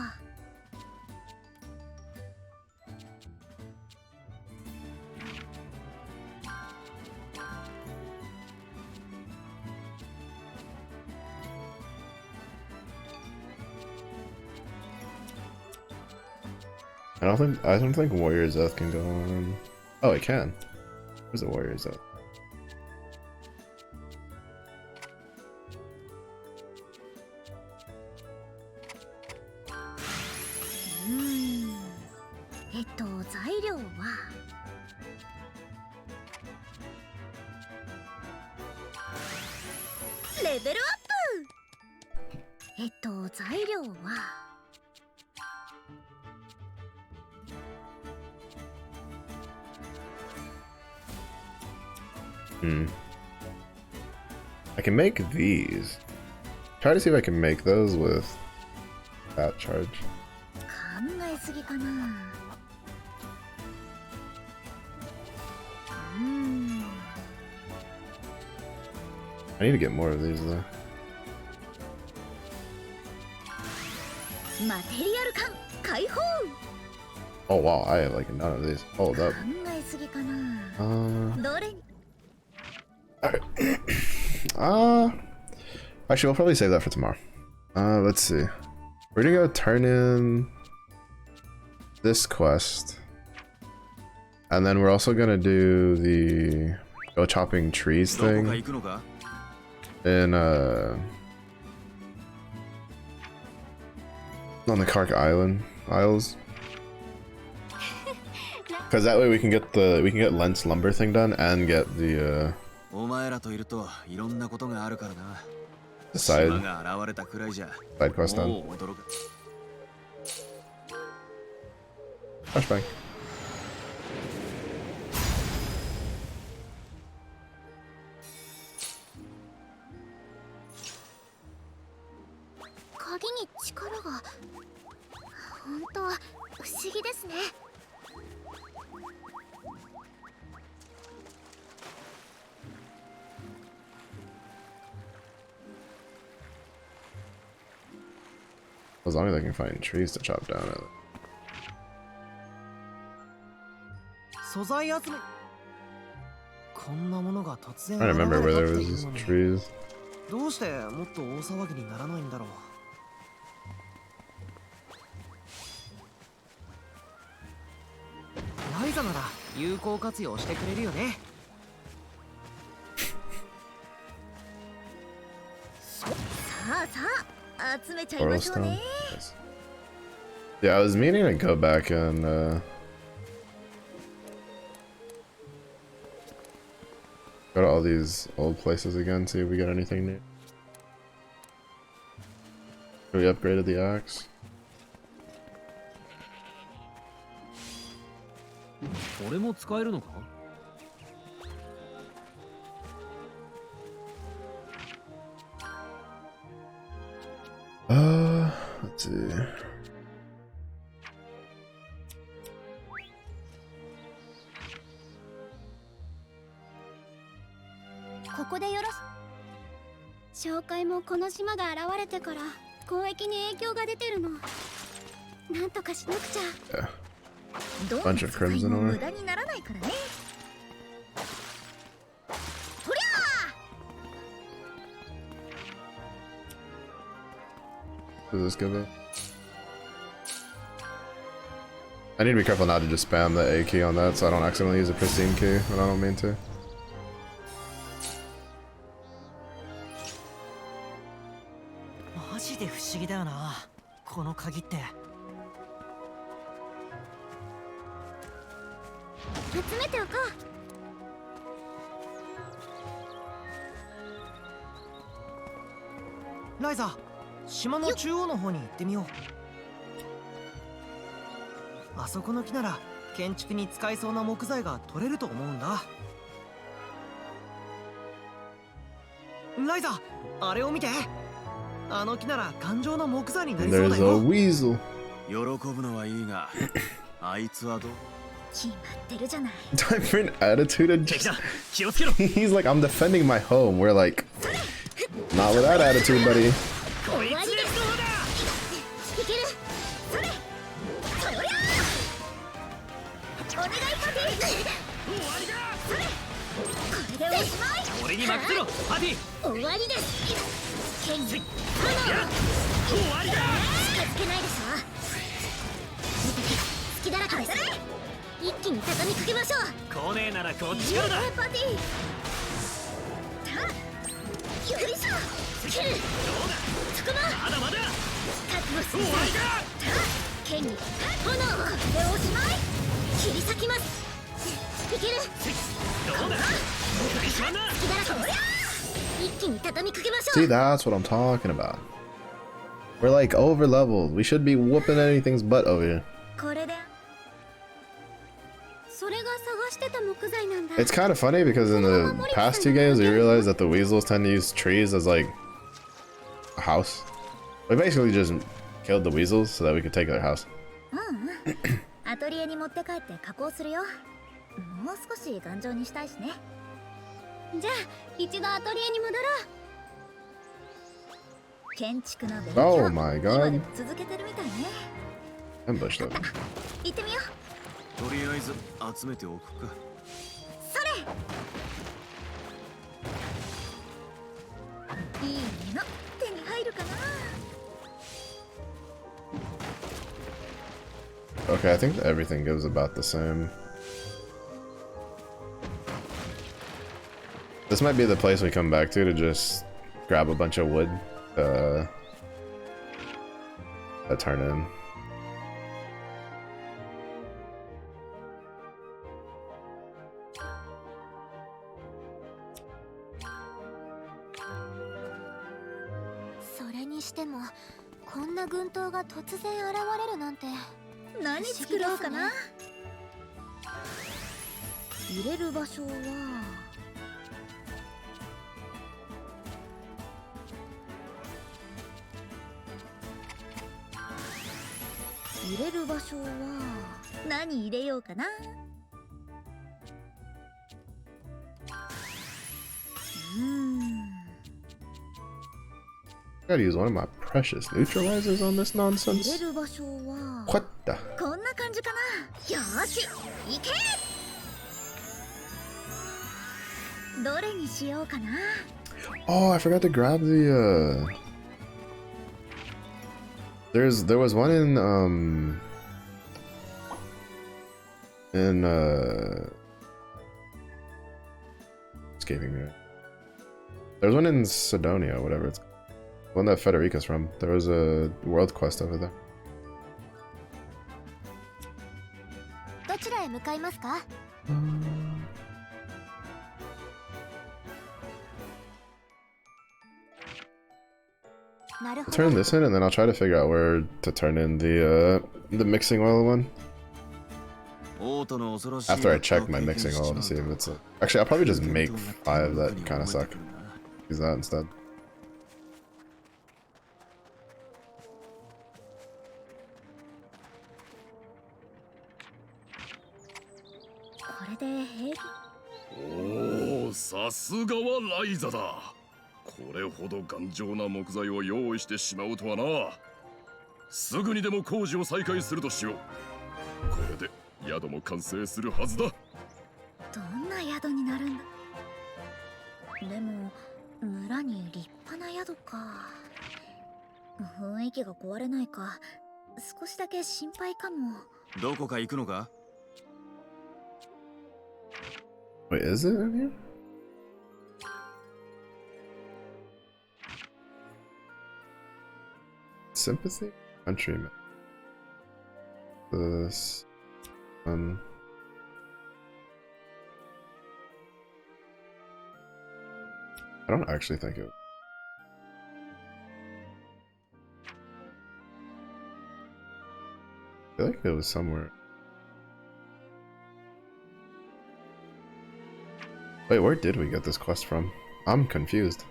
I don't think Warrior's Oath can go on. Oh, it can. Where's the Warrior's Oath? 材料はレベルアップ。材料はI can make these. Try to see if I can make those with that charge. 考えすぎかな。I need to get more of these though. マテリアル缶解放。 Oh wow, I have like none of these. Hold 考 up. えすぎかな。 どれに Alright. Actually, we'll probably save that for tomorrow. Let's see. We're gonna go turn in this quest. And then we're also gonna do the go chopping trees thing in on the Kark Isles. Cause that way we can get Lent's lumber thing done and get the side quest done. Flashbang. 鍵に力が。本当不思議ですね。As long as I can find trees to chop down at. 素材集め。こんなものが突然 I don't remember where there 現れ was たっていうのに trees. どうしてもっと大騒ぎにならないんだろう。ライザなら有効活用してくれるよね。さあさあ集めちゃい Coral ましょう stone. ね。 Nice. Yeah, I was meaning to go back and go to all these old places again, see if we get anything new. We upgraded the axe. これも使えるのか？ Let's see. ここでよろし。紹介もこの島が現れてから交易に影響が出てるの。なんとかしなくちゃ。 Yeah. どんな Bunch of 素材 crimson も ore. 無駄にならないからね。とりゃ Does this give it? I need to be careful not to just spam the A key on that so I don't accidentally use a pristine key when I don't mean to. マジで不思議だよな、この鍵って。集めておこう。ライザ、島の中央の方に行ってみよう。あそこの木なら建築に使えそうな木材が取れると思うんだ。ライザ、あれを見て。あの木なら頑丈な木材になりそうだ There's a よ。 weasel. 喜ぶのはいいが、あいつはどう？決まってるじゃない。 Different attitude and 敵 just だ、気をつけろ。 he's like, I'm defending my home. We're like, not with that attitude, buddy. こいつですどうだ。いける。それ。そりゃあ。お願いパティ。終わりだ。それ。これでおしまい。俺に任せろ、パティ。終わりです。剣に。いや、終わりだ。近づけないでしょ。隙だらけです。一気に畳みかけましょう。来ねえならこっちからだ。パティ。よいしょ。切る。つくま。まだまだ。覚悟する。終わりだ。剣に炎。でおしまい。裂きます。いける。どうだクリスマンだ。隙だらけ。一気に畳みかけましょう。 See, that's what I'm talking about. We're like over leveled. We should be whooping anything's butt over here. これでそれが探してた木材なんだ。 It's kind of funny because in the past 2 games we realized that the weasels tend to use trees as like a house. We basically just killed the weasels so that we could take their house. アトリエに持って帰って加工するよ。もう少し頑丈にしたいしね。じゃあ一度アトリエに戻ろう。建築の勉 Oh 強 my 今で god. も続けてるみたいね。 Ambushed them. 行ってみよう。とりあえず集めておくか。それいいの手に入るかな。 Okay, I think everything gives about the same. This might be the place we come back to just grab a bunch of wood to turn in. それにしてもこんな群島が突然現れるなんて。何作ろうかな。入れる場所は入れる場所は何入れようかな。Gotta use one of my precious neutralizers on this 入れ nonsense. る場所は What the? こんな感じかな。よーし行け。どれにしようかな。 Oh, I forgot to grab the there was one in escaping me. There's one in Sidonia, whatever it's one that Federica's from. There was a world quest over there. どちらへ向かいますか？なるほど。 Turn this in and then I'll try to figure out where to turn in the mixing oil one. After I check my mixing oil to see if it's actually I'll probably just make 5 that kind of suck. Use that instead. これで平気。おお、さすがはライザだ。これほど頑丈な木材を用意してしまうとはな。すぐにでも工事を再開するとしよう。これで宿も完成するはずだ。どんな宿になるんだ。でも村に立派な宿か。雰囲気が壊れないか少しだけ心配かも。どこか行くのか？ Wait, is it in here? Sympathy? Countryman. This one. I don't actually think it. I feel like it was somewhere. Wait, where did we get this quest from? I'm confused.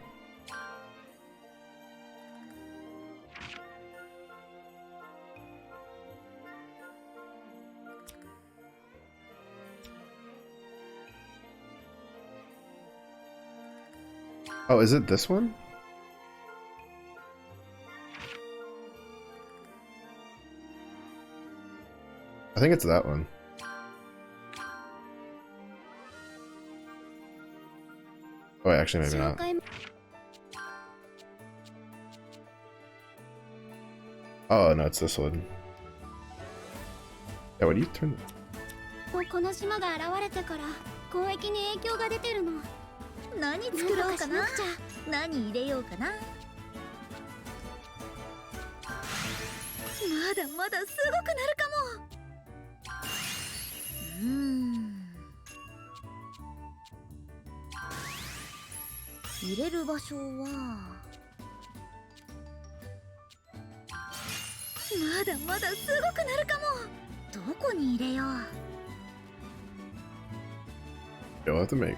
Oh, is it this one? I think it's that one. Oh, wait, actually, maybe not. Oh, no, it's this one. Yeah, what do you turn? この島が現れてから交易に影響が出てるの。何作ろうかな。何入れようかな。まだまだすごくなるかも。入れる場所はまだまだすごくなるかも。どこに入れよう。 You'll have to make.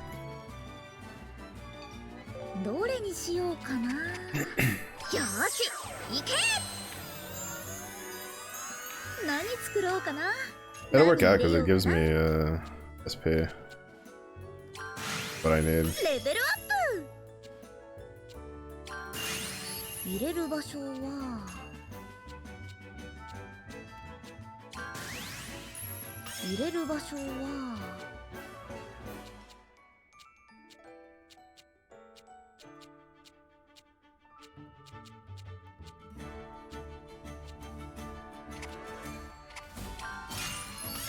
どれにしようかな。よーし行け。何作ろうかな。 It'll work out because it gives me SP. What I need. レベルアップ。入れる場所は入れる場所は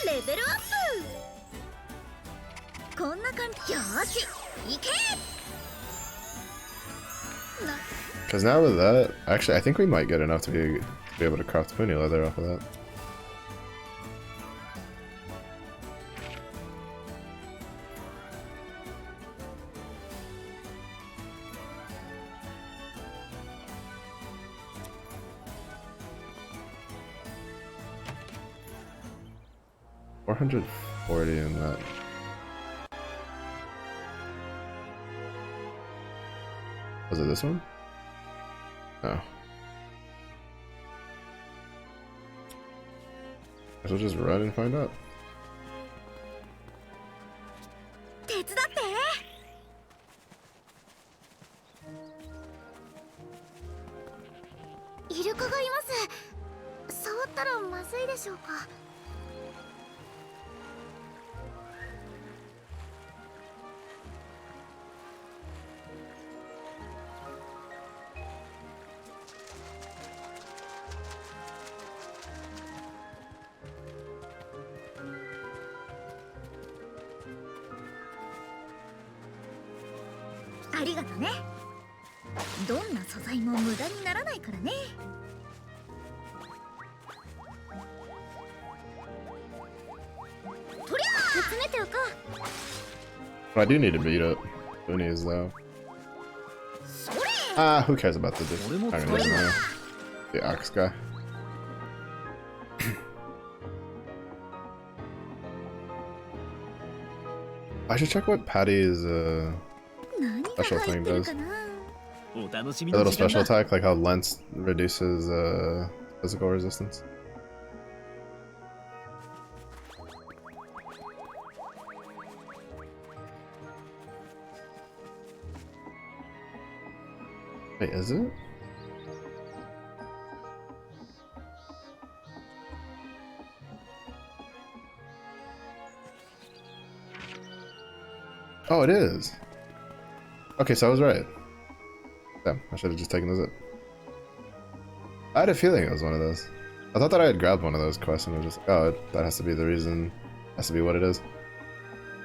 レベルアップ。こんな感じ。よーし行け。 Because now with that, actually, I think we might get enough to be able to craft pony leather off of that. $440 in that. Was it this one? No. Guess we'll just run and find out. 手伝って。イルカがいます。触ったらまずいでしょうか。ありがとね。どんな素材も無駄にならないからね。とりゃあ詰めておこう。 I do need to beat up ponies though. Ah, who cares about the ox guy? I should check what Patty's special thing does. A little special attack, like how Lance reduces physical resistance. Wait, is it? Oh, it is. Okay, so I was right. Damn, I should have just taken this up. I had a feeling it was one of those. I thought that I had grabbed one of those quests and I was just like, oh, that has to be the reason. Has to be what it is.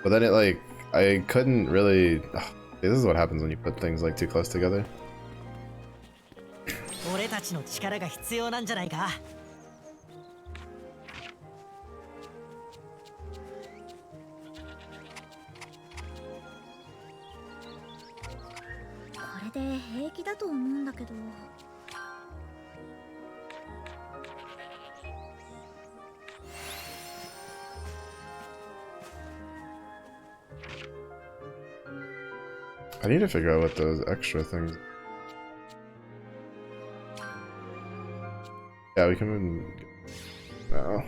But then it like, I couldn't really... Ugh, this is what happens when you put things like too close together. 俺たちの力が必要なんじゃないか。これで平気だと思うんだけど。I need to figure out what those extra things... Yeah, we can... No.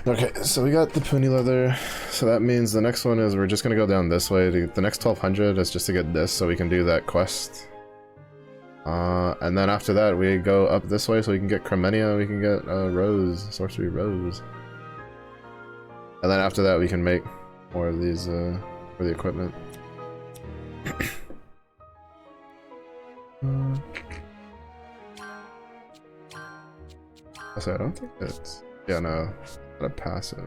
Okay, so we got the pony leather. So that means the next one is we're just gonna go down this way. The next 1200 is just to get this so we can do that quest. And then after that we go up this way so we can get Cremenia, we can get Rose, Sorcery Rose. And then after that we can make more of these for the equipment. So I don't think it's... Yeah, no. It's not a passive.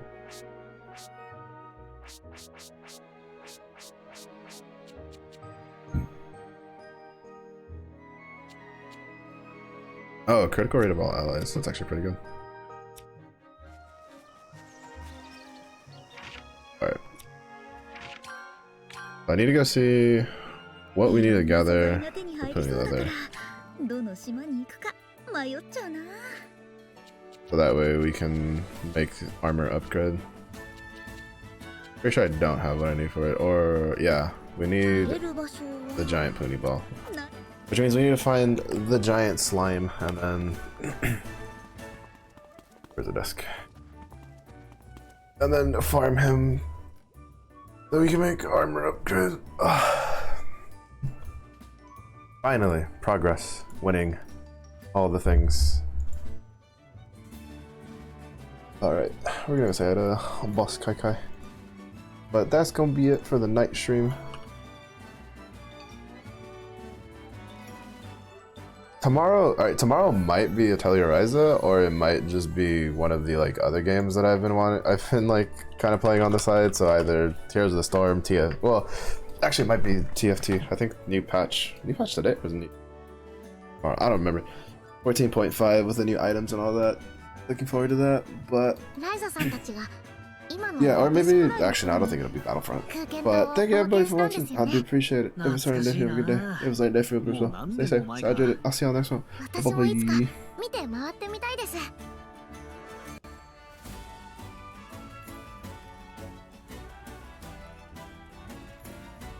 Oh, critical rate of all allies. That's actually pretty good. Alright. I need to go see what we need to gather for putting leather. どの島に行くか迷っちゃうな。 So that way we can make armor upgrade. Pretty sure I don't have what I need for it. Or, yeah, we need the giant pony ball. Which means we need to find the giant slime and then... Where's the desk? And then farm him. Then we can make armor upgrade. Finally, progress. Winning. All the things. Alright, we're gonna say hi to Boss Kai Kai. But that's gonna be it for the night stream. Tomorrow, alright, tomorrow might be Bearteliler Ryza, or it might just be one of the like other games that I've been like kind of playing on the side. So either Tears of the Storm, well, actually it might be TFT. I think new patch today was new. Or I don't remember. 14.5 with the new items and all that. Looking forward to that, but yeah, or maybe actually no, I don't think it'll be Battlefront. But thank you everybody for watching. I do appreciate it. If it's starting to have a good day. If it's late day for you as well. Stay safe. Stay hydrated. I'll see you on the next one. Bye bye.